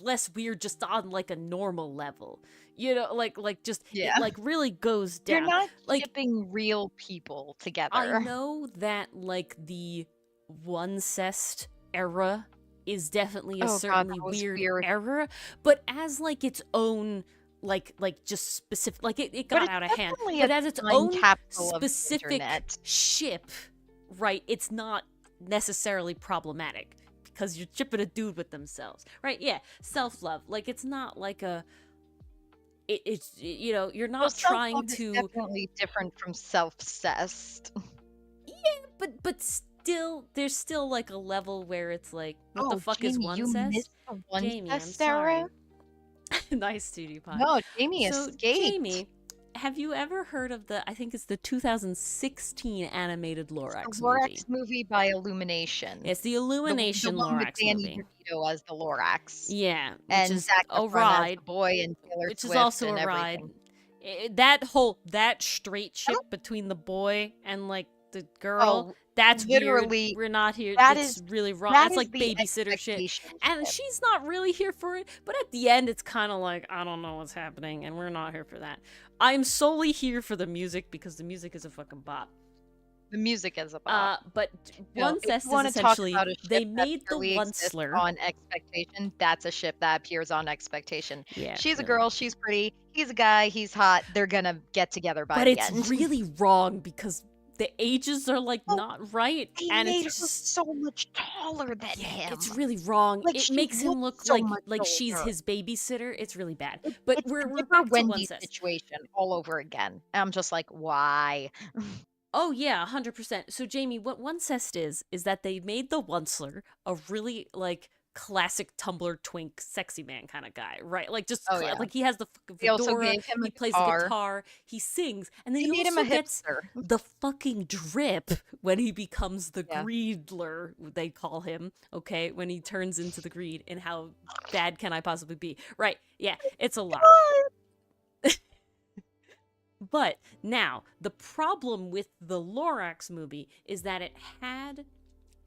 less weird just on like a normal level. Like just Yeah. it like really goes You're down. not Like shipping real people I together. know that like the one cest era is definitely a Oh god, certainly that was weird weird. era, but as like its own like just specific, like it But got it's out of hand, definitely but a as its time own capsule of the specific internet. ship, right? It's not necessarily problematic because you're shipping a dude with themselves, right? Yeah, self-love, like it's not like a it's you're not Well, trying self-love is to, definitely different from self-obsessed. but still there's still like a level where it's like, what the Oh, fuck is Jamie, one you cest? missed the one Jamie, I'm cest era? sorry. Nice 2D pod. No, Jamie So escaped. Jamie, have you ever heard of I think it's the 2016 animated Lorax The movie? Lorax movie by Illumination. It's the The Illumination one with Lorax Danny movie. DeVito as the Lorax. Yeah, which And is Zac a Efron as ride, the boy and Taylor which Swift is also and a ride. everything. That straight ship between the boy and like the girl, Oh, that's literally, weird. We're not here. that It's is really wrong. that That's is like the babysitter shit. expectation And ship. she's not really here for it. But at the end, it's kind of like, I don't know what's happening, and we're not here for that. I'm solely here for the music because the music is a fucking bop. The music is a bop. But No, One if Cest you is wanna talk essentially, about a ship they that made the purely exists Onceler. on Expectation, that's a ship that appears on Expectation. Yeah, She's a really. girl, she's pretty, he's a guy, he's hot, they're gonna get together by But the it's end. really wrong because the ages are like Oh, not right, They and made it's her just, so much taller than him. it's really wrong. Like, It she makes him looks look so much like she's older. his babysitter. It's really bad. It's But it's the we're Dipper back to One Wendy Cest. situation all over again. And I'm just like, why? Oh yeah, 100%. So Jamie, what One Cest is that they made the Onceler a really like classic Tumblr twink sexy man kind of guy, right? Like just Oh, yeah. like he has the fucking They also fedora, gave him a he plays the guitar. guitar, he sings, and then They he made him also a gets hipster. the fucking drip when he becomes the Yeah. Greedler, they call him, okay? When he turns into the Greed, and how bad can I possibly be? Right, yeah, it's a lot. But now, the problem with the Lorax movie is that it had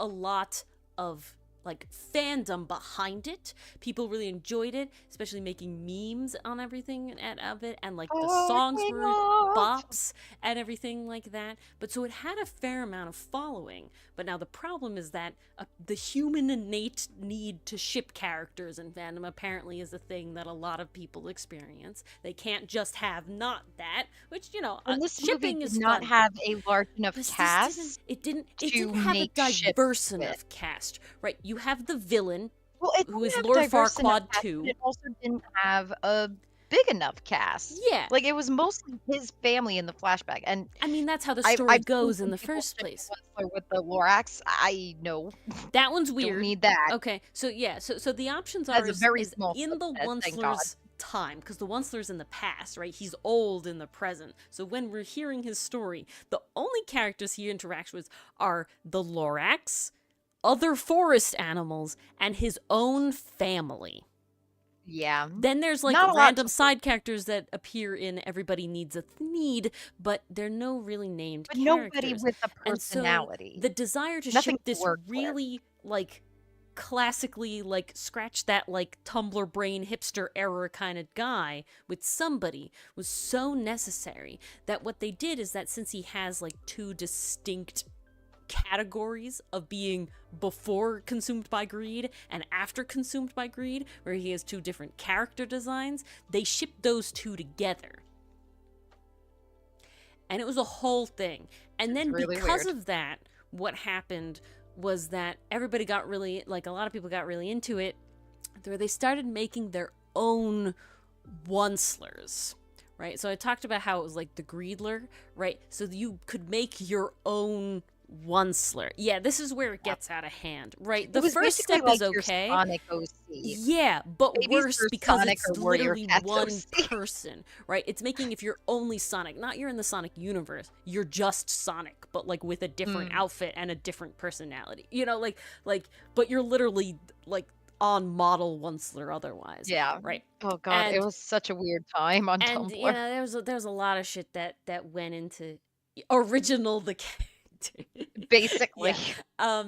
a lot of like fandom behind it. People really enjoyed it, especially making memes on everything of it, and like the songs Fucking were off. bops and everything like that. But so it had a fair amount of following. But now the problem is that the human innate need to ship characters in fandom apparently is a thing that a lot of people experience. They can't just have not that, which, you know, And this movie shipping did is not fun. have a large enough But this cast didn't to have a make ships diverse fit. enough cast, right? You have the villain, Well, it who didn't is have a Lord diverse enough Farquaad cast, but 2. it also didn't have a big enough cast. Yeah. Like, it was mostly his family in the flashback, and I mean, that's how the I've story seen goes in some the people first ship place. the Wrestler with the Lorax. I know. That one's Don't weird. need that. Okay, so yeah, so the options Has are a very is small in the subset, thank God. Onceler's time, because the Onceler's in the past, right? He's old in the present. So when we're hearing his story, the only characters he interacts with are the Lorax, other forest animals, and his own family. Yeah. Then there's like Not a lot random to side characters that appear in Everybody Needs a Need, but they're no really named But characters. nobody with a And so personality. the desire to Nothing ship to this work with. really like classically like scratch that like Tumblr brain hipster era kind of guy with somebody was so necessary that what they did is that since he has like two distinct categories of being before consumed by greed and after consumed by greed, where he has two different character designs, they shipped those two together. And it was a whole thing. And then really because weird. of that, what happened was that everybody got really, like a lot of people got really into it, where they started making their own Oncelers. Right? So I talked about how it was like the Greedler, right? So you could make your own Onceler. Yeah, this is where it gets out of hand, right? The first step like is okay. Your Sonic OC. Yeah, but Maybe worse for because Sonic it's or Warrior literally Cats one OC. person, right? It's making if you're only Sonic, not you're in the Sonic universe, you're just Sonic, but like with a different outfit and a different personality. You know, but you're literally like on model Onceler otherwise. Yeah. Right. Oh god, it was such a weird time on And Tumblr. you know, there was a lot of shit that went into original the character. Basically. Yeah.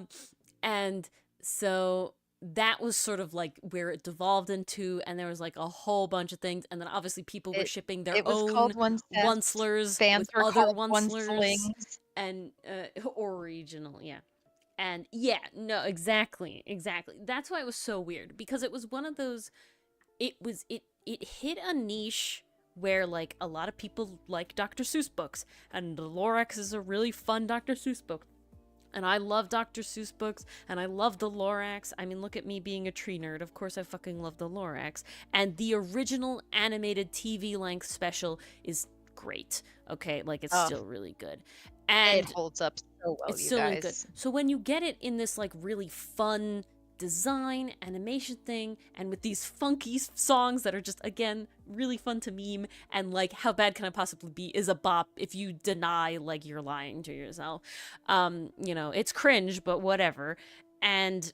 And so that was sort of like where it devolved into, and there was like a whole bunch of things, and then obviously people were shipping their It was own called Oncelers Fans with were other called Oncelers Oncelings. and or regional, yeah. And yeah, no, exactly. That's why it was so weird, because it was one of those, it hit a niche where like a lot of people like Dr. Seuss books, and the Lorax is a really fun Dr. Seuss book. And I love Dr. Seuss books, and I love the Lorax. I mean, look at me being a tree nerd. Of course I fucking love the Lorax. And the original animated TV length special is great. Okay, like it's still really good. And it holds up so well, it's you still guys. really good. So when you get it in this like really fun design animation thing, and with these funky songs that are just again really fun to meme, and like how bad can I possibly be is a bop if you deny like you're lying to yourself. You know, it's cringe, but whatever. And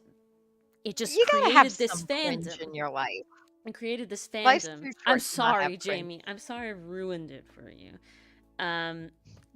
it just created this fandom in your life. and created this Life's fandom. too short I'm to not sorry, have cringe. Jamie. I'm sorry I ruined it for you.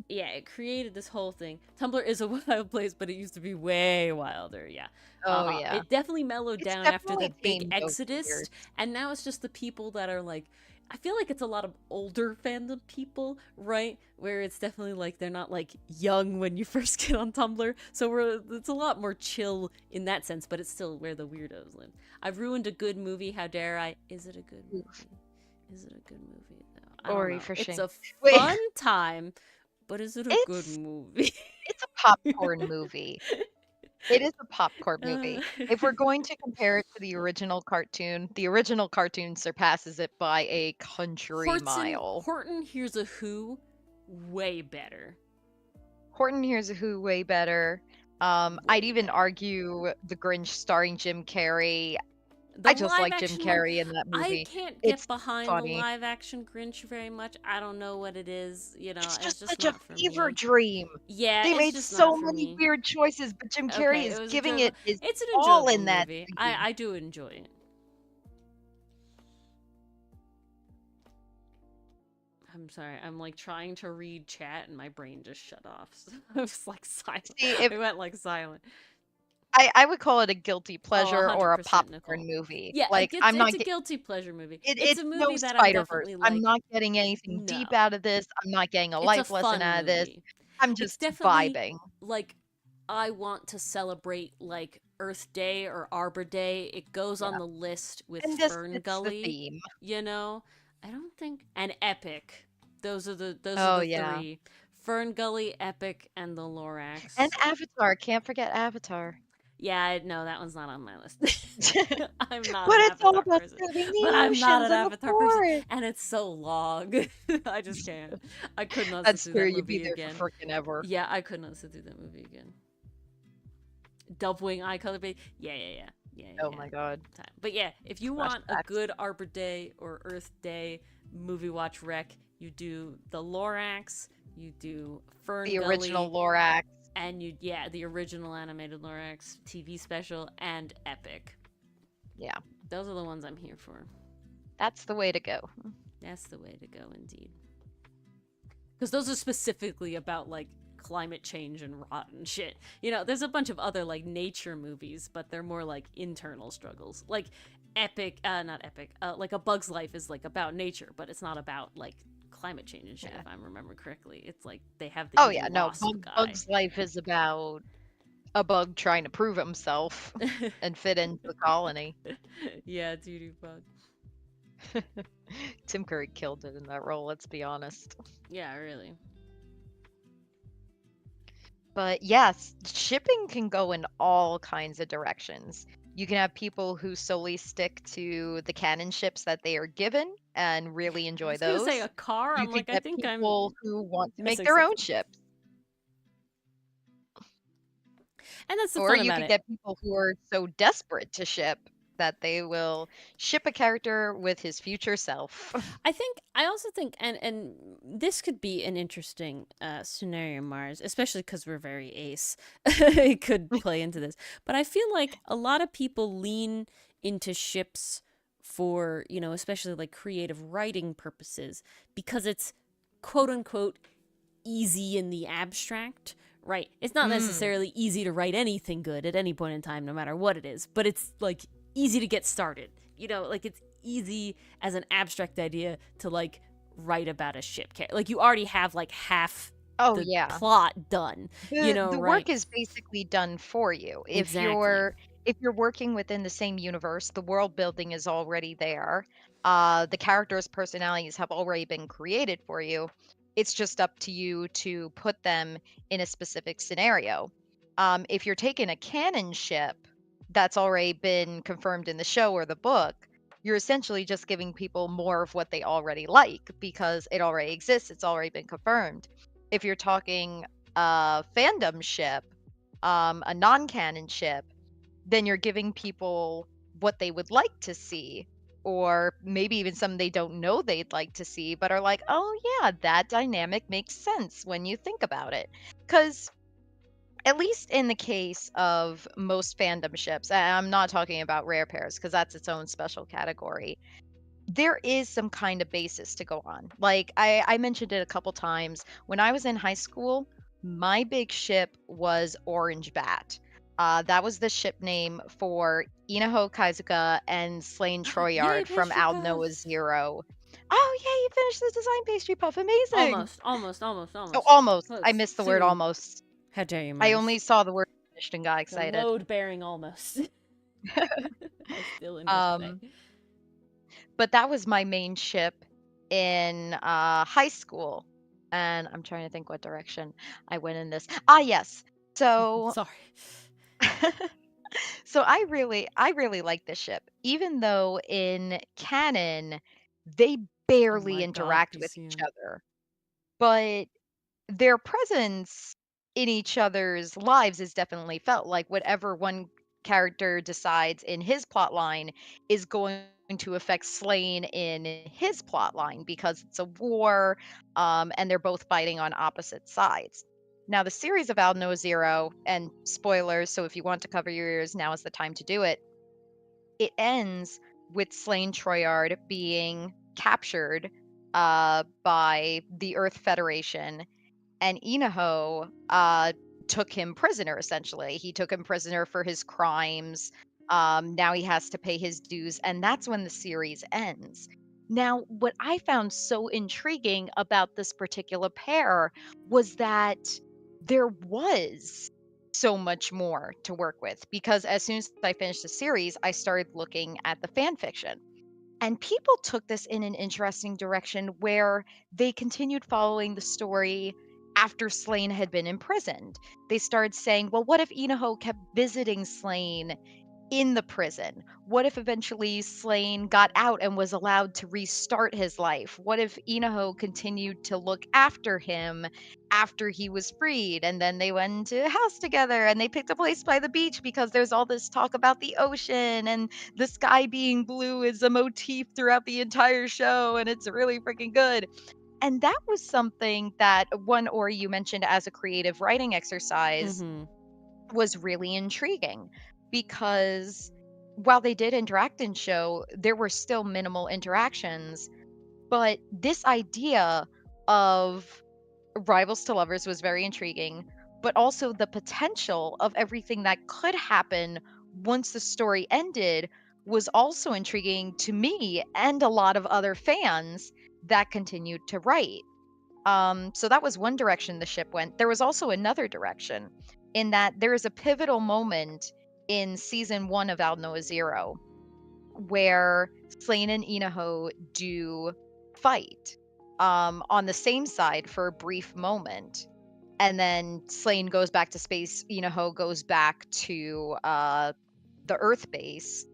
Yeah, it created this whole thing. Tumblr is a wild place, but it used to be way wilder. Yeah. Oh yeah. It definitely mellowed It's down after the definitely big tamed over exodus, years. and now it's just the people that are like, I feel like it's a lot of older fandom people, right? Where it's definitely like they're not like young when you first get on Tumblr, so it's a lot more chill in that sense, but it's still where the weirdos live. I've ruined a good movie. How dare I? Is it a good movie? Is it a good movie though? I don't Ori know. for It's shame. a Wait. fun time, but is it a good movie? It's a popcorn movie. It is a popcorn movie. If we're going to compare it to the original cartoon surpasses it by a country mile. Horton Hears a Who, way better. Horton Hears a Who, way better. I'd even argue The Grinch starring Jim Carrey. I just like Jim Carrey in that movie. I can't get behind the live action Grinch very much. I don't know what it is. You know, it's just such a fever dream. Yeah, they made so many weird choices, but Jim Carrey is giving it his all in that movie. I do enjoy it. I'm sorry. I'm like trying to read chat and my brain just shut off. So I was like silent. See, it went like silent. I would call it a guilty Oh, pleasure or a 100%, popcorn Nicole. movie. Yeah, Like, I'm it's not a guilty pleasure movie. It's it's a no movie that I'm Spider-Verse. definitely I'm like, not getting anything no. deep out of this. I'm not getting a It's a life lesson fun out of this. movie. I'm It's just definitely vibing. like I want to celebrate like Earth Day or Arbor Day. It goes on Yeah. the list with And this Fern fits the Gully, theme. you know? I don't think and Epic. Those are Oh, the yeah. three. Fern Gully, Epic, and the And Lorax. Avatar. Can't forget Avatar. Yeah, no, that one's not on my list. But I'm not an it's all Avatar about person. saving But the I'm not oceans an and the Avatar person. forest. And it's so long. I just can't. I could not sit That's through true. that You'd be movie there again. for freaking ever. Yeah, I could not sit through that movie again. Doubling eye color baby. Yeah. Oh my god. But yeah, if you want a Flashbacks. good Arbor Day or Earth Day movie watch rec, you do the Lorax, you do Fern The original Gully, Lorax. and the original animated Lorax TV special and Epic. Yeah. Those are the ones I'm here for. That's the way to go. That's the way to go, indeed. Because those are specifically about like climate change and rot and shit. You know, there's a bunch of other like nature movies, but they're more like internal struggles. Like not Epic. Like A Bug's Life is like about nature, but it's not about like climate change and shit. Yeah. If I remember correctly, it's like they have the Oh yeah, no. lost guy. Bug's Life is about a bug trying to prove himself and fit into the colony. Yeah, Duty Bug. Tim Curry killed it in that role, let's be honest. Yeah, really. But yes, shipping can go in all kinds of directions. You can have people who solely stick to the canon ships that they are given and really I enjoy was gonna those. say a car. You I'm could like, I get think I'm people who want to make missing their own something. ships. And that's the Or fun you about could it. get people who are so desperate to ship that they will ship a character with his future self. I also think and this could be an interesting scenario, Mars, especially because we're very ace. It could play into this, but I feel like a lot of people lean into ships for, you know, especially like creative writing purposes because it's quote unquote easy in the abstract, right? It's not necessarily easy to write anything good at any point in time, no matter what it is, but it's like easy to get started. You know, like it's easy as an abstract idea to like write about a ship. Like you already have like half Oh the yeah. plot done. You know, The right? work is basically done for you. Exactly. If you're working within the same universe, the world building is already there. The characters' personalities have already been created for you. It's just up to you to put them in a specific scenario. If you're taking a canon ship that's already been confirmed in the show or the book, you're essentially just giving people more of what they already like because it already exists, it's already been confirmed. If you're talking a fandom ship, a non-canon ship, then you're giving people what they would like to see, or maybe even some they don't know they'd like to see, but are like, oh yeah, that dynamic makes sense when you think about it. Because at least in the case of most fandom ships, and I'm not talking about rare pairs because that's its own special category, there is some kind of basis to go on. Like I mentioned it a couple times. When I was in high school, my big ship was Orange Bat. That was the ship name for Inaho Kaizuka and Slain Yay, Troyard from pastry Al puff! Noah Zero. Oh yeah, you finished the design pastry puff. Amazing. Oh, Almost. almost. I Close. missed the word Soon. almost. How dare you, I Mars? only saw the word finished and got The excited. load bearing almost. I still am here Um, today. but that was my main ship in high school, and I'm trying to think what direction I went in this. Ah, yes. So, Sorry. so I really like this ship, even though in canon they Oh barely my god, interact with each PCM. other, but their presence in each other's lives is definitely felt. Like whatever one character decides in his plot line is going to affect Slane in his plot line because it's a war, and they're both fighting on opposite sides. Now, the series of Al No Zero, and spoilers, so if you want to cover your ears, now is the time to do it. It ends with Slane Troyard being captured by the Earth Federation and Inaho took him prisoner, essentially. He took him prisoner for his crimes. Now he has to pay his dues, and that's when the series ends. Now, what I found so intriguing about this particular pair was that there was so much more to work with, because as soon as I finished the series, I started looking at the fan fiction. And people took this in an interesting direction where they continued following the story after Slain had been imprisoned. They started saying, well, what if Inaho kept visiting Slain in the prison? What if eventually Slain got out and was allowed to restart his life? What if Inaho continued to look after him after he was freed? And then they went into a house together and they picked a place by the beach, because there's all this talk about the ocean, and the sky being blue is a motif throughout the entire show, and it's really freaking good. And that was something that one, or you mentioned as a creative writing exercise, Mm-hmm. was really intriguing, because while they did interact in show, there were still minimal interactions. But this idea of rivals to lovers was very intriguing, but also the potential of everything that could happen once the story ended was also intriguing to me and a lot of other fans that continued to write. So that was one direction the ship went. There was also another direction, in that there is a pivotal moment in season 1 of Al Noah Zero where Slain and Inaho do fight on the same side for a brief moment. And then Slain goes back to space, Inaho goes back to the Earth base.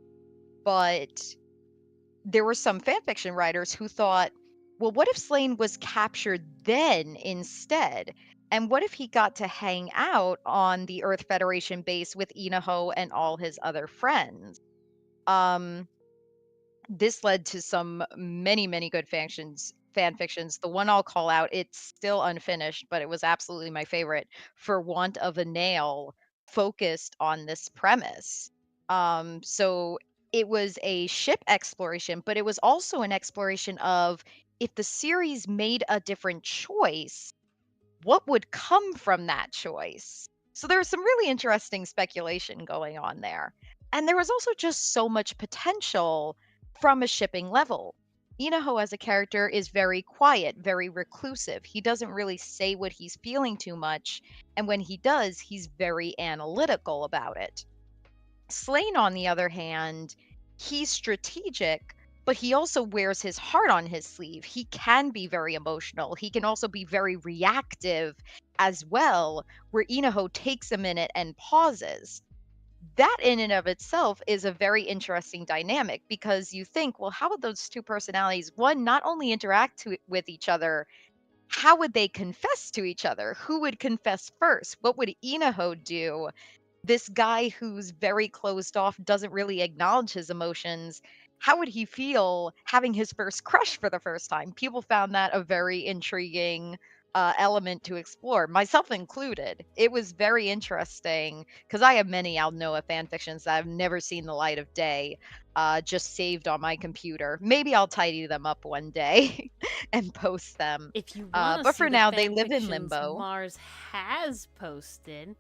But there were some fanfiction writers who thought, well, what if Slain was captured then instead? And what if he got to hang out on the Earth Federation base with Inaho and all his other friends? Um, this led to some many good fan fictions. The one I'll call out, it's still unfinished, but it was absolutely my favorite, For Want of a Nail, focused on this premise. So it was a ship exploration, but it was also an exploration of, if the series made a different choice, what would come from that choice? So there was some really interesting speculation going on there. And there was also just so much potential from a shipping level. Inaho as a character is very quiet, very reclusive. He doesn't really say what he's feeling too much. And when he does, he's very analytical about it. Slain, on the other hand, he's strategic, but he also wears his heart on his sleeve. He can be very emotional. He can also be very reactive as well, where Inaho takes a minute and pauses. That in and of itself is a very interesting dynamic, because you think, well, how would those two personalities, one, not only interact with each other, how would they confess to each other? Who would confess first? What would Inaho do? This guy who's very closed off, doesn't really acknowledge his emotions, how would he feel having his first crush for the first time? People found that a very intriguing element to explore, myself included. It was very interesting, because I have many Al Noah fan fictions that have never seen the light of day, just saved on my computer. Maybe I'll tidy them up one day and post them. If you want to But see for the now, they fan live in fictions limbo. Mars has posted,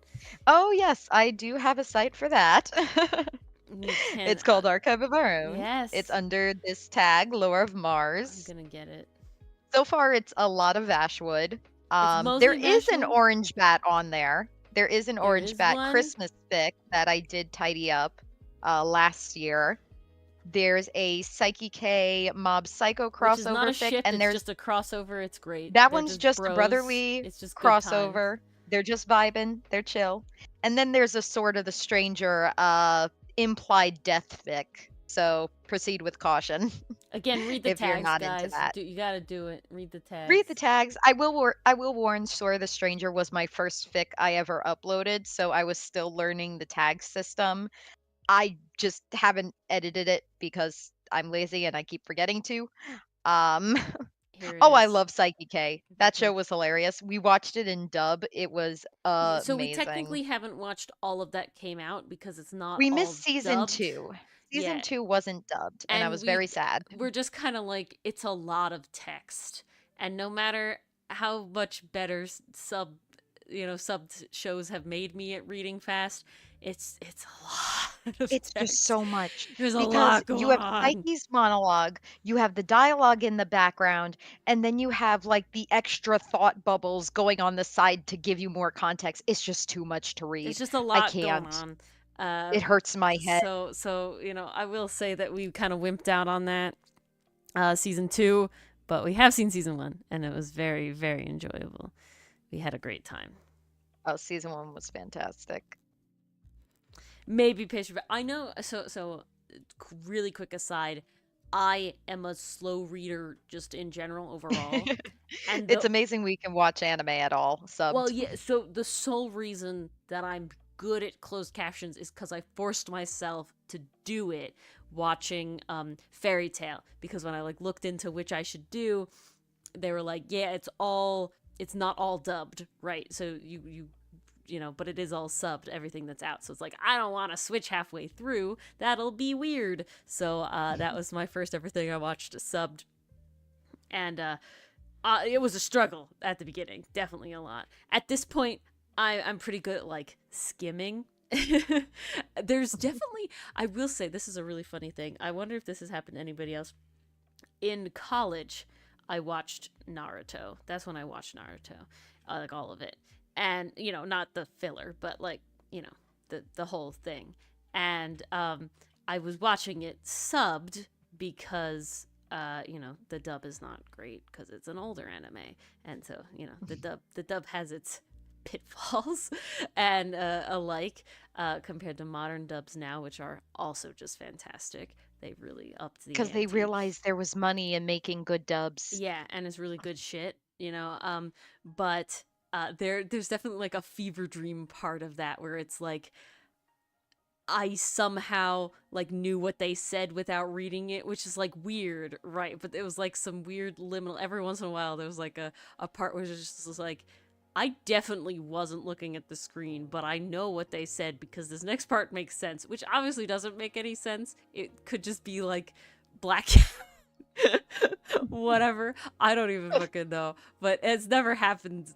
Oh, yes, I do have a site for that. you can. It's called Archive of Our Own. It's Yes, under this tag, Lore of I'm Mars. gonna get it. So far, it's a lot of Ashwood. It's There mostly is an Vashwood. orange bat on there. There is an There orange is bat one, Christmas fic that I did tidy up last year. There's a Psyche K Mob Psycho which is not crossover a fic, ship. and It's there's just a crossover. It's great. that They're one's just just a bros. brotherly It's just good times. crossover. They're just vibing. They're chill. And then there's a Sword of the Stranger implied death fic. So proceed with caution Again, read the if you're tags, not into guys. that. You gotta do it. Read the Read tags. the tags. I will warn, Sword of the Stranger was my first fic I ever uploaded, so I was still learning the tag system. I just haven't edited it because I'm lazy and I keep forgetting to. Um Here it Oh, I is. love Psyche K. If you That show can. was hilarious. We watched it in dub. It was So we amazing. technically haven't watched all of that came out because it's not We missed all season dubbed 2. Season yet. 2 wasn't dubbed, and I And was very sad. we're just kind of like, it's a lot of text, and no matter how much better sub subbed shows have made me at reading fast, it's a lot of It's just text. so much There's a because lot you going have on. Psyche's monologue, you have the dialogue in the background, and then you have like the extra thought bubbles going on the side to give you more context. It's just too much to There's read. just a I lot going can't. on. Uh, It hurts my head. so I will say that we kind of wimped out on that season 2, but we have seen season 1, and it was very, very enjoyable. We had a great time. Oh, season 1 was fantastic. Maybe picture, but I know. So really quick aside, I am a slow reader just in general overall, and It's amazing we can watch anime at all well, subbed. yeah. So the sole reason that I'm good at closed captions is because I forced myself to do it watching Fairy Tale, because when I like looked into which I should do, they were like, yeah, it's not all dubbed, right? So but it is all subbed, everything that's out. So it's like, I don't want to switch halfway through. That'll be weird. So that was my first ever thing I watched subbed. And it was a struggle at the beginning, definitely a lot. At this point, I'm pretty good at like skimming. There's definitely, I will say, this is a really funny thing. I wonder if this has happened to anybody else. In college, I watched Naruto. That's when I watched Naruto, like all of it, and not the filler, but like the whole thing. And I was watching it subbed because the dub is not great because it's an older anime, and so the dub has its pitfalls and alike compared to modern dubs now, which are also just fantastic. They really upped the Because they ante. realized there was money in making good dubs. Yeah, and it's really good shit, but there's definitely like a fever dream part of that where it's like I somehow like knew what they said without reading it, which is like weird, right? But it was like some weird liminal. Every once in a while, there was like a part where it just like, I definitely wasn't looking at the screen, but I know what they said because this next part makes sense, which obviously doesn't make any sense. It could just be like black. Whatever. I don't even fucking know. But it's never happened,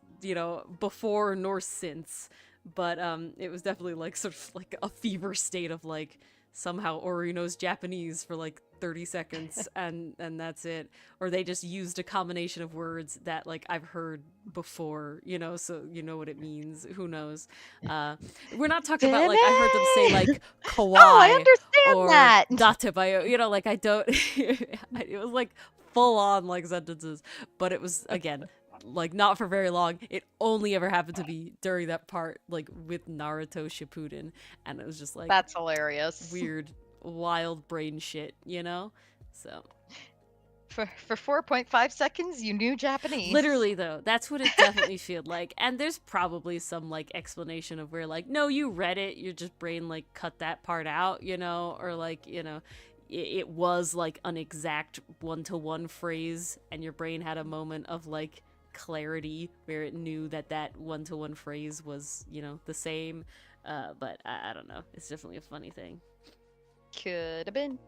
before nor since. But it was definitely like sort of like a fever state of like somehow Ori knows Japanese for like 30 seconds and that's it. Or they just used a combination of words that like I've heard before, so you know what it means. Who knows? We're not talking about like I heard them say like Oh, I kawaii understand or that. datebayo, like I don't it was like full on like sentences, but it was again like not for very long. It only ever happened to be during that part like with Naruto Shippuden, and it was just like That's hilarious. weird wild brain shit, so For 4.5 seconds, you knew Japanese. literally though, that's what it definitely felt like. And there's probably some like explanation of where like, no, you read it, your just brain like cut that part out, or like it was like an exact one-to-one phrase and your brain had a moment of like clarity where it knew that one-to-one phrase was the same. But I don't know, it's definitely a funny thing. Could have been.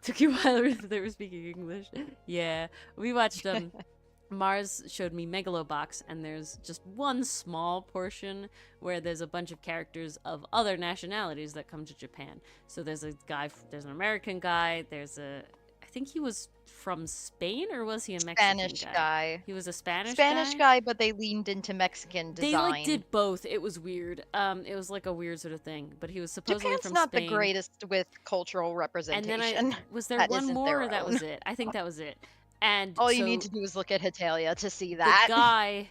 Took you a while if they were speaking English. Yeah, we watched Mars showed me Megalobox, and there's just one small portion where there's a bunch of characters of other nationalities that come to Japan. So there's an American guy, I think he was from Spain, or was he a Mexican Spanish guy. He was a Spanish guy, but they leaned into Mexican design. They like did both. It was weird. It was like a weird sort of thing. But he was supposedly Japan's from not Spain. the greatest with cultural representation. And then was there one more, or that was it? I think that was it. And all you need to do is look at Hetalia to see that. The guy,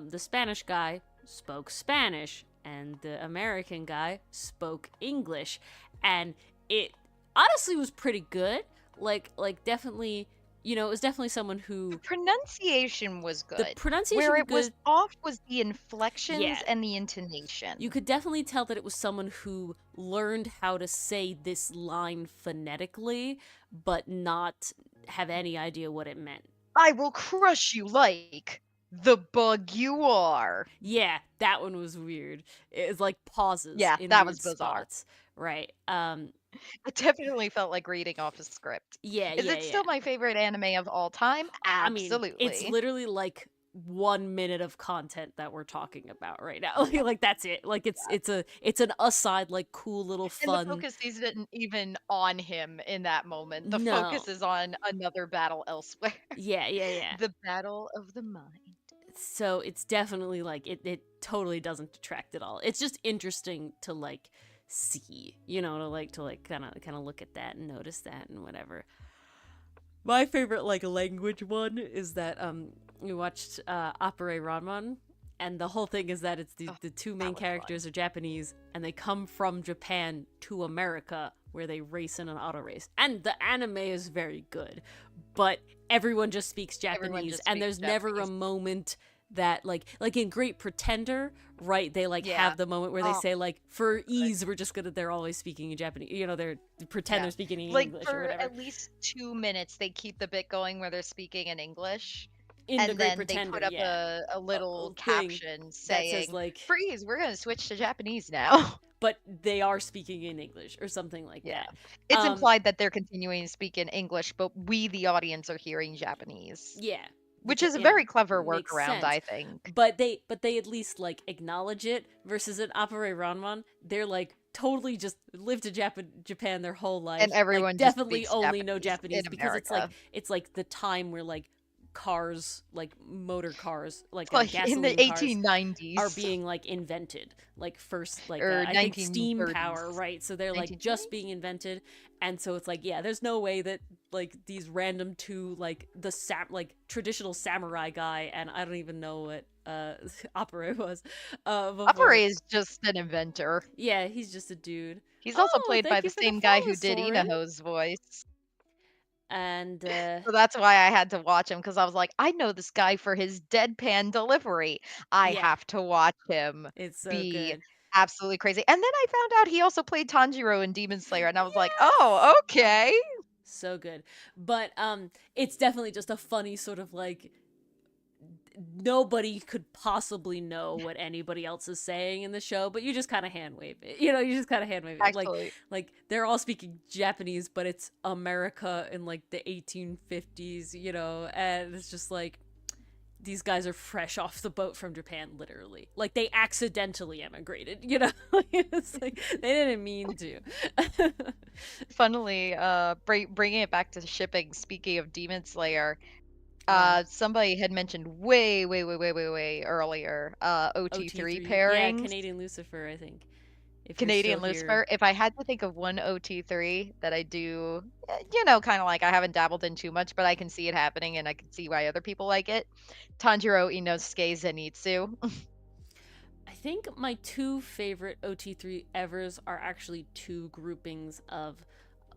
the Spanish guy, spoke Spanish, and the American guy spoke English, and it honestly was pretty good. Like definitely, it was definitely someone who the pronunciation was good. The pronunciation where it good. was off was the inflections and the intonation. You could definitely tell that it was someone who learned how to say this line phonetically, but not have any idea what it meant. I will crush you like the bug you are. Yeah, that one was weird. It was like pauses. Yeah, in that weird was bizarre. Spots. Right. It definitely felt like reading off a script. Yeah, Is it still my favorite anime of all time? Absolutely. I mean, it's literally like 1 minute of content that we're talking about right now. Like that's it. Like it's an aside, like cool little And the fun. focus isn't even on him in that moment. The focus No. is on another battle elsewhere. Yeah, yeah, yeah. The battle of the mind. So it's definitely like it totally doesn't detract at all. It's just interesting to like see, to kind of look at that and notice that and whatever. My favorite like language one is that we watched Opera Ranman, and the whole thing is that it's the two main characters are Japanese and they come from Japan to America where they race in an auto race. And the anime is very good, but everyone just speaks Japanese and there's never a moment that like in Great Pretender, right, they like have the moment where they say like, for ease we're just gonna, they're always speaking in Japanese, they're pretend they're speaking in like English for or whatever. at least 2 minutes they keep the bit going where they're speaking in English, in and the Great then Pretender, they put up a little caption saying, that says like, freeze, we're gonna switch to Japanese now. but they are speaking in English or something like that. It's implied that they're continuing to speak in English, but we, the audience, are hearing Japanese. Yeah. Which is a very clever workaround, I think. But they at least like acknowledge it, versus in Opera Ranman, they're like totally just lived in Japan their whole life. And everyone like, just definitely only know Japanese because America. it's like the time where like cars, like motor cars, like in the 1890s are being like invented, like first like or I think steam power, right? So they're like just being invented, and so it's like, yeah, there's no way that like these random two, like the like traditional samurai guy, and I don't even know what Opera was. Opera is just an inventor. Yeah, he's just a dude. He's also played by the same guy who did Inaho's voice. And so that's why I had to watch him, because I was like, I know this guy for his deadpan delivery. I have to watch him. It's so be good. Absolutely crazy. And then I found out he also played Tanjiro in Demon Slayer, and I was like, oh, okay. So good. But it's definitely just a funny sort of like, nobody could possibly know what anybody else is saying in the show, but you just kind of hand wave it. You just kind of hand wave it. Like they're all speaking Japanese, but it's America in like the 1850s, and it's just like, these guys are fresh off the boat from Japan, literally. Like they accidentally emigrated, It's like they didn't mean to. Funnily, bringing it back to shipping, speaking of Demon Slayer, somebody had mentioned way earlier, OT3 pairings. Yeah, Canadian Lucifer, I think. Canadian Lucifer. If I had to think of one OT3 that I do, kind of like, I haven't dabbled in too much, but I can see it happening and I can see why other people like it. Tanjiro Inosuke Zenitsu. I think my two favorite OT3 evers are actually two groupings of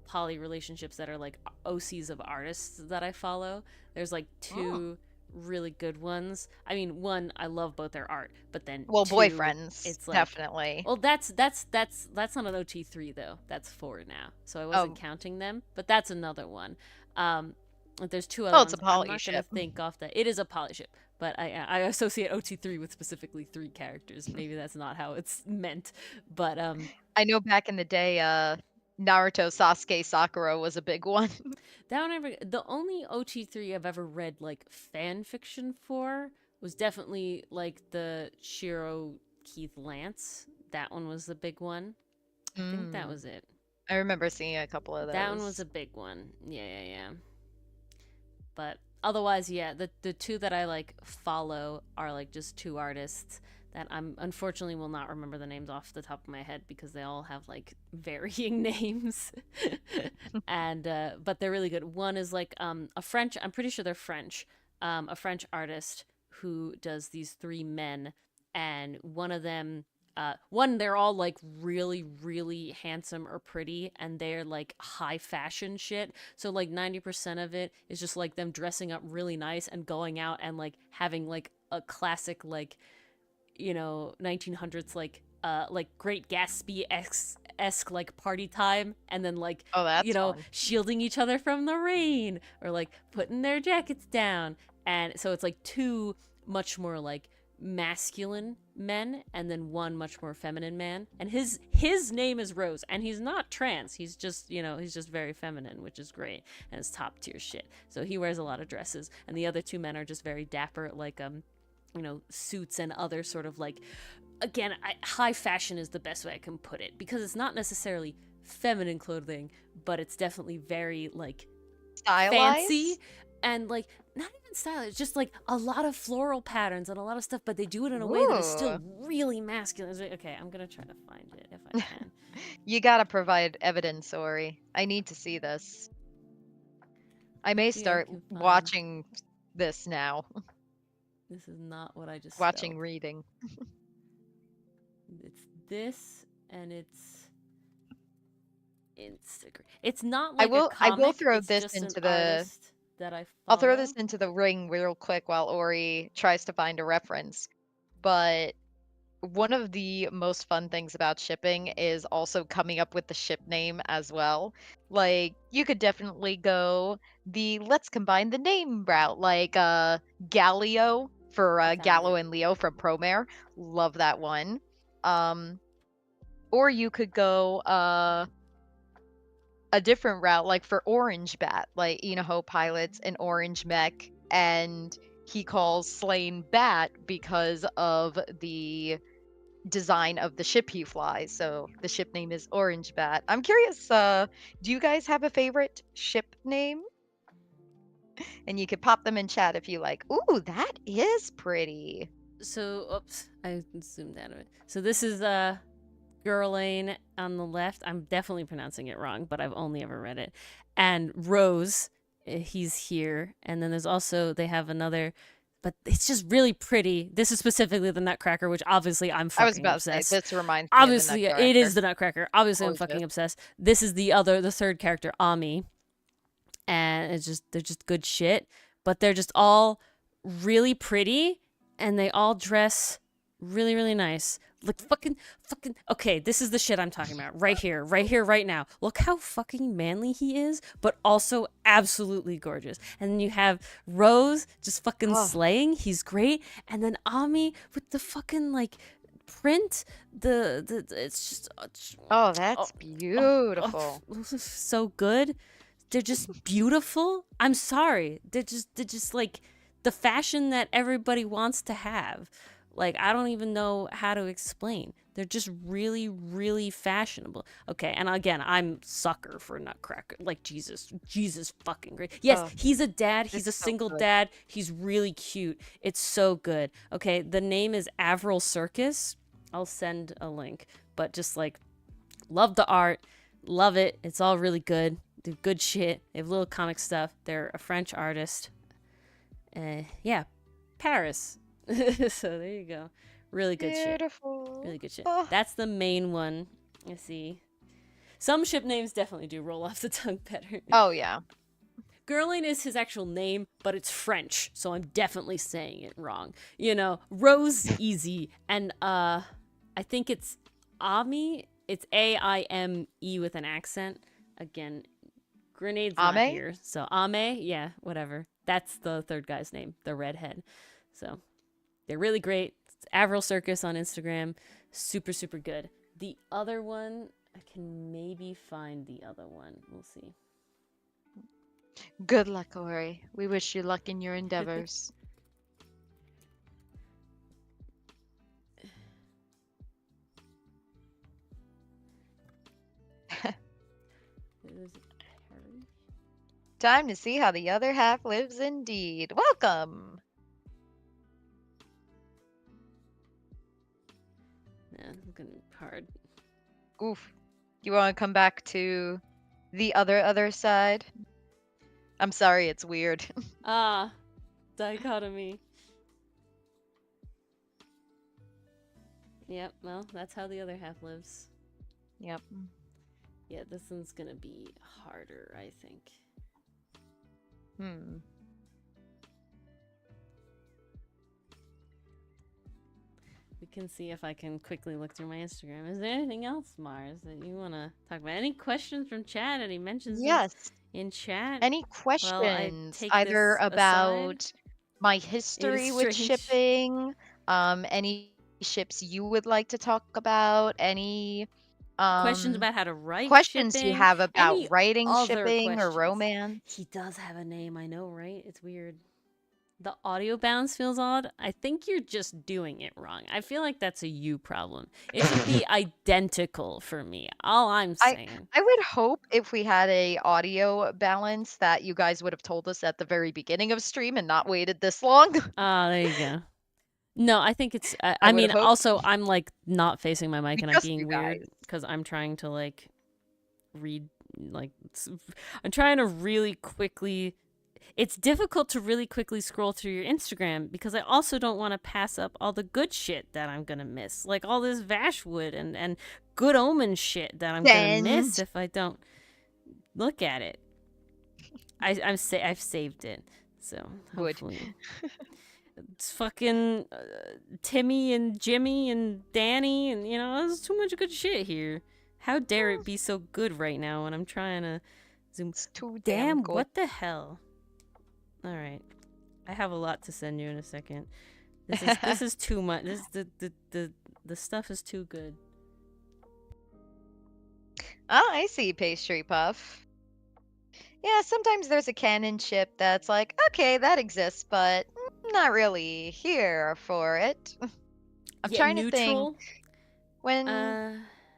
poly relationships that are like OCs of artists that I follow. There's like two really good ones. I mean, one, I love both their art, but then two, boyfriends, it's like, definitely. Well, that's not an OT3 though. That's 4 now, so I wasn't counting them. But that's another one. There's 2 other ones. It's a poly I'm not ship. gonna think off that. It is a poly ship, but I associate OT3 with specifically 3 characters. Maybe that's not how it's meant, but I know back in the day, Naruto Sasuke Sakura was a big one. The only OT3 I've ever read like fan fiction for was definitely like the Shiro Keith Lance. That one was the big one. I think that was it. I remember seeing a couple of those. That one was a big one. Yeah. But otherwise, yeah, the 2 that I like follow are like just 2 artists that I'm unfortunately will not remember the names off the top of my head because they all have like varying names. And but they're really good. One is like a French, I'm pretty sure they're French, a French artist who does these 3 men, and one of them they're all like really, really handsome or pretty, and they're like high fashion shit. So like 90% of it is just like them dressing up really nice and going out and like having like a classic like 1900s like Great Gatsby-esque like party time, and then like fun. shielding each other from the rain or like putting their jackets down. And so it's like 2 much more like masculine men and then one much more feminine man. And his name is Rose, and he's not trans. He's just, he's just very feminine, which is great, and it's top tier shit. So he wears a lot of dresses, and the other two men are just very dapper, like suits and other sort of like, again, high fashion is the best way I can put it, because it's not necessarily feminine clothing, but it's definitely very like Stylized? fancy and like not even stylized. It's just like a lot of floral patterns and a lot of stuff, but they do it in a way that is still really masculine. It's like, okay, I'm gonna try to find it if I can. You gotta provide evidence, Ori. I need to see this. I may start watching this now. This is not what I just watching spelled. Reading. It's this, and it's Instagram. It's not like a comic. I will throw it's this just into an the artist that I follow. I'll throw this into the ring real quick while Ori tries to find a reference. But one of the most fun things about shipping is also coming up with the ship name as well. Like, you could definitely go the let's combine the name route, like Gallio for Gallo and Leo from Promare. Love that one. Or you could go a different route, like for Orange Bat, like Enoho pilots an orange mech, and he calls Slain Bat because of the design of the ship he flies. So the ship name is Orange Bat. I'm curious, do you guys have a favorite ship name? And you could pop them in chat if you like. Ooh, that is pretty. So, oops, I zoomed out of it. So this is Girlane on the left. I'm definitely pronouncing it wrong, but I've only ever read it. And Rose, he's here. And then there's also, they have another, but it's just really pretty. This is specifically the Nutcracker, which obviously I'm fucking obsessed. I was about to say, this reminds me obviously, of the Nutcracker. It is the Nutcracker. Obviously, I'm fucking obsessed. This is the third character, Ami. And they're just good shit. But they're just all really pretty, and they all dress really, really nice. Like fucking, okay, this is the shit I'm talking about. Right here, right now. Look how fucking manly he is, but also absolutely gorgeous. And then you have Rose just fucking slaying. He's great. And then Ami with the fucking like print. It's just that's beautiful. So good. They're just beautiful. I'm sorry. They're just like the fashion that everybody wants to have. Like, I don't even know how to explain. They're just really, really fashionable. Okay, and again, I'm sucker for Nutcracker. Like, Jesus fucking great. Yes, he's a dad. He's a single dad. He's really cute. It's so good. Okay, the name is Avril Circus. I'll send a link. But just, like, love the art. Love it. It's all really good. They're good shit. They have little comic stuff. They're a French artist. Yeah, Paris. So there you go. Really good Beautiful. Shit. Really good shit. That's the main one. I see. Some ship names definitely do roll off the tongue better. Oh, yeah. Girlane is his actual name, but it's French, so I'm definitely saying it wrong. Rose, easy. And I think it's Ami. It's A-I-M-E with an accent. Again, Grenade's not here. So Ame, yeah, whatever. That's the third guy's name, the redhead. So they're really great. It's Avril Circus on Instagram. Super, super good. The other one, I can maybe find the other one. We'll see. Good luck, Ori. We wish you luck in your endeavors. Time to see how the other half lives indeed. Welcome! Yeah, it's gonna be hard. Oof. You want to come back to the other side? I'm sorry, it's weird. Dichotomy. Yep, well, that's how the other half lives. Yep. Yeah, this one's gonna be harder, I think. We can see if I can quickly look through my Instagram. Is there anything else, Mars, that you want to talk about? Any questions from chat? Any mentions in chat? Any questions either about my history with shipping, any ships you would like to talk about, any Questions um about how to write questions you shipping, have about any writing other shipping or questions. romance. He does have a name, I know, right? It's weird. The audio bounce feels odd. I think you're just doing it wrong. I feel like that's a you problem. It should be identical for me. All I'm I saying. I would hope if we had a audio balance that you guys would have told us at the very beginning of stream and not waited this long. Ah, there you go. No, I think it's. I I would mean, hope. also, I'm like not facing my mic We and I'm trust being you weird guys. because I'm trying to like read. Like, I'm trying to really quickly. It's difficult to really quickly scroll through your Instagram because I also don't want to pass up all the good shit that I'm gonna miss, like all this Vashwood and Good Omen shit that I'm gonna miss Send. if I don't look at it. I've saved it, so Good. hopefully. It's fucking Timmy and Jimmy and Danny, and there's too much good shit here. How dare it be so good right now when I'm trying to zoom? It's too damn Damn, good. what the hell? All right, I have a lot to send you in a second. This is too much. This the stuff is too good. Oh, I see, Pastry Puff. Yeah, sometimes there's a canon ship that's like, okay, that exists, but not really here for it. I'm Yeah, trying to think neutral. when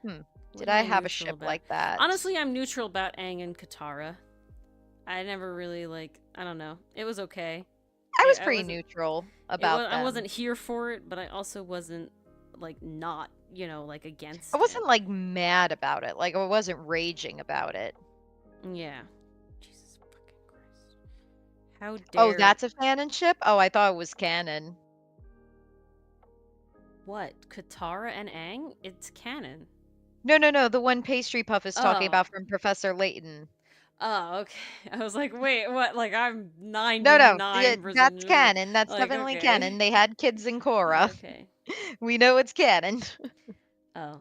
What did am I I have a neutral ship about? like that? Honestly, I'm neutral about Aang and Katara. I never really I don't know. It was okay. I was I pretty wasn't. neutral about I them. wasn't here for it, but I also wasn't like not like I against it. wasn't like mad about it. Like I wasn't raging about it. Yeah. Jesus fucking Christ. How Oh, dare. that's a canon ship? Oh, I thought it was canon. What? Katara and Aang? It's canon. No. The one Pastry Puff is talking Oh. about from Professor Layton. Oh, okay. I was like, wait, what? Like, I'm No, 99% that's sure. canon. That's Like, definitely okay. canon. They had kids in Korra. Okay. We know it's canon. Oh.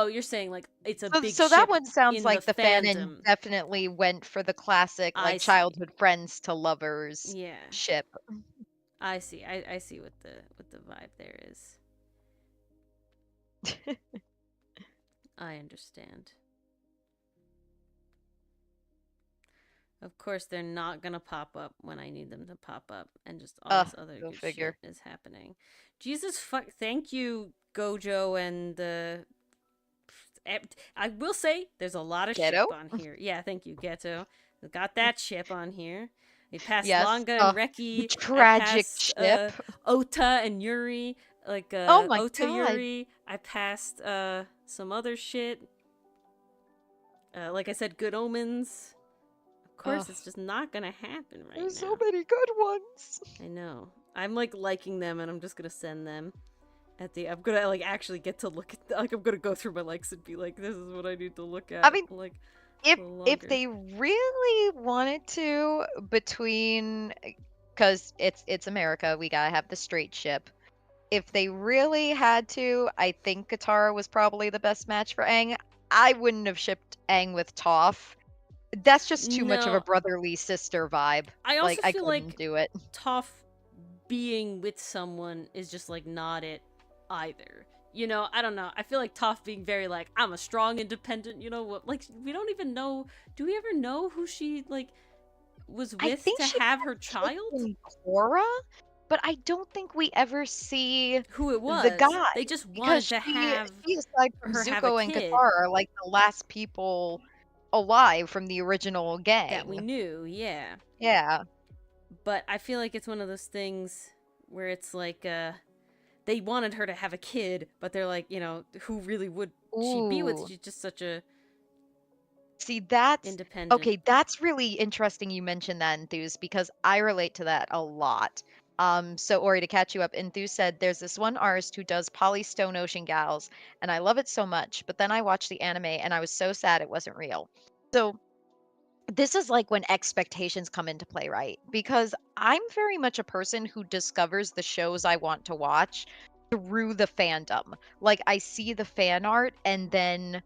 You're saying, like, it's a So, big so that ship one sounds in the like the fanon fandom. definitely went for the classic, I like see. childhood friends to lovers Yeah. ship. I see. I see what the vibe there is. I understand. Of course, they're not gonna pop up when I need them to pop up, and just all this other Go good figure. shit is happening. Jesus fuck! Thank you, Gojo, and I will say there's a lot of Ghetto? ship on here. Yeah, thank you, Ghetto. We got that ship on here. We passed Yes. Langa and The Reki. I tragic passed ship. Ota and Yuri. Like Oh my Ota god. Yuri. I passed some other shit. Like I said, Good Omens. Of course, it's just not gonna happen right There's now. so many good ones. I know. I'm like liking them, and I'm just gonna send them. I'm gonna like actually get to look at. Like I'm gonna go through my likes and be like, this is what I need to look at. I mean, like if they really wanted to, between because it's America, we gotta have the straight ship. If they really had to, I think Katara was probably the best match for Aang. I wouldn't have shipped Aang with Toph. That's just too much of a No, brotherly sister vibe. I Like also I feel couldn't like do it. Toph being with someone is just like not it either. I don't know. I feel like Toph being very like, I'm a strong, independent, what, like, we don't even know. Do we ever know who she, like, was I with think to she have her got child? shipped in Korra, but I don't think we ever see Who it the was. guy They just wanted because to have she aside from her have a Zuko and kid Katara are like the last people alive from the original that we gang. knew, yeah. Yeah. But I feel like it's one of those things where it's like, they wanted her to have a kid, but they're like, who really would she be with? Ooh. She's just such a See, that's independent. okay, that's really interesting you mentioned that, Enthuse, because I relate to that a lot. So Ori, to catch you up, Enthuse said there's this one artist who does Poly Stone Ocean Gals, and I love it so much, but then I watched the anime and I was so sad it wasn't real. So this is like when expectations come into play, right? Because I'm very much a person who discovers the shows I want to watch through the fandom. Like I see the fan art and then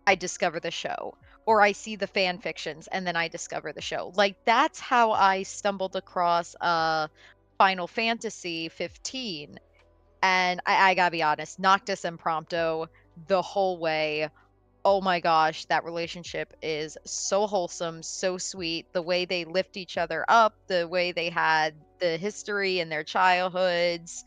I discover the show, or I see the fan fictions and then I discover the show. Like that's how I stumbled across Final Fantasy 15 And I gotta be honest, Noctis and Prompto the whole way. Oh my gosh, that relationship is so wholesome, so sweet. The way they lift each other up, the way they had the history in their childhoods.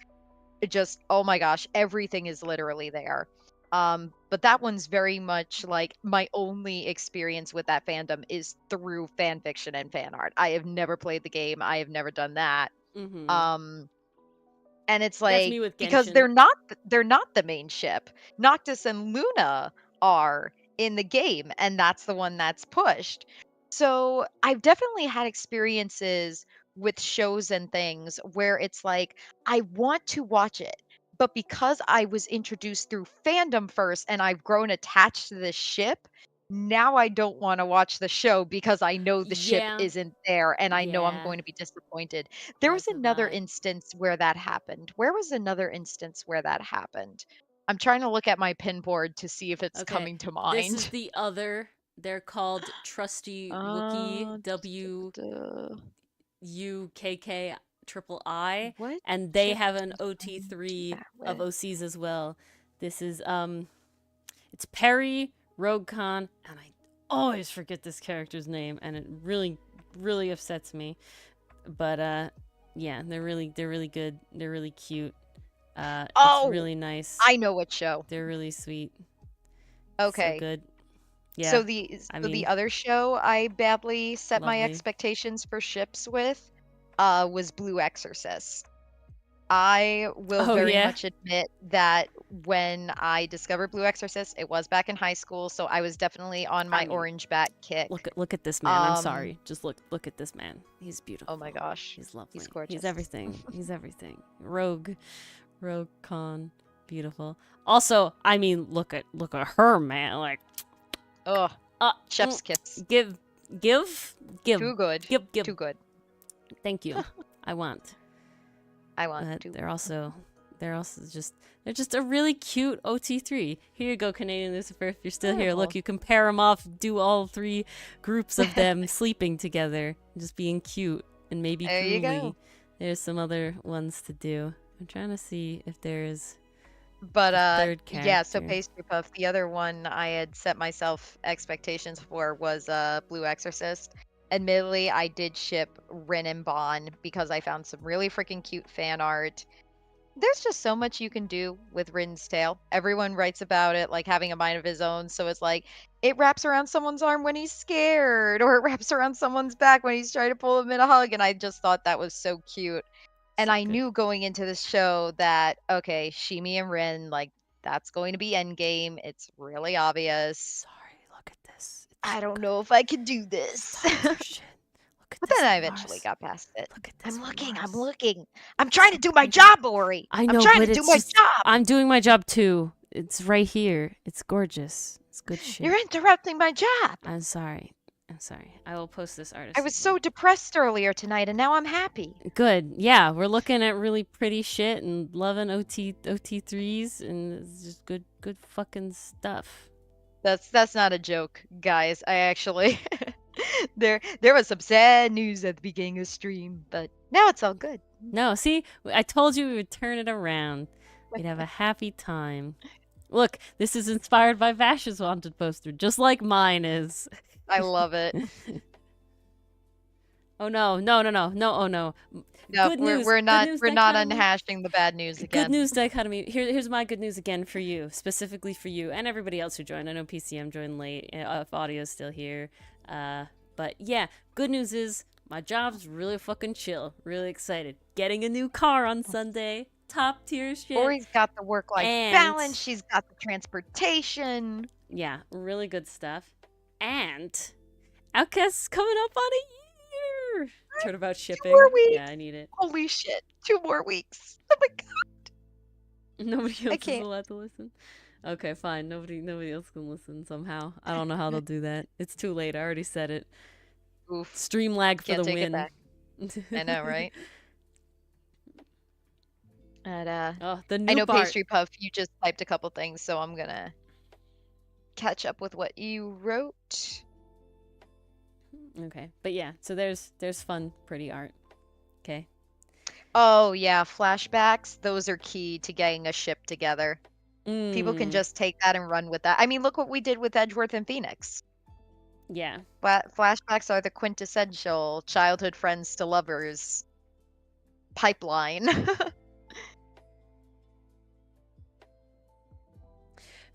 It just, oh my gosh, everything is literally there. But that one's very much like my only experience with that fandom is through fan fiction and fan art. I have never played the game. I have never done that. Mm-hmm. Um, and it's That's me like with because Genshin. they're not the main ship. Noctis and Luna are in the game, and that's the one that's pushed. So I've definitely had experiences with shows and things where it's like I want to watch it, but because I was introduced through fandom first and I've grown attached to this ship, now I don't want to watch the show because I know the ship Yeah. isn't there and I know I'm Yeah. going to be disappointed. There was That's a another vibe. instance where that happened. Where was another instance where that happened? I'm trying to look at my pin board to see if it's Okay. coming to This is mind. the other. They're called Trusty Wookie Duh. WUKK triple I, What and they ship have an do I do OT3 that of with? OCs as well. This is it's Perry RogueCon, and I always forget this character's name, and it really upsets me. But yeah, they're really good. They're really cute. It's Oh, really nice. I know what show. They're really sweet. So Okay. good. Yeah. So the I so the mean, other show I badly set my lovely. expectations for ships with was Blue Exorcist. I will Oh very yeah. much admit that when I discovered Blue Exorcist, it was back in high school, so I was definitely on I my mean, orange bat kick. look at this man. I'm Um, sorry. Just look at this man. He's oh my beautiful. gosh, He's he's lovely. He's gorgeous. everything. He's everything. Rogue Con, beautiful. Also, I mean, look at her, man. Like, Ugh, uh, chef's mm, kiss. give, give, give, Too good. give. Too good. Thank you. I want. I want to. They're also just they're just a really cute OT3. Here you go, Canadian Lucifer. If you're still here, look, Oh. you can pair them off, do all three groups of them sleeping together, just being cute and maybe There you cruelly. go. There's some other ones to do. I'm trying to see if there's But a third yeah, so character. Pastry Puff, the other one I had set myself expectations for was Blue Exorcist. Admittedly, I did ship Rin and Bon because I found some really freaking cute fan art. There's just so much you can do with Rin's tail. Everyone writes about it like having a mind of his own, so it's like it wraps around someone's arm when he's scared, or it wraps around someone's back when he's trying to pull him in a hug, and I just thought that was so cute. And So I good. knew going into this show that, okay, Shimi and Rin, like, that's going to be endgame. It's really obvious. Sorry, look at this. It's I so don't good. know if I could do this. Stop your shit. Look at But this then I on eventually Mars. got past it. Look at this I'm on looking, I'm Mars. looking. I'm trying to do my job, Ori. I I'm know, trying but to do it's my just job. I'm doing my job too. It's right here. It's gorgeous. It's good shit. You're interrupting my job. I'm sorry. I'm sorry. I will post this artist. I was so depressed earlier tonight, and now I'm happy. good. Yeah, we're looking at really pretty shit and loving OT3s, and it's just good fucking stuff. That's not a joke, guys. I actually there was some sad news at the beginning of the stream, but now it's all good. No, see, I told you we would turn it around. We'd have a happy time. Look, this is inspired by Vash's wanted poster, just like mine is. I love it. Oh no, no, oh no. No, Good we're news. we're Good not news, we're not dichotomy. unhashing the bad news again. Good news, dichotomy. Here's my good news again for you, specifically for you and everybody else who joined. I know PCM joined late. If audio's still here, but yeah, good news is my job's really fucking chill. Really excited. Getting a new car on Sunday. Top tier shit. Ori's got the work-life And- balance. She's got the transportation. Yeah, really good stuff. And Outcast's coming up on a year. Turnabout shipping. more weeks. Yeah, I need it. Holy shit! 2 more weeks. Oh my god. Nobody else is can't. allowed to listen. Okay, fine. Nobody else can listen somehow. I don't know how they'll do that. It's too late. I already said it. Oof. Stream lag for Can't the take win. it back. I know, right? And Oh, the new I know Bart. Pastry Puff, you just typed a couple things, so I'm gonna catch up with what you wrote. Okay, but yeah. So there's fun, pretty art. Okay. Oh yeah, flashbacks. Those are key to getting a ship together. People can Mm, just take that and run with that. I mean, look what we did with Edgeworth and Phoenix. yeah. Flashbacks are the quintessential childhood friends to lovers pipeline.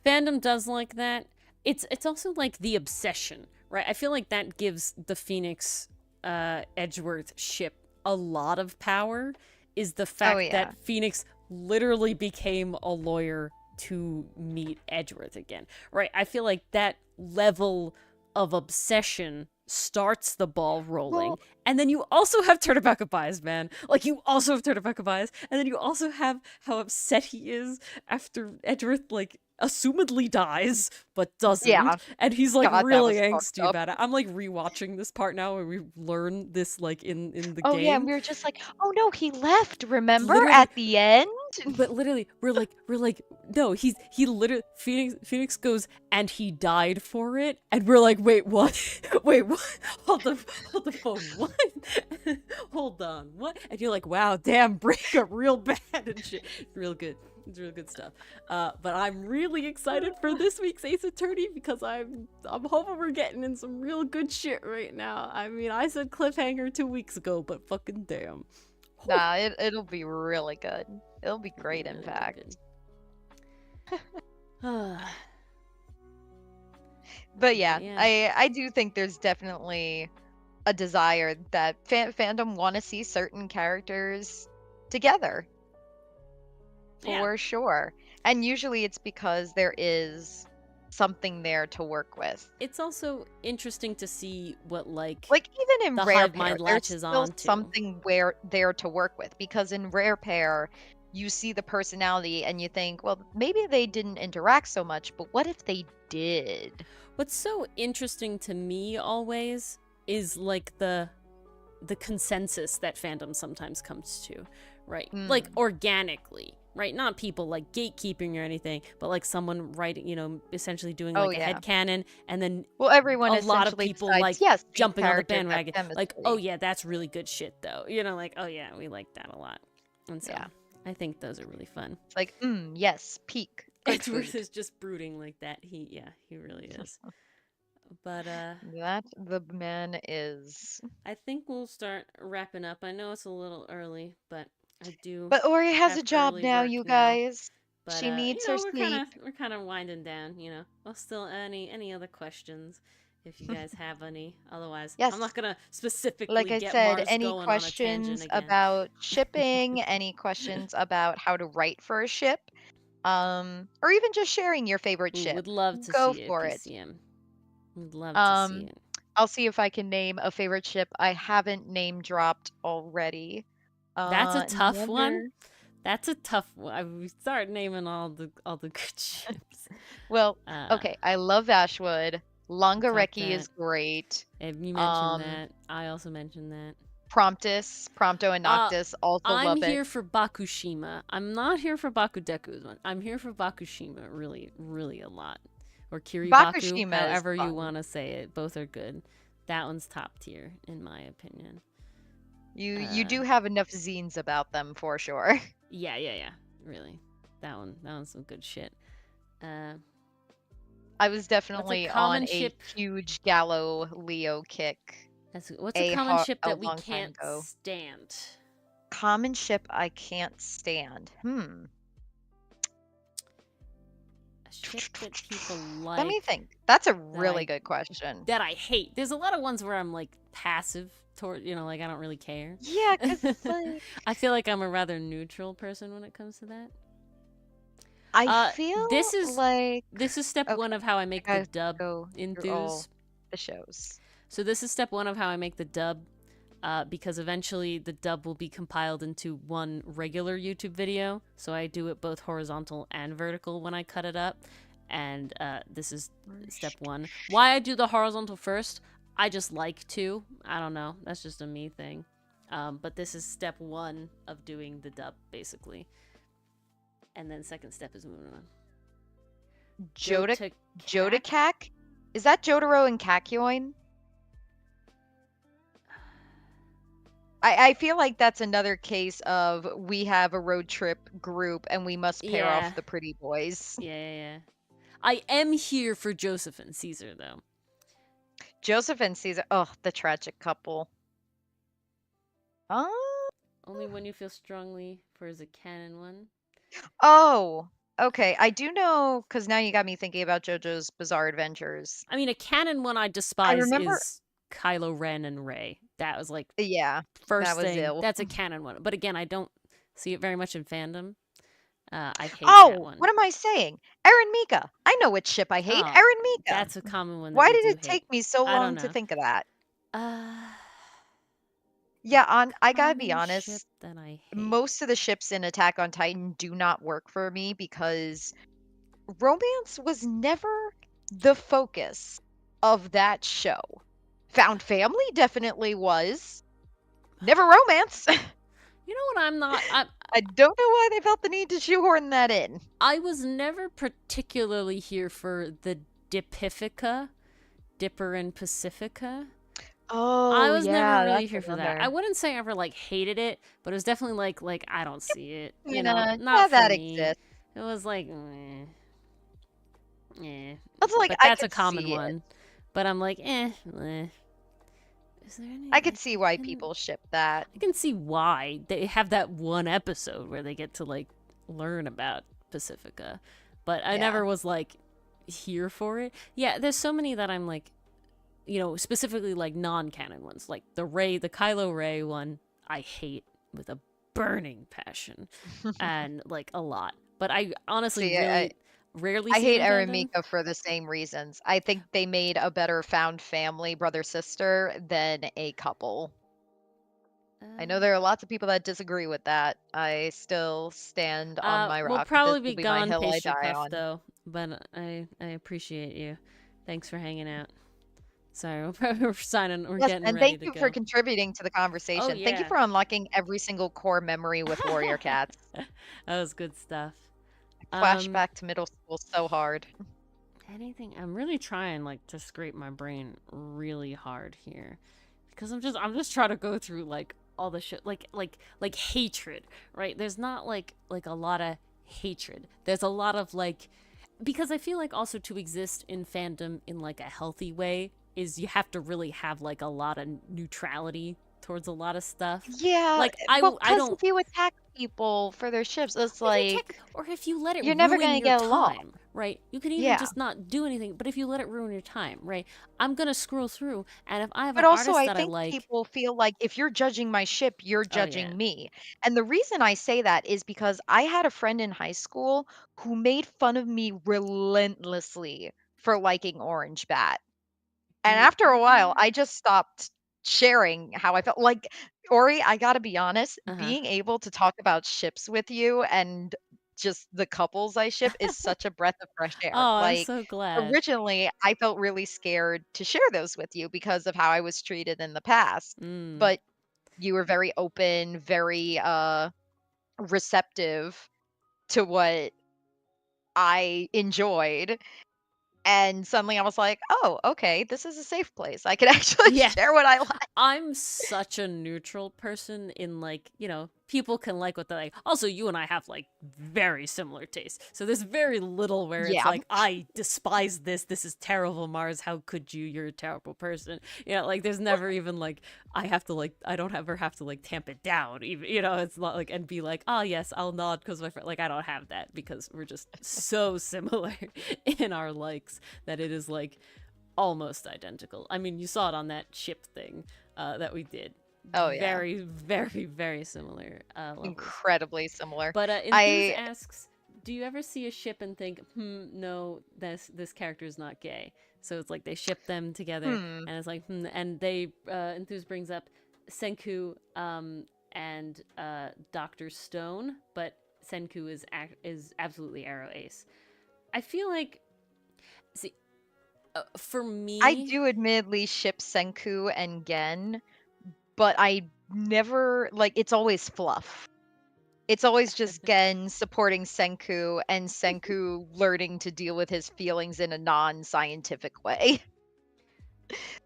Fandom does like that. It's also like the obsession, right? I feel like that gives the Phoenix Edgeworth ship a lot of power, is the Oh fact yeah. that Phoenix literally became a lawyer to meet Edgeworth again. Right? I feel like that level of obsession starts the ball rolling. Well, And then you also have Turnabout Goodbyes, man. Like, you also have Turnabout Goodbyes. And then you also have how upset he is after Edgeworth, like, assumedly dies, but doesn't. yeah. And he's, like, God, that really was fucked angsty up. about it. I'm, like, rewatching this part now where we learn this, like, in the Oh yeah, and game. we were just like, oh no, he left, remember? Literally, At the end? but literally we're like no, he literally Phoenix goes and he died for it, and we're like, wait, what? Wait, what? Hold the phone, what? Hold on, what? And you're like, wow, damn, breakup real bad and shit. It's real good. It's real good stuff. But I'm really excited for this week's Ace Attorney because I'm hoping we're getting in some real good shit right now. I mean, I said cliffhanger 2 weeks ago, but fucking damn. Nah, it'll be really good. It'll be great, in Really, really fact. good. But yeah, Yeah. I do think there's definitely a desire that fandom want to see certain characters together. Yeah. For sure. And usually it's because there is something there to work with. It's also interesting to see what Like even in the Rare hive Pair, mind there's latches still on to. something where there to work with, because in Rare Pair you see the personality and you think, well, maybe they didn't interact so much, but what if they did? What's so interesting to me always is like the consensus that fandom sometimes comes to, right? Like organically, right? Not people like gatekeeping or anything, but like someone writing, essentially doing Oh like a yeah. headcanon, and then Well, everyone a lot of essentially people decides, like yes, these jumping on the characters have bandwagon, like, oh chemistry. yeah, that's really good shit though, like, oh yeah, we like that a lot. And so Yeah. I think those are really fun. It's like, yes, peak. Good Edgeworth food. is just brooding like that. He really is. But That the man is. I think we'll start wrapping up. I know it's a little early, but I do But Ori has have a job early now, work you now. guys. But She needs her we're kind sleep. of winding down. Well, still any other questions, if you guys have any. Otherwise, I'm Yes. not gonna Like specifically I get said, Mars any going on a tangent questions again. about shipping, any questions about how to write for a ship, or even just sharing your favorite Ooh, ship, would love to go see it, for it. PCM. Would love to see Um, it. I'll see if I can name a favorite ship I haven't name dropped already. That's a tough one. Never. That's a tough one. We start naming all the good ships. Well, Uh, okay, I love Ashwood. Talk Longareki that. is great. And you mentioned Um, that. I also mentioned that. Prompto and Uh, Noctis, also I'm love it. here for Bakushima. I'm not here for Bakudeku's one. I'm here for Bakushima really, really a lot. Or Kiribaku, Bakushima is however you fun. want to say it. Both are good. That one's top tier, in my opinion. You do have enough zines about them for sure. Yeah. Really. That one's some good shit. I was definitely on a ship? huge Gallo Leo kick What's a common ship a that we long time can't ago. stand? Common ship I can't stand. A ship that people like. Let me think. That's a really good question. That I hate. There's a lot of ones where I'm like passive toward, like I don't really care. Yeah, because like I feel like I'm a rather neutral person when it comes to that. I feel this is like step one of how I make the dub go enthuse. The shows. So this is step one of how I make the dub, because eventually the dub will be compiled into one regular YouTube video. So I do it both horizontal and vertical when I cut it up. And this is step one. Why I do the horizontal first, I just like to. I don't know. That's just a me thing. But this is step one of doing the dub, basically. And then second step is moving on. Jodakak? Is that Jotaro and Kakyoin? I feel like that's another case of we have a road trip group and we must pair Yeah. off the pretty boys. Yeah. I am here for Joseph and Caesar, though. Joseph and Caesar. Oh, the tragic couple. Oh. Only one you feel strongly for is a canon one. Oh. Okay. I do know because now you got me thinking about JoJo's Bizarre Adventures. I mean, a canon one I I despise remember. is Kylo Ren and Rey. That was like Yeah, that first was thing. ill. That's a canon one. But again, I don't see it very much in fandom. I hate that Oh, one. what am I saying? Eren Mika. I know which ship I hate. Oh, Eren Mika. that's a common one that Why you did do it hate. take me so I don't long to know. think of that? Uh, Yeah, I gotta be common ship honest. that I hate. Most of the ships in Attack on Titan do not work for me because romance was never the focus of that show. Found family definitely was. Never romance. You know what? I'm not. I don't know why they felt the need to shoehorn that in. I was never particularly here for the Dipifica, Dipper and Pacifica. I Oh, was never yeah, really that's here for that. I another. wouldn't say I ever like hated it, but it was definitely like I don't see it. You know, Yeah, not for that me. exists. It was like, That's like but I that's a could common see it. one. But I'm like, Is there any? I could see why people ship that. I can see why they have that one episode where they get to like learn about Pacifica, but I Yeah. never was like here for it. Yeah, there's so many that I'm like, specifically like non-canon ones, like the Kylo Ray one. I hate with a burning passion, and like a lot. But I honestly See, really rarely I see it hate in fandom. Aramika for the same reasons. I think they made a better found family brother sister than a couple. I know there are lots of people that disagree with that. I still stand on my We'll rock. This probably will be be my gone hill I pastry die puff on. though, but I appreciate you. Thanks for hanging out. Sorry, we're signing. We're Yes, getting and ready thank to you for go. contributing to the Oh conversation. Thank you yeah, for unlocking every single core memory with Warrior Cats. that was good stuff. Um, Flashback to middle school so hard. anything? I'm really trying like to scrape my brain really hard here, because I'm just trying to go through like all the shit, like hatred, right? There's not like a lot of hatred. There's a lot of like, because I feel like also to exist in fandom in like a healthy way is you have to really have like a lot of neutrality towards a lot of stuff. Yeah, Like I well, I because don't if you attack people for their ships, it's if you attack like or if you let it you're never ruin gonna your get along. time, right? You can even Yeah. just not do anything, but if you let it ruin your time, right? I'm gonna scroll through, and if I have But an also, artist I that I think like, people feel like if you're judging my ship, you're oh yeah, judging me. And the reason I say that is because I had a friend in high school who made fun of me relentlessly for liking Orange Bat. And yeah, after a while, I just stopped sharing how I felt. Like, Ori, I gotta be honest, uh being able to talk about ships with you and just the couples I ship is huh. such a breath of fresh air. Oh, I'm Like, so glad. originally, I felt really scared to share those with you because of how I was treated in the past. Mm. But you were very open, very receptive to what I enjoyed. And suddenly I was like, oh, okay, this is a safe place. I can actually Yeah, share what I like. I'm such a neutral person in like, people can like what they like. Also, you and I have like very similar tastes. So there's very little where it's Yeah. like, I despise this. This is terrible, Mars. How could you? You're a terrible person. Like there's never even like, I don't ever have to like tamp it down. Even, it's not like, and be like, oh, yes, I'll nod because my friend, like, I don't have that because we're just so similar in our likes that it is like almost identical. I mean, you saw it on that ship thing that we did. Oh, yeah. Very, very, very similar levels. Incredibly similar. But Enthuse I asks, do you ever see a ship and think, no, this character is not gay? So it's like they ship them together, hmm. and it's like, and they Enthuse brings up Senku and Doctor Stone, but Senku is absolutely Arrow Ace. I feel like, see, for I me, do admittedly ship Senku and Gen, but I never like it's always fluff. It's always just Gen supporting Senku and Senku learning to deal with his feelings in a non-scientific way.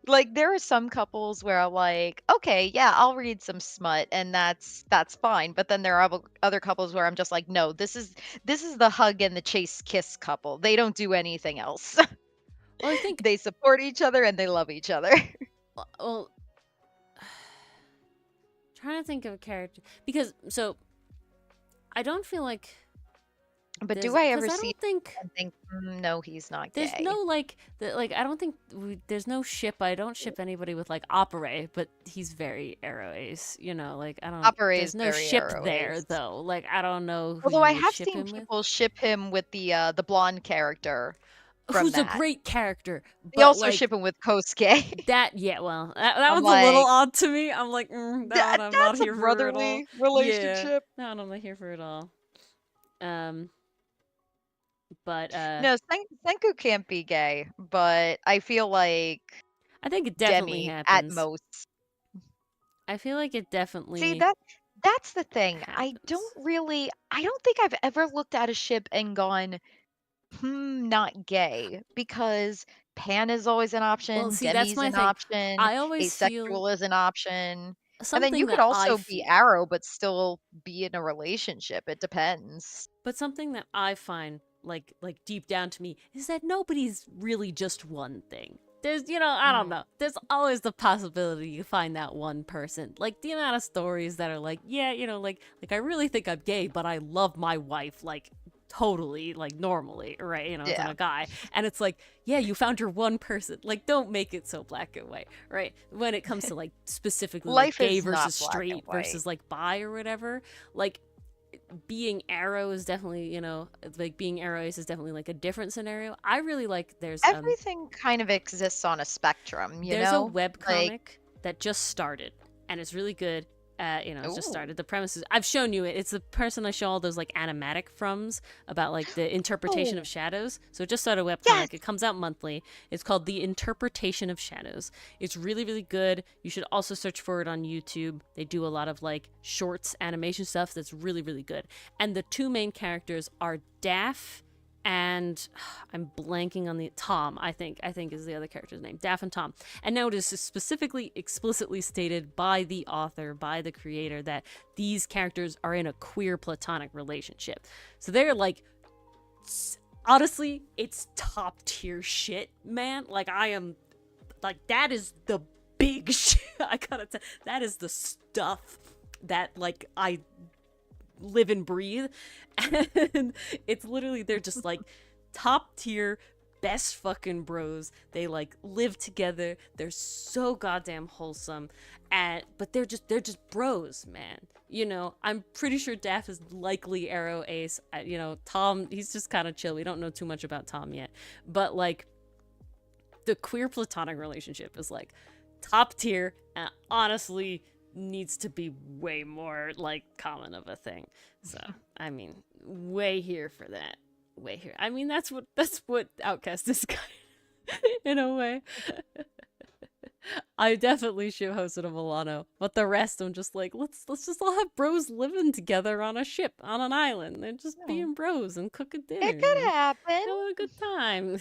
Like, there are some couples where I'm like, "Okay, yeah, I'll read some smut, and that's fine." But then there are other couples where I'm just like, "No, this is the hug and the chase kiss couple. They don't do anything else. Well, I think, They support each other and they love each other." well, trying to think of a character because I don't feel like But do there's I because ever I see don't think and think, no, he's not there's gay." no like I don't think there's no ship. I don't ship anybody with like Opera, but he's very Arrow Ace. Like I don't. Opera There's is no very ship arrow there ace. though. Like I don't know who Although you I would have ship seen him with. people ship him with the blonde character from Who's a that. great character, They but also like ship him with Kosuke. that. Yeah, well, that I'm one's a little like, odd to me. I'm like, that one I'm not That's a here for at all. brotherly Yeah, relationship." that one I'm not here for at all. Um, but No, Senku can't be gay, but I feel like I think it definitely Demi at happens. most. I feel like it See, definitely that's the thing. happens. I don't think I've ever looked at a ship and gone, not gay, because pan is always an Well, option, see, that's demi's my an thing. option, I always feel asexual is an option. And then you something could that I also be feel, arrow but still be in a relationship. It depends. but something that I find like deep down to me is that nobody's really just one thing. There's, I don't Mm. know. There's always the possibility you find that one person. Like the amount of stories that are like, yeah, like I really think I'm gay, but I love my wife like totally, like normally, right? It's on Yeah. a guy. And it's like, yeah, you found your one person. Like don't make it so black and white, right? When it comes to like specifically like Life gay is not versus black and straight white. versus like bi or whatever, like being arrow is definitely, like being arrow ace is definitely like a different scenario. I really like Everything kind of exists on a spectrum, you there's a know? web Like, comic that just started and it's really good. It's just ooh. started. The premise is I've shown you it. It's the person I show all those like animatic frums about like the interpretation of Oh, shadows. So it just started a web yes. comic. It comes out monthly. It's called The Interpretation of Shadows. It's really, really good. You should also search for it on YouTube. They do a lot of like shorts, animation stuff that's really, really good. And the two main characters are Daff and I'm blanking on the Tom. I think is the other character's name. Daff and Tom. And now it is specifically, explicitly stated by the author, by the creator, that these characters are in a queer platonic relationship. So they're like, honestly, it's top tier shit, man. Like I am, like that is the big shit. I gotta tell, that is the stuff that like I live and breathe. And it's literally, they're just like top tier best fucking bros. They like live together. They're so goddamn wholesome. But they're just bros, man. I'm pretty sure Daff is likely Arrow Ace. Tom, he's just kind of chill. We don't know too much about Tom yet. But like the queer platonic relationship is like top tier and honestly needs to be way more like common of a thing. So I mean, way here for that. Way here. I mean, that's what Outcast is kind of, in a way. I definitely should Hosoda Milano, but the rest I'm just like, let's just all have bros living together on a ship on an island. They're just Oh, being bros and cooking dinner it could and happen. having a good time.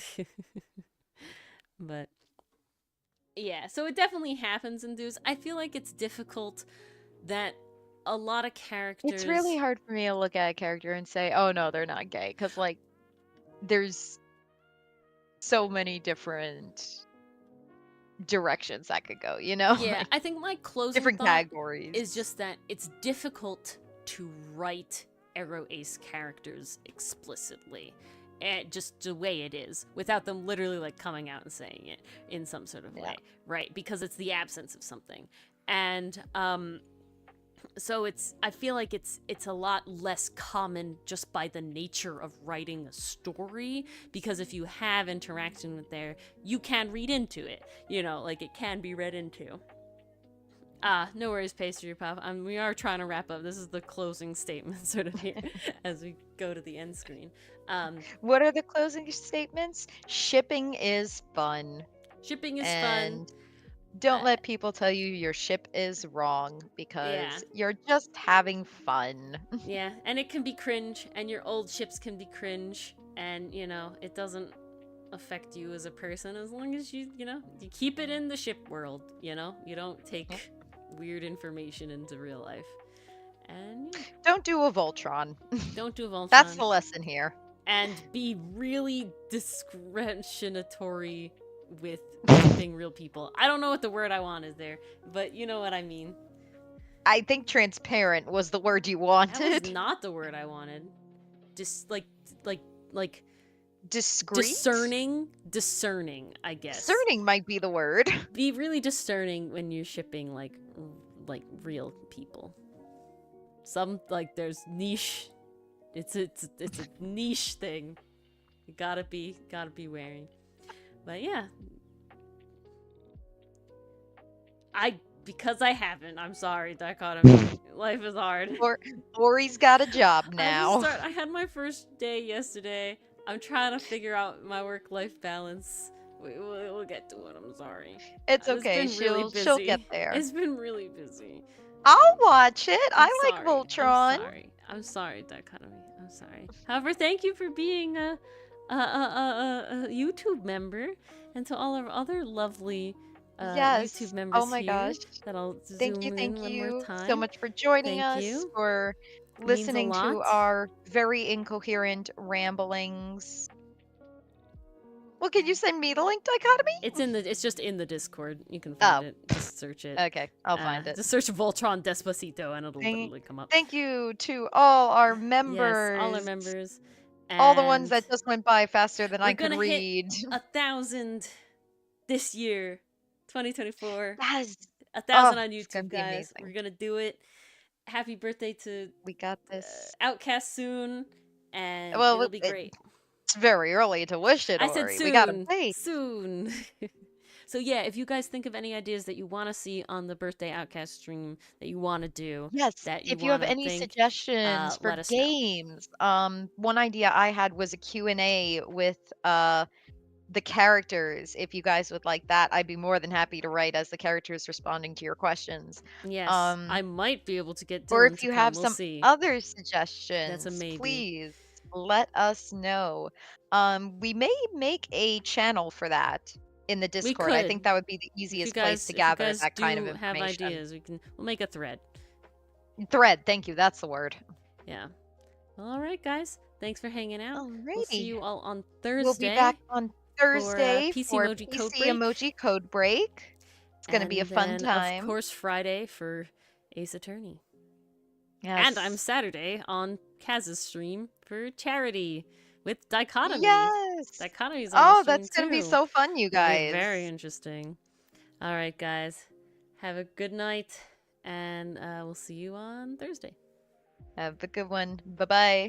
But yeah, so it definitely happens in dudes. I feel like it's difficult that a lot of It's really characters. hard for me to look at a character and say, "Oh no, they're not gay," because like there's so many different directions that could go, you know? Yeah, Like I think my closing different thought categories. is just that it's difficult to write Arrow Ace characters explicitly. And just the way it is, without them literally like coming out and saying it in some sort of Yeah. way, right? Because it's the absence of something. And so I feel like it's a lot less common just by the nature of writing a story, because if you have interaction with there, you can read into it, like it can be read into. No worries, pastry pop. We are trying to wrap up. This is the closing statement sort of here as we go to the end screen. What are the closing statements? Shipping is fun. Shipping is fun. And don't uh, let people tell you your ship is wrong, yeah, because you're just having fun. yeah, and it can be cringe, and your old ships can be cringe, and it doesn't affect you as a person as long as you know, you keep it in the ship world, you know? You don't take weird information into real life. And yeah, Don't do a Voltron. don't do Voltron. That's the lesson here. And be really discriminatory with shipping real people. I don't know what the word I want is there, but you know what I mean. I think transparent was the word you wanted. That was not the word I wanted. Just like discreet? Discerning, I guess. Discerning might be the word. Be really discerning when you're shipping like real people. Some like there's niche. It's a niche thing. You gotta be wary. But yeah, because I haven't. I'm sorry, dichotomy. Life is hard. Ori's got a job now. I had my first day yesterday. I'm trying to figure out my work-life balance. We'll get to it. I'm sorry. It's okay. She'll get there. It's been really busy. I'll watch it. I like Voltron. I'm sorry, dichotomy. I'm sorry. However, thank you for being a YouTube member, and to all our other lovely YouTube members. Oh my gosh. That I'll thank zoom you one more time. so much for joining Thank us, you. for listening to our very incoherent ramblings. Well, can you send me the link, Dichotomy? It's just in the Discord. You can find it. Just search it. Okay, I'll find it. Just search Voltron Despacito and it'll literally come up. Thank you to all our members. Yes, all our members. All the ones that just went by faster than I could read. Hit 1,000 this year, 2024. Yes. 1,000 on YouTube, guys. We're gonna do it. Happy birthday to We got this. Outcast soon, and it'll be great. It's very early to wish it. I said soon. We gotta wait. Soon. So yeah, if you guys think of any ideas that you want to see on the birthday Outcast stream that you want to do, if you have any suggestions for games, one idea I had was a Q&A with the characters. If you guys would like that, I'd be more than happy to write as the characters responding to your questions. Yes, I might be able to get Dylan or if you have some other suggestions, that's a maybe. Please let us know. We may make a channel for that in the Discord. I think that would be the easiest place to gather that kind of information. Have ideas, we'll make a thread. Thank you, that's the word. Yeah. All right, guys, thanks for hanging out. Alrighty. We'll see you all on Thursday. We'll be back on Thursday for PC Emoji Code Break. It's gonna be a fun time. Of course, Friday for Ace Attorney. Yes. And I'm Saturday on Kaz's stream for Charity with Dichotomy. Yes. Dichotomy's on the stream that's gonna be so fun, you guys. Very interesting. All right, guys. Have a good night, and we'll see you on Thursday. Have a good one. Bye-bye.